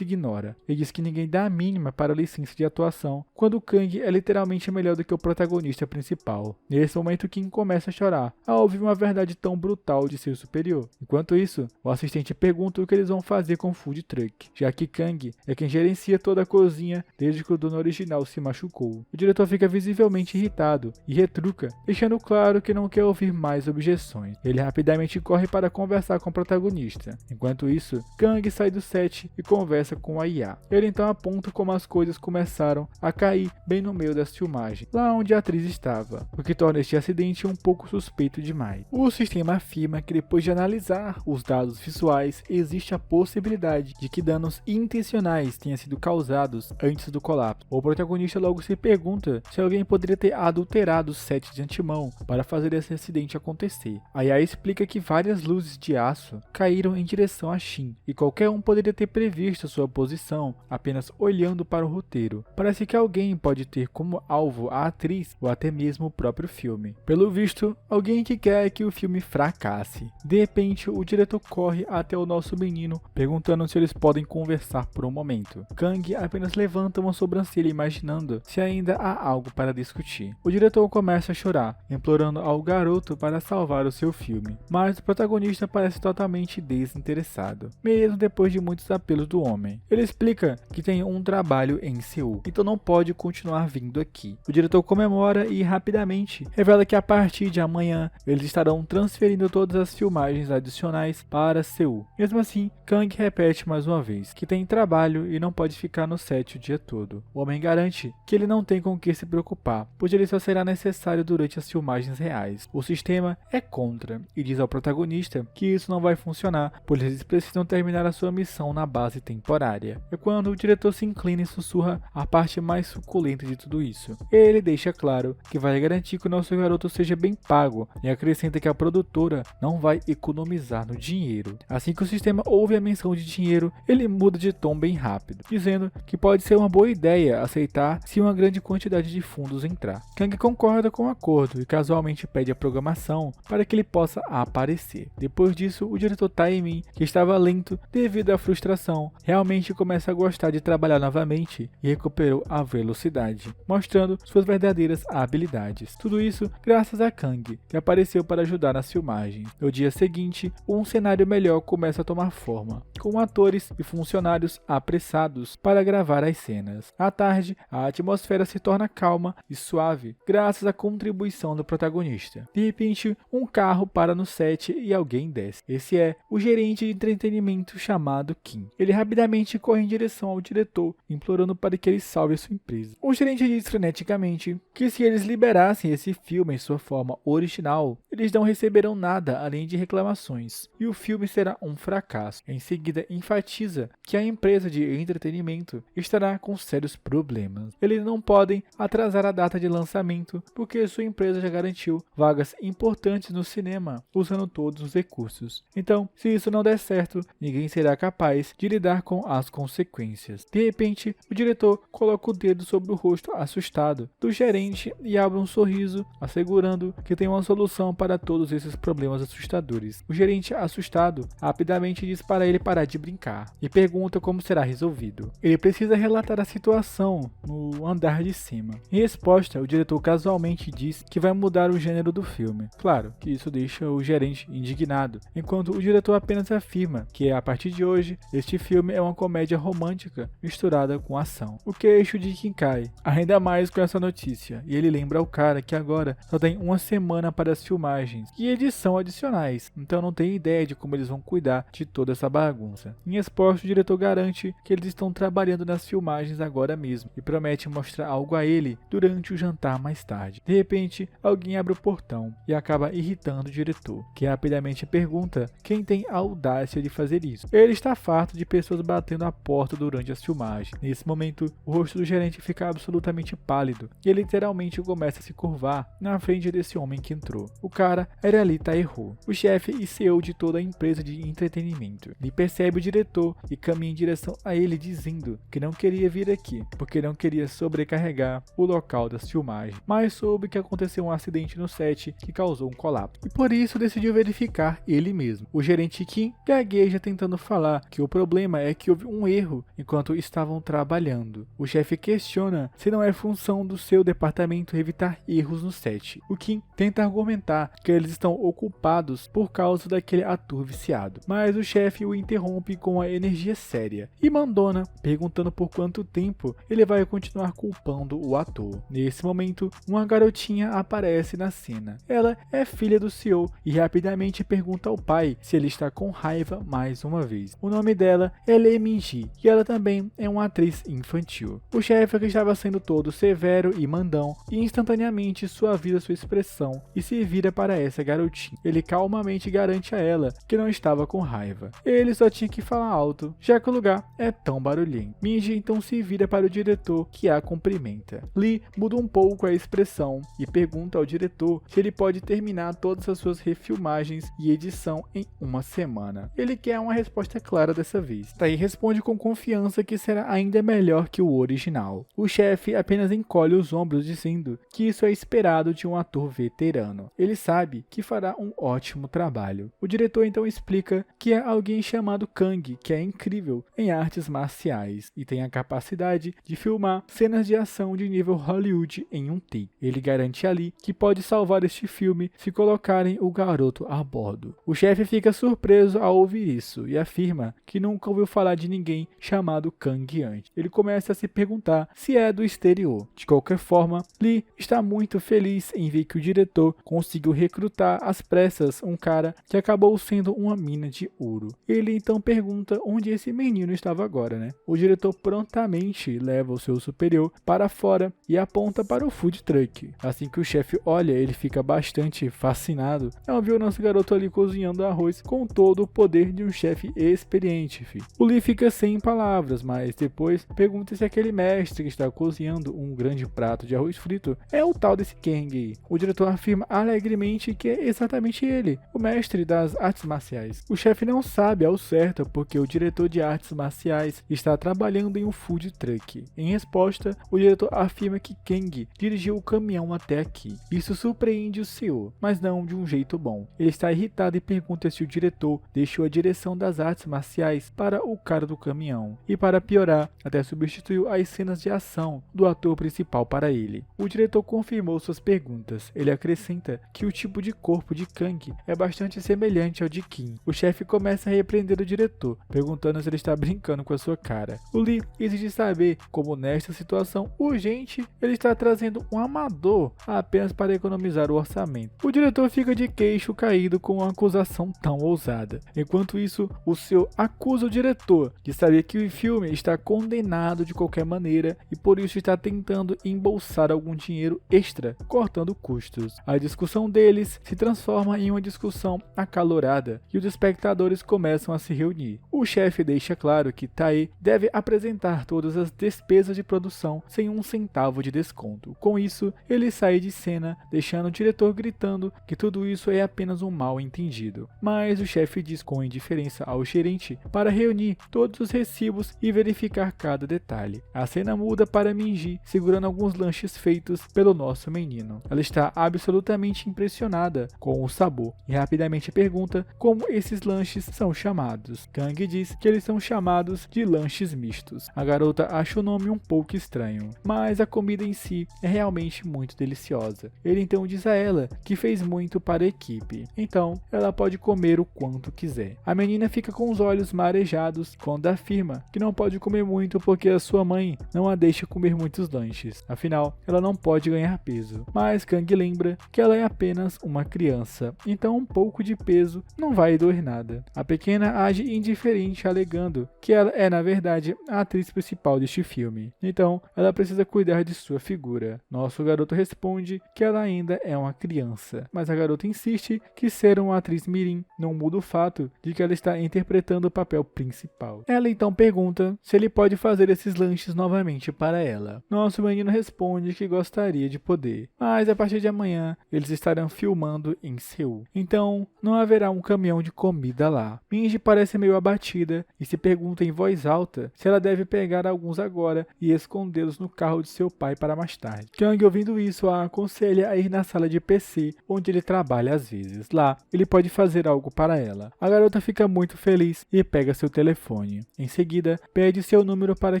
ignora. Ele diz que ninguém dá a mínima para a licença de atuação, quando Kang é literalmente melhor do que o protagonista principal. Nesse momento, Kim começa a chorar, ao ouvir uma verdade tão brutal de seu superior. Enquanto isso, o assistente pergunta o que eles vão fazer com o food truck, já que Kang é quem gerencia toda a cozinha desde que o dono original se machucou. O diretor fica visivelmente irritado e retruca, deixando claro que não quer ouvir mais objeções. Ele rapidamente corre para conversar com o protagonista. Enquanto isso, Kang sai do set e conversa com a IA. Ele então aponta como as coisas começaram a cair bem no meio das filmagens, lá onde a atriz estava, o que torna este acidente um pouco suspeito demais. O sistema afirma que depois de analisar os dados visuais, existe a possibilidade de que danos intencionais tenham sido causados antes do colapso. O protagonista logo se pergunta se alguém poderia ter adulterado o set de antemão para fazer esse acidente acontecer. A IA explica que várias luzes de aço caíram em direção a Shin, e qualquer um poderia ter previsto sua posição apenas olhando para o roteiro. Parece que alguém pode ter como alvo a atriz ou até mesmo o próprio filme. Pelo visto, alguém que quer que o filme fracasse. De repente, o diretor corre até o nosso menino, perguntando se eles podem conversar por um momento. Kang apenas levanta uma sobrancelha imaginando se ainda há algo para discutir. O diretor começa a chorar, implorando ao garoto para salvar o seu filme, mas o protagonista parece totalmente desinteressado, mesmo depois de muitos apelos do homem. Ele explica que tem um trabalho em Seul, então não pode continuar vindo aqui. O diretor comemora e rapidamente revela que a partir de amanhã eles estarão transferindo todas as filmagens adicionais para Seul. Mesmo assim, Kang repete mais uma vez que tem trabalho e não pode ficar no set o dia todo. O homem garante que ele não tem com o que se preocupar, pois ele só será necessário durante as filmagens reais. O sistema é contra e diz ao protagonista que isso não vai funcionar, pois eles precisam terminar a sua missão na base temporária. É quando o diretor se inclina e sussurra a parte mais suculenta de tudo isso. Ele deixa claro que vai garantir que o nosso garoto seja bem pago e acrescenta que a produtora não vai economizar no dinheiro. Assim que o sistema ouve a menção de dinheiro, ele muda de tom bem rápido, dizendo que pode ser uma boa ideia aceitar se uma grande quantidade de fundos entrar. Kang concorda com o acordo e casualmente pede a programação para que ele possa aparecer. Depois disso, o diretor Taemin, que estava lento devido à frustração, realmente começa a gostar de trabalhar novamente e recuperou a velocidade, mostrando suas verdadeiras habilidades. Tudo isso graças a Kang, que apareceu para ajudar nas filmagens. No dia seguinte, um cenário melhor começa a tomar forma, com atores e funcionários apressados para gravar as cenas. À tarde, a atmosfera se torna calma e suave, graças à contribuição do protagonista. De repente, um carro para no set e alguém desce. Esse é o gerente de entretenimento chamado Kim. Ele rapidamente corre em direção ao diretor, implorando para que ele salve a sua empresa. O gerente diz freneticamente que se eles liberassem esse filme em sua forma original, eles não receberão nada além de reclamações, e o filme será um fracasso. Em seguida, enfatiza que a empresa de entretenimento estará com sérios problemas. Eles não podem atrasar a data de lançamento, porque sua empresa já garantiu vagas importantes no cinema, usando todos os recursos. Então, se isso não der certo, ninguém será capaz de lidar com as consequências. De repente, o diretor coloca o dedo sobre o rosto assustado do gerente e abre um sorriso, assegurando que tem uma solução para todos esses problemas assustadores. O gerente, assustado, rapidamente diz para ele parar de brincar e pergunta como será resolvido. Ele precisa relatar a situação no andar de cima. Em resposta, o diretor casualmente diz que vai mudar o gênero do filme. Claro que isso deixa o gerente indignado, enquanto o diretor apenas afirma que a partir de hoje, este filme é uma comédia romântica misturada com ação. O queixo de Kim cai, ainda mais com essa notícia, e ele lembra ao cara que agora só tem uma semana para as filmagens e edição adicionais, então não tem ideia de como eles vão cuidar de toda essa bagunça. Em resposta, o diretor garante que eles estão trabalhando nas filmagens agora mesmo e promete mostrar algo a ele durante o jantar mais tarde. De repente, alguém abre o portão e acaba irritando o diretor, que rapidamente pergunta quem tem a audácia de fazer isso. Ele está farto de pessoas batendo a porta durante as filmagens. Nesse momento, o rosto do gerente fica absolutamente pálido e ele literalmente começa a se curvar na frente desse homem que entrou. O cara era ali Taeho, o chefe e CEO de todos da empresa de entretenimento. Lee percebe o diretor e caminha em direção a ele dizendo que não queria vir aqui, porque não queria sobrecarregar o local das filmagens, mas soube que aconteceu um acidente no set que causou um colapso, e por isso decidiu verificar ele mesmo. O gerente Kim gagueja tentando falar que o problema é que houve um erro enquanto estavam trabalhando. O chefe questiona se não é função do seu departamento evitar erros no set. O Kim tenta argumentar que eles estão ocupados por causa daquele ator viciado, mas o chefe o interrompe com a energia séria e mandona, perguntando por quanto tempo ele vai continuar culpando o ator. Nesse momento, uma garotinha aparece na cena. Ela é filha do CEO e rapidamente pergunta ao pai se ele está com raiva mais uma vez. O nome dela é Lee Min-ji e ela também é uma atriz infantil. O chefe, que estava sendo todo severo e mandão, instantaneamente suaviza sua expressão e se vira para essa garotinha. Ele calmamente garante a ela que não estava com raiva. Ele só tinha que falar alto, já que o lugar é tão barulhento. Min-ji então se vira para o diretor, que a cumprimenta. Lee muda um pouco a expressão e pergunta ao diretor se ele pode terminar todas as suas refilmagens e edição em uma semana. Ele quer uma resposta clara dessa vez. Tae responde com confiança que será ainda melhor que o original. O chefe apenas encolhe os ombros dizendo que isso é esperado de um ator veterano. Ele sabe que fará um ótimo trabalho. O diretor então explica que é alguém chamado Kang, que é incrível em artes marciais e tem a capacidade de filmar cenas de ação de nível Hollywood em um take. Ele garante ali que pode salvar este filme se colocarem o garoto a bordo. O chefe fica surpreso ao ouvir isso e afirma que nunca ouviu falar de ninguém chamado Kang antes. Ele começa a se perguntar se é do exterior. De qualquer forma, Lee está muito feliz em ver que o diretor conseguiu recrutar às pressas um cara que acabou sendo uma mina de ouro. Ele então pergunta onde esse menino estava agora, né? O diretor prontamente leva o seu superior para fora e aponta para o food truck. Assim que o chefe olha, ele fica bastante fascinado ao ver o nosso garoto ali cozinhando arroz com todo o poder de um chefe experiente, filho. O Lee fica sem palavras, mas depois pergunta se aquele mestre que está cozinhando um grande prato de arroz frito é o tal desse Kang. O diretor afirma alegremente que é exatamente ele, o mestre das artes marciais. O chefe não sabe ao certo porque o diretor de artes marciais está trabalhando em um food truck. Em resposta, o diretor afirma que Kang dirigiu o caminhão até aqui. Isso surpreende o CEO, mas não de um jeito bom. Ele está irritado e pergunta se o diretor deixou a direção das artes marciais para o cara do caminhão. E para piorar, até substituiu as cenas de ação do ator principal para ele. O diretor confirmou suas perguntas. Ele acrescenta que o tipo de corpo de Kang é bastante semelhante ao de Kim. O chefe começa a repreender o diretor, perguntando se ele está brincando com a sua cara. O Lee exige saber como nesta situação urgente ele está trazendo um amador apenas para economizar o orçamento. O diretor fica de queixo caído com uma acusação tão ousada. Enquanto isso, o CEO acusa o diretor de saber que o filme está condenado de qualquer maneira e por isso está tentando embolsar algum dinheiro extra, cortando custos. A discussão deles se transforma em uma discussão acalorada e os espectadores começam a se reunir. O chefe deixa claro que Tae deve apresentar todas as despesas de produção sem um centavo de desconto. Com isso, ele sai de cena, deixando o diretor gritando que tudo isso é apenas um mal entendido. Mas o chefe diz com indiferença ao gerente para reunir todos os recibos e verificar cada detalhe. A cena muda para Min-ji segurando alguns lanches feitos pelo nosso menino. Ela está absolutamente impressionada com o sabor e rapidamente pergunta como esses lanches são chamados. Kang diz que eles são chamados de lanches mistos. A garota acha o nome um pouco estranho, mas a comida em si é realmente muito deliciosa. Ele então diz a ela que fez muito para a equipe, então ela pode comer o quanto quiser. A menina fica com os olhos marejados quando afirma que não pode comer muito porque a sua mãe não a deixa comer muitos lanches, afinal ela não pode ganhar peso. Mas Kang lembra que ela é apenas uma criança, então um pouco de peso não vai doer nada. A pequena age indiferente, alegando que ela é na verdade a atriz principal deste filme, então ela precisa cuidar de sua figura. Nosso garoto responde que ela ainda é uma criança, mas a garota insiste que ser uma atriz mirim não muda o fato de que ela está interpretando o papel principal. Ela então pergunta se ele pode fazer esses lanches novamente para ela. Nosso menino responde que gostaria de poder, mas a partir de amanhã eles estarão filmando em Seul, então não haverá um caminhão de comida lá. Minji parece meio abatida e se pergunta em voz alta se ela deve pegar alguns agora e escondê-los no carro de seu pai para mais tarde. Kang, ouvindo isso, a aconselha a ir na sala de PC, onde ele trabalha às vezes. Lá, ele pode fazer algo para ela. A garota fica muito feliz e pega seu telefone. Em seguida, pede seu número para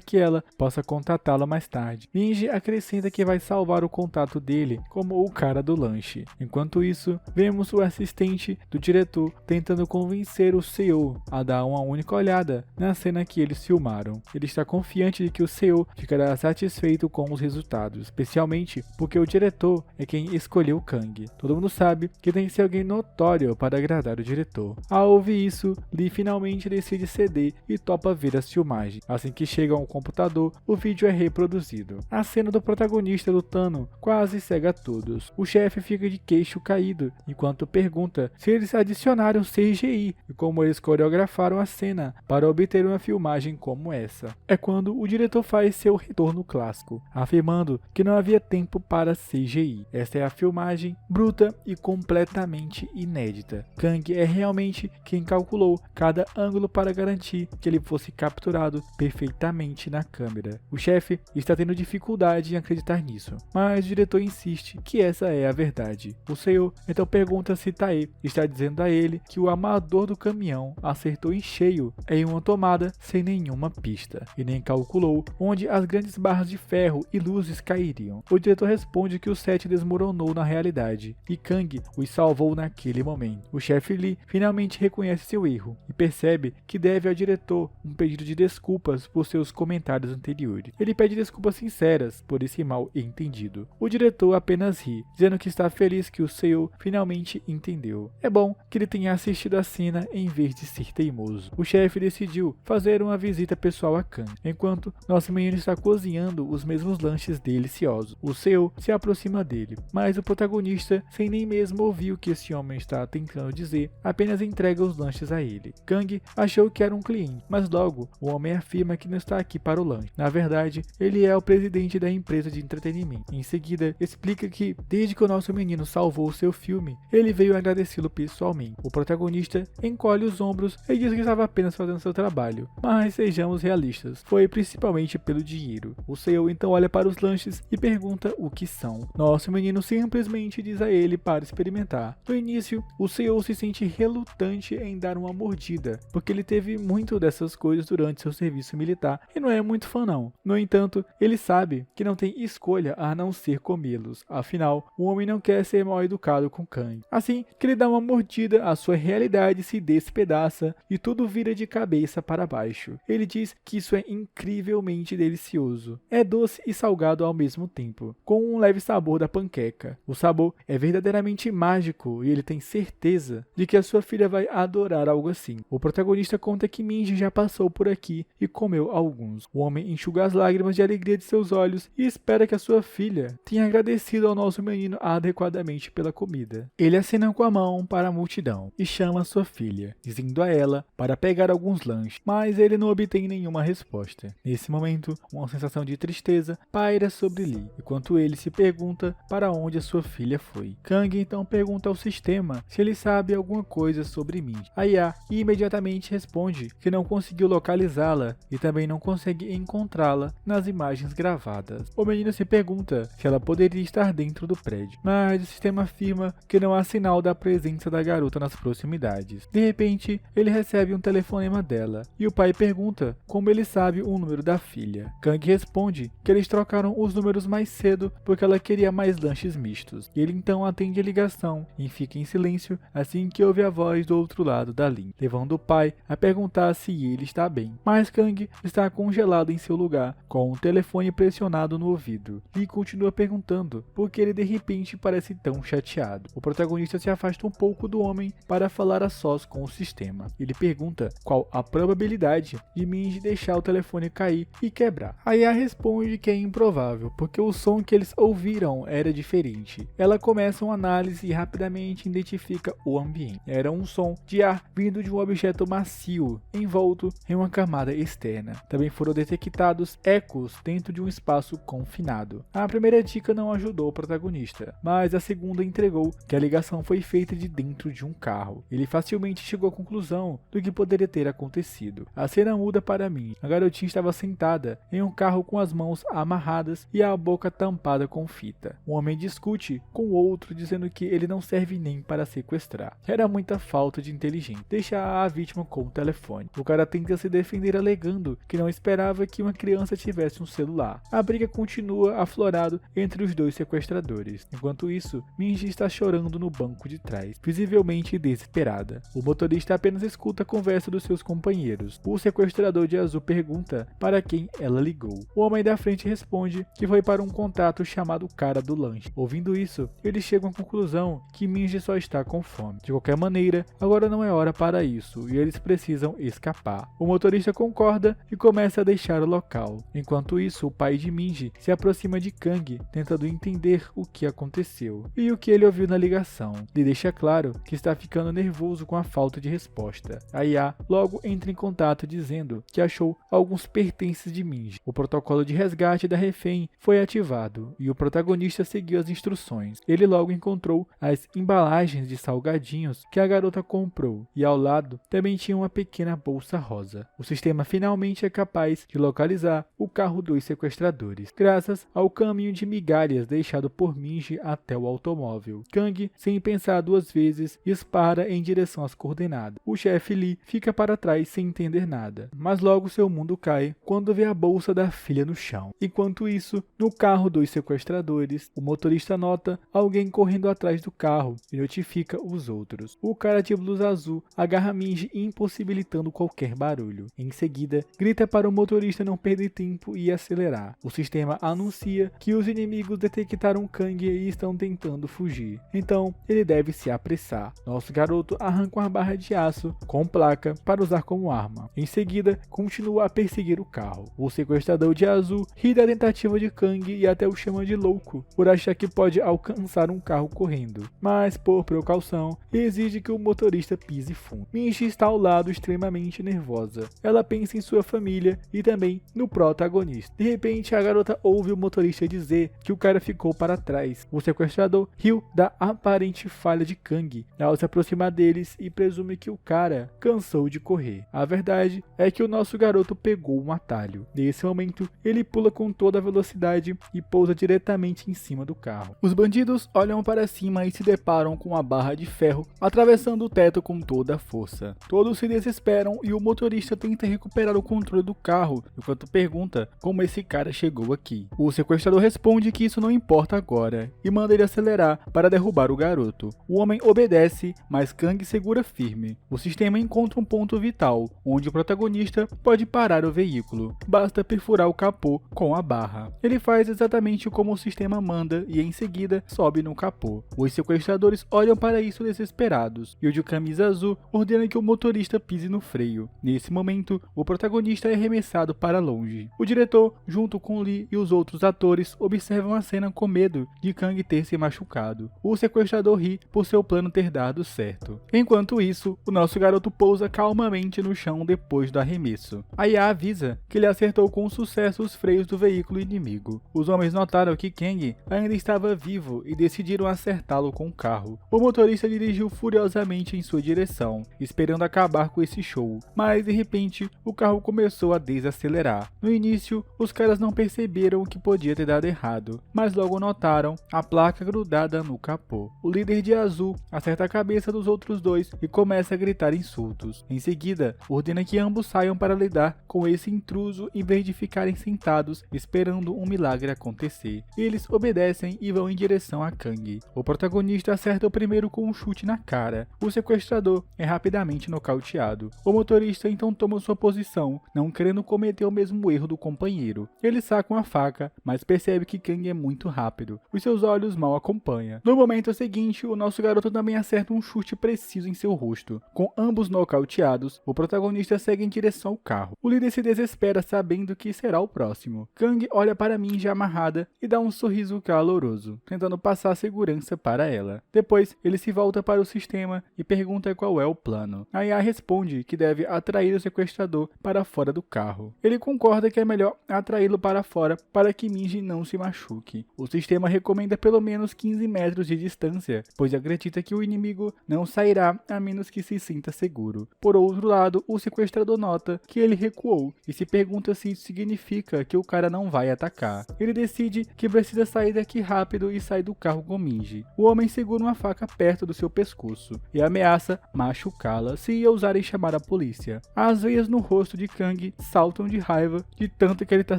que ela possa contatá-la mais tarde. Minji acrescenta que vai salvar o contato dele como o cara do lanche. Enquanto isso, vemos o assistente do diretor tentando convencer o CEO a dar uma única olhada na cena que eles filmaram. Ele está confiante de que o CEO ficará satisfeito com os resultados, especialmente porque o diretor é quem escolheu Kang. Todo mundo sabe que tem que ser alguém notório para agradar o diretor. Ao ouvir isso, Lee finalmente decide ceder e topa ver as filmagens. Assim que chega ao computador, o vídeo é reproduzido. A cena do protagonista lutando quase cega a todos. O chefe fica de queixo caído, enquanto pergunta se eles adicionaram CGI e como eles coreografaram a cena para obter uma filmagem como essa. É quando o diretor faz seu retorno clássico, afirmando que não havia tempo para CGI. Esta é a filmagem bruta e completamente inédita. Kang é realmente quem calculou cada ângulo para garantir que ele fosse capturado perfeitamente na câmera. O chefe está tendo dificuldade em acreditar nisso, mas o diretor insiste que essa é a verdade. O CEO então pergunta se Tae está dizendo a ele que o amador do caminhão acertou em cheio em uma tomada sem nenhuma pista e nem calculou onde as grandes barras de ferro e luzes cairiam. O diretor responde que o set desmoronou na realidade e Kang os salvou naquele momento. O chefe Lee finalmente reconhece seu erro e percebe que deve ao diretor um pedido de desculpas por seus comentários anteriores. Ele pede desculpas sinceras por esse mal entendido. O diretor apenas ri, dizendo que está feliz que o CEO finalmente entendeu. É bom que ele tenha assistido a cena em vez de ser teimoso. O chefe decidiu fazer uma visita pessoal a Kang, enquanto nosso menino está cozinhando os mesmos lanches deliciosos. O CEO se aproxima dele, mas o protagonista, sem nem mesmo ouvir o que esse homem está tentando dizer, apenas entrega os lanches a ele. Kang achou que era um cliente, mas logo o homem afirma que não está aqui para o lanche. Na verdade, ele é o presidente da empresa de entretenimento. Em seguida, explica que desde que o nosso menino salvou seu filme, ele veio agradecê-lo pessoalmente. O protagonista encolhe os ombros e diz que estava apenas fazendo seu trabalho, mas sejamos realistas, foi principalmente pelo dinheiro. O CEO então olha para os lanches e pergunta o que são. Nosso menino simplesmente diz a ele para experimentar. No início, o CEO se sente relutante em dar uma mordida, porque ele teve muito dessas coisas durante seu serviço militar e não é muito fã não. No entanto, ele sabe que não tem escolha a não ser comê-los. Afinal, o homem não quer ser mal educado com Kang. Assim que ele dá uma mordida, a sua realidade se despedaça e tudo vira de cabeça para baixo. Ele diz que isso é incrivelmente delicioso. É doce e salgado ao mesmo tempo, com um leve sabor da panqueca. O sabor é verdadeiramente mágico e ele tem certeza de que a sua filha vai adorar algo assim. O protagonista conta que Minji já passou por aqui e comeu alguns. O homem enxuga as lágrimas de alegria de seus olhos e espera que a sua filha tenha agradecido ao nosso menino adequadamente pela comida. Ele acena com a mão para a multidão e chama sua filha, dizendo a ela para pegar alguns lanches, mas ele não obtém nenhuma resposta. Nesse momento, uma sensação de tristeza paira sobre Lee, enquanto ele se pergunta para onde a sua filha foi. Kang então pergunta ao sistema se ele sabe alguma coisa sobre Minji. A IA imediatamente responde que não conseguiu localizá-la e também não consegue encontrá-la nas imagens gravadas. O menino se pergunta se ela poderia estar dentro do prédio, mas o sistema afirma que não há sinal da presença da garota nas proximidades. De repente, ele recebe um telefonema dela e o pai pergunta como ele sabe o número da filha. Kang responde que eles trocaram os números mais cedo porque ela queria mais lanches mistos. Ele então atende a ligação e fica em silêncio assim que ouve a voz do outro lado da linha, levando o pai a perguntar se ele está bem. Mas Kang está congelado em seu lugar, com o telefone pressionado no ouvido, e continua perguntando por que ele de repente parece tão chateado. O protagonista se afasta um pouco do homem para falar a sós com o sistema. Ele pergunta qual a probabilidade de Minji deixar o telefone cair e quebrar. A IA responde que é improvável, porque o som que eles ouviram era diferente. Ela começa uma análise e rapidamente identifica o ambiente. Era um som de ar vindo de um objeto macio, envolto em uma camada externa. Também foram detectados ecos dentro de um espaço confinado. A primeira dica não ajudou o protagonista, mas a segunda entregou que a ligação foi feita de dentro de um carro. Ele facilmente chegou à conclusão do que poderia ter acontecido. A cena muda para mim. A garotinha estava sentada em um carro com as mãos amarradas e a boca tampada com fita. Um homem discute com o outro dizendo que ele não serve nem para sequestrar. Era muita falta de inteligência. Deixa a vítima com o telefone. O cara tenta se defender alegando que não esperava que uma criança tivesse um celular. A briga continua aflorado entre os dois sequestradores. Enquanto isso, Minji está chorando no banco de trás, visivelmente desesperada. O motorista apenas escuta a conversa dos seus companheiros. O sequestrador de azul pergunta para quem ela ligou. O homem da frente responde que foi para um contato chamado cara do lanche. Ouvindo isso, eles chegam à conclusão que Minji só está com fome. De qualquer maneira, agora não é hora para isso e eles precisam escapar. O motorista concorda e começa a deixar o local. Enquanto isso, o pai de Minji se aproxima de Kang, tentando entender o que aconteceu e o que ele ouviu na ligação. Ele deixa claro que está ficando nervoso com a falta de resposta. A IA logo entra em contato dizendo que achou alguns pertences de Minji. O protocolo de resgate da refém foi ativado e o protagonista seguiu as instruções. Ele logo encontrou as embalagens de salgadinhos que a garota comprou e ao lado também tinha uma pequena bolsa rosa. O sistema finalmente é capaz de localizar o carro dos sequestradores, graças ao caminho de migalhas deixado por Minji até o automóvel. Kang, sem pensar duas vezes, dispara em direção às coordenadas. O chefe Lee fica para trás sem entender nada, mas logo seu mundo cai quando vê a bolsa da filha no chão. Enquanto isso, no carro dos sequestradores, o motorista nota alguém correndo atrás do carro e notifica os outros. O cara de blusa azul agarra Minji, impossibilitando qualquer barulho. Em seguida, grita para o motorista não perder tempo e acelerar. O sistema anuncia que os inimigos detectaram Kang e estão tentando fugir. Então, ele deve se apressar. Nosso garoto arranca uma barra de aço com placa para usar como arma. Em seguida, continua a perseguir o carro. O sequestrador de azul ri da tentativa de Kang e até o chama de louco por achar que pode alcançar um carro correndo. Mas, por precaução, exige que o motorista pise fundo. Minji está ao lado, extremamente nervosa. Ela pensa em sua família e também no protagonista. De repente, a garota ouve o motorista dizer que o cara ficou para trás. O sequestrador riu da aparente falha de Kang ao se aproximar deles e presume que o cara cansou de correr. A verdade é que o nosso garoto pegou um atalho. Nesse momento, ele pula com toda a velocidade e pousa diretamente em cima do carro. Os bandidos olham para cima e se deparam com uma barra de ferro atravessando o teto com toda a força. Todos se desesperam e o motorista tenta recuperar o controle do carro, enquanto pergunta como esse cara chegou aqui. O sequestrador responde que isso não importa agora e manda ele acelerar para derrubar o garoto. O homem obedece, mas Kang segura firme. O sistema encontra um ponto vital, onde o protagonista pode parar o veículo. Basta perfurar o capô com a barra. Ele faz exatamente como o sistema manda e em seguida sobe no capô. Os sequestradores olham para isso desesperados e o de camisa azul ordena que o motorista pise no freio. Nesse momento, o protagonista é arremessado para longe. O diretor, junto com Lee e os outros atores, observam a cena com medo de Kang ter se machucado. O sequestrador ri por seu plano ter dado certo. Enquanto isso, o nosso garoto pousa calmamente no chão depois do arremesso. A IA avisa que ele acertou com sucesso os freios do veículo inimigo. Os homens notaram que Kang ainda estava vivo e decidiram acertá-lo com o carro. O motorista dirigiu furiosamente em sua direção, esperando acabar com esse show, mas de repente o carro começou a desacelerar. No início, os caras não perceberam o que podia ter dado errado, mas logo notaram a placa grudada no capô. O líder de azul acerta a cabeça dos outros dois e começa a gritar insultos. Em seguida, ordena que ambos saiam para lidar com esse intruso em vez de ficarem sentados esperando um milagre acontecer. Eles obedecem e vão em direção a Kang. O protagonista acerta o primeiro com um chute na cara. O sequestrador é rapidamente nocauteado. O motorista então toma sua posição, não querendo cometer o mesmo erro do companheiro. Ele saca uma faca, mas percebe que Kang é muito rápido. Os seus olhos mal acompanham. No momento seguinte, o nosso garoto também acerta um chute preciso em seu rosto. Com ambos nocauteados, o protagonista segue em direção ao carro. O líder se desespera sabendo que será o próximo. Kang olha para Minji amarrada e dá um sorriso caloroso, tentando passar segurança para ela. Depois, ele se volta para o sistema e pergunta qual é o plano. A IA responde que deve atrair o sequestrador para fora do carro. Ele concorda que é melhor atraí-lo para fora para que Minji não se machuque. O sistema recomenda pelo menos 15 metros de distância, pois acredita que o inimigo inimigo não sairá a menos que se sinta seguro. Por outro lado, o sequestrador nota que ele recuou e se pergunta se isso significa que o cara não vai atacar. Ele decide que precisa sair daqui rápido e sai do carro com Minji. O homem segura uma faca perto do seu pescoço e ameaça machucá-la se ousarem chamar a polícia. As veias no rosto de Kang saltam de raiva de tanto que ele está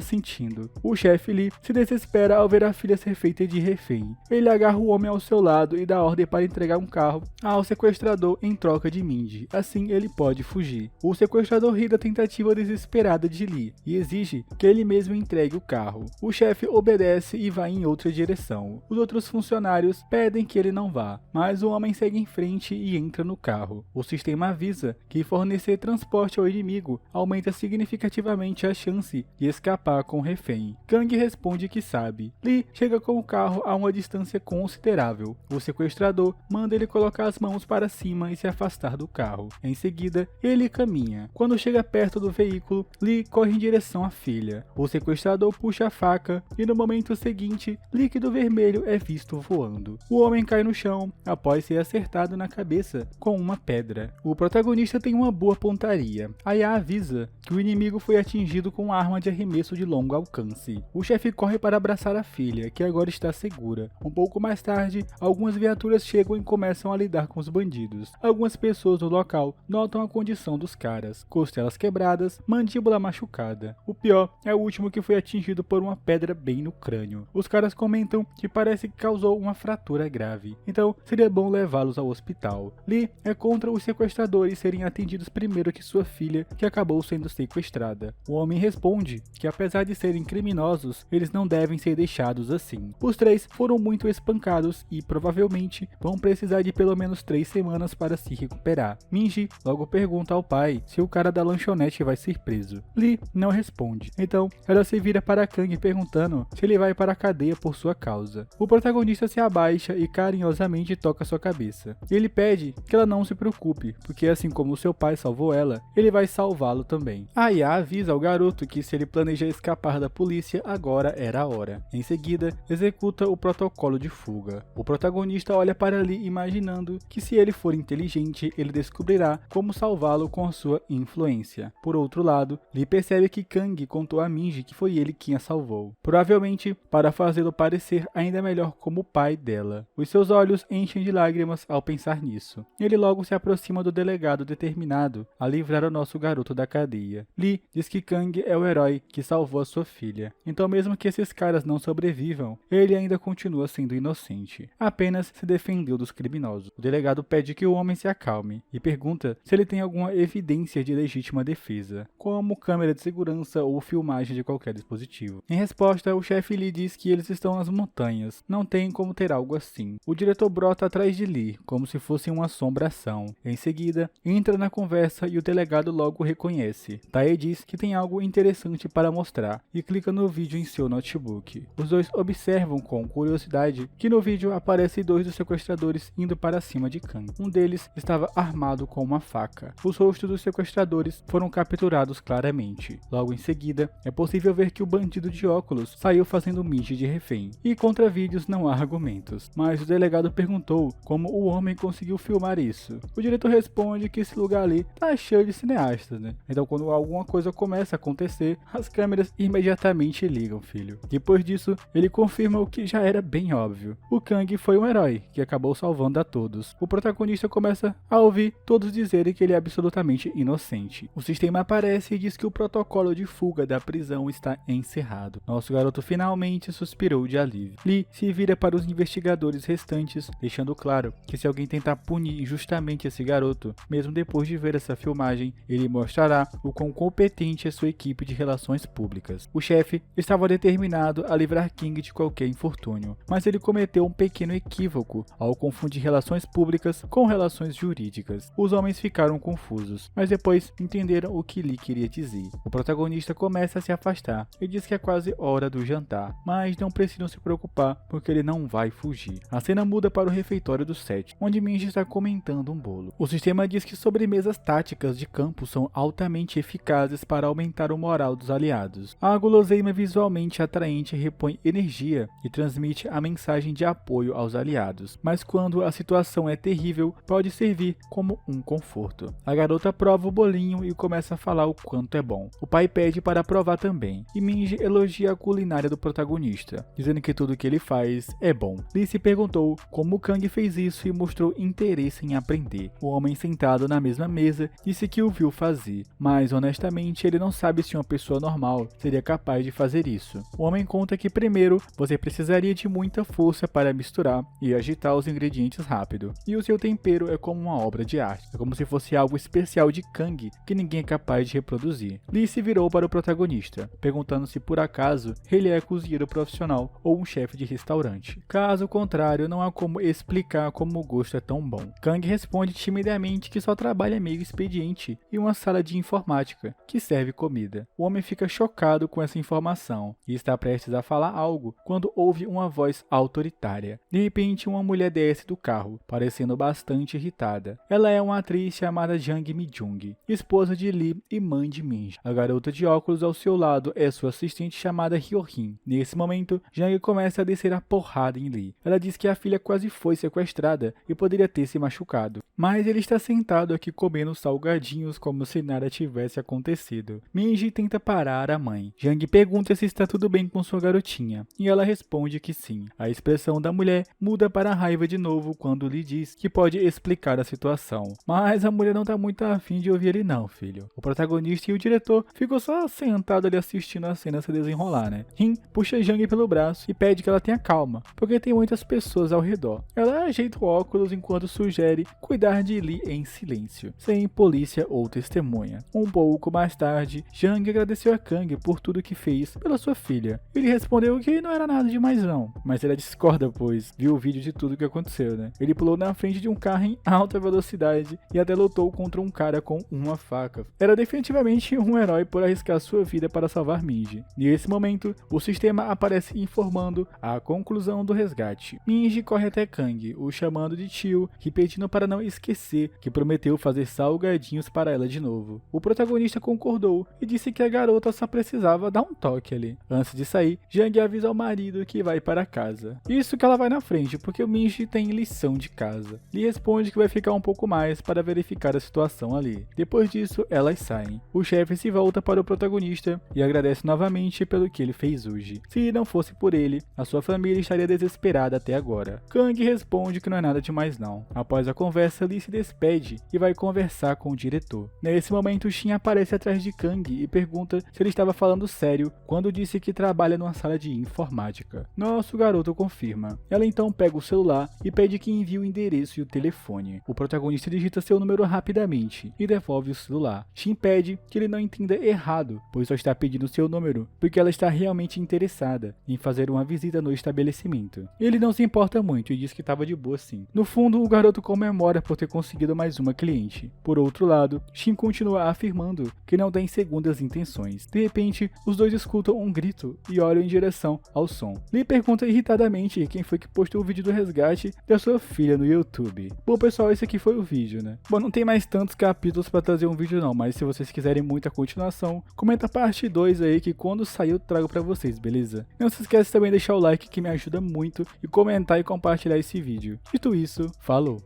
sentindo. O chefe Lee se desespera ao ver a filha ser feita de refém. Ele agarra o homem ao seu lado e dá ordem para entregar um carro ao sequestrador em troca de Minji. Assim ele pode fugir. O sequestrador ri da tentativa desesperada de Lee e exige que ele mesmo entregue o carro. O chefe obedece e vai em outra direção. Os outros funcionários pedem que ele não vá, mas o homem segue em frente e entra no carro. O sistema avisa que fornecer transporte ao inimigo aumenta significativamente a chance de escapar com o refém. Kang responde que sabe. Lee chega com o carro a uma distância considerável. O sequestrador manda ele colocar as mãos para cima e se afastar do carro. Em seguida, ele caminha. Quando chega perto do veículo, Lee corre em direção à filha. O sequestrador puxa a faca e no momento seguinte, líquido vermelho é visto voando. O homem cai no chão após ser acertado na cabeça com uma pedra. O protagonista tem uma boa pontaria. Aya avisa que o inimigo foi atingido com uma arma de arremesso de longo alcance. O chefe corre para abraçar a filha, que agora está segura. Um pouco mais tarde, algumas viaturas chegam e começam a lidar com os bandidos. Algumas pessoas no local notam a condição dos caras: costelas quebradas, mandíbula machucada. O pior é o último, que foi atingido por uma pedra bem no crânio. Os caras comentam que parece que causou uma fratura grave, então seria bom levá-los ao hospital. Lee é contra os sequestradores serem atendidos primeiro que sua filha, que acabou sendo sequestrada. O homem responde que apesar de serem criminosos, eles não devem ser deixados assim. Os três foram muito espancados e provavelmente vão precisar de pelo menos 3 semanas para se recuperar. Minji logo pergunta ao pai se o cara da lanchonete vai ser preso. Lee não responde, então ela se vira para Kang perguntando se ele vai para a cadeia por sua causa. O protagonista se abaixa e carinhosamente toca sua cabeça. Ele pede que ela não se preocupe, porque assim como seu pai salvou ela, ele vai salvá-lo também. Aya avisa ao garoto que se ele planeja escapar da polícia, agora era a hora. Em seguida, executa o protocolo de fuga. O protagonista olha para Lee imaginando que se ele for inteligente, ele descobrirá como salvá-lo com a sua influência. Por outro lado, Lee percebe que Kang contou a Minji que foi ele quem a salvou, provavelmente para fazê-lo parecer ainda melhor como o pai dela. Os seus olhos enchem de lágrimas ao pensar nisso. Ele logo se aproxima do delegado determinado a livrar o nosso garoto da cadeia. Lee diz que Kang é o herói que salvou a sua filha, então mesmo que esses caras não sobrevivam, ele ainda continua sendo inocente. Apenas se defendeu dos criminosos. O delegado pede que o homem se acalme e pergunta se ele tem alguma evidência de legítima defesa, como câmera de segurança ou filmagem de qualquer dispositivo. Em resposta, o chefe Lee diz que eles estão nas montanhas, não tem como ter algo assim. O diretor brota atrás de Lee, como se fosse uma assombração. Em seguida, entra na conversa e o delegado logo o reconhece. Tae diz que tem algo interessante para mostrar e clica no vídeo em seu notebook. Os dois observam com curiosidade que no vídeo aparecem 2 dos sequestradores indo para cima de Kang. Um deles estava armado com uma faca. Os rostos dos sequestradores foram capturados claramente. Logo em seguida, é possível ver que o bandido de óculos saiu fazendo Minji de refém. E contra vídeos não há argumentos. Mas o delegado perguntou como o homem conseguiu filmar isso. O diretor responde que esse lugar ali tá cheio de cineastas, né? Então quando alguma coisa começa a acontecer, as câmeras imediatamente ligam, filho. Depois disso, ele confirma o que já era bem óbvio. O Kang foi um herói que acabou salvando a todos. O protagonista começa a ouvir todos dizerem que ele é absolutamente inocente. O sistema aparece e diz que o protocolo de fuga da prisão está encerrado. Nosso garoto finalmente suspirou de alívio. Lee se vira para os investigadores restantes, deixando claro que se alguém tentar punir injustamente esse garoto, mesmo depois de ver essa filmagem, ele mostrará o quão competente é sua equipe de relações públicas. O chefe estava determinado a livrar King de qualquer infortúnio, mas ele cometeu um pequeno equívoco ao confundir relações públicas com relações jurídicas. Os homens ficaram confusos, mas depois entenderam o que Lee queria dizer. O protagonista começa a se afastar e diz que é quase hora do jantar, mas não precisam se preocupar porque ele não vai fugir. A cena muda para o refeitório do set, onde Minji está comentando um bolo. O sistema diz que sobremesas táticas de campo são altamente eficazes para aumentar o moral dos aliados. A guloseima visualmente atraente repõe energia e transmite a mensagem de apoio aos aliados, mas quando a situação situação é terrível, pode servir como um conforto. A garota prova o bolinho e começa a falar o quanto é bom. O pai pede para provar também, e Minji elogia a culinária do protagonista, dizendo que tudo que ele faz é bom. Lee se perguntou como Kang fez isso e mostrou interesse em aprender. O homem sentado na mesma mesa disse que o viu fazer, mas honestamente ele não sabe se uma pessoa normal seria capaz de fazer isso. O homem conta que primeiro você precisaria de muita força para misturar e agitar os ingredientes rápido, e o seu tempero é como uma obra de arte, é como se fosse algo especial de Kang que ninguém é capaz de reproduzir. Lee se virou para o protagonista, perguntando se por acaso ele é cozinheiro profissional ou um chefe de restaurante. Caso contrário, não há como explicar como o gosto é tão bom. Kang responde timidamente que só trabalha meio expediente em uma sala de informática que serve comida. O homem fica chocado com essa informação e está prestes a falar algo quando ouve uma voz autoritária. De repente, uma mulher desce do carro, parecendo bastante irritada. Ela é uma atriz chamada Jang Mi-jung, esposa de Lee e mãe de Minji. A garota de óculos ao seu lado é sua assistente chamada Hyo-rin. Nesse momento, Jang começa a descer a porrada em Lee. Ela diz que a filha quase foi sequestrada e poderia ter se machucado, mas ele está sentado aqui comendo salgadinhos como se nada tivesse acontecido. Minji tenta parar a mãe. Jang pergunta se está tudo bem com sua garotinha, e ela responde que sim. A expressão da mulher muda para a raiva de novo quando Lee diz que pode explicar a situação. Mas a mulher não tá muito afim de ouvir ele não, filho. O protagonista e o diretor ficam só sentados ali assistindo a cena se desenrolar, né? Rin puxa Jang pelo braço e pede que ela tenha calma, porque tem muitas pessoas ao redor. Ela ajeita o óculos enquanto sugere cuidar de Lee em silêncio, sem polícia ou testemunha. Um pouco mais tarde, Jang agradeceu a Kang por tudo que fez pela sua filha. Ele respondeu que não era nada demais não, mas ela discorda pois viu o vídeo de tudo que aconteceu, né? Ele pulou na frente de um carro em alta velocidade e até lutou contra um cara com uma faca. Era definitivamente um herói por arriscar sua vida para salvar Minji. Nesse momento, o sistema aparece informando a conclusão do resgate. Minji corre até Kang, o chamando de tio e pedindo para não esquecer que prometeu fazer salgadinhos para ela de novo. O protagonista concordou e disse que a garota só precisava dar um toque ali. Antes de sair, Jang avisa ao marido que vai para casa. Isso que ela vai na frente, porque o Minji tem lição de casa. Lee responde que vai ficar um pouco mais para verificar a situação ali. Depois disso, elas saem. O chefe se volta para o protagonista e agradece novamente pelo que ele fez hoje. Se não fosse por ele, a sua família estaria desesperada até agora. Kang responde que não é nada demais não. Após a conversa, Lee se despede e vai conversar com o diretor. Nesse momento, Shin aparece atrás de Kang e pergunta se ele estava falando sério quando disse que trabalha numa sala de informática. Nosso garoto confirma. Ela então pega o celular e pede que envie o endereço e o telefone. O protagonista digita seu número rapidamente e devolve o celular. Shin pede que ele não entenda errado, pois só está pedindo seu número porque ela está realmente interessada em fazer uma visita no estabelecimento. Ele não se importa muito e diz que estava de boa sim. No fundo, o garoto comemora por ter conseguido mais uma cliente. Por outro lado, Shin continua afirmando que não tem segundas intenções. De repente, os dois escutam um grito e olham em direção ao som. Lee pergunta irritadamente quem foi que postou o vídeo do resgate da sua filha no YouTube. Bom pessoal, esse aqui foi o vídeo, né? Bom, não tem mais tantos capítulos para trazer um vídeo não, mas se vocês quiserem muita continuação, comenta a parte 2 aí que quando sair eu trago para vocês, beleza? Não se esqueça também de deixar o like que me ajuda muito e comentar e compartilhar esse vídeo. Dito isso, falou!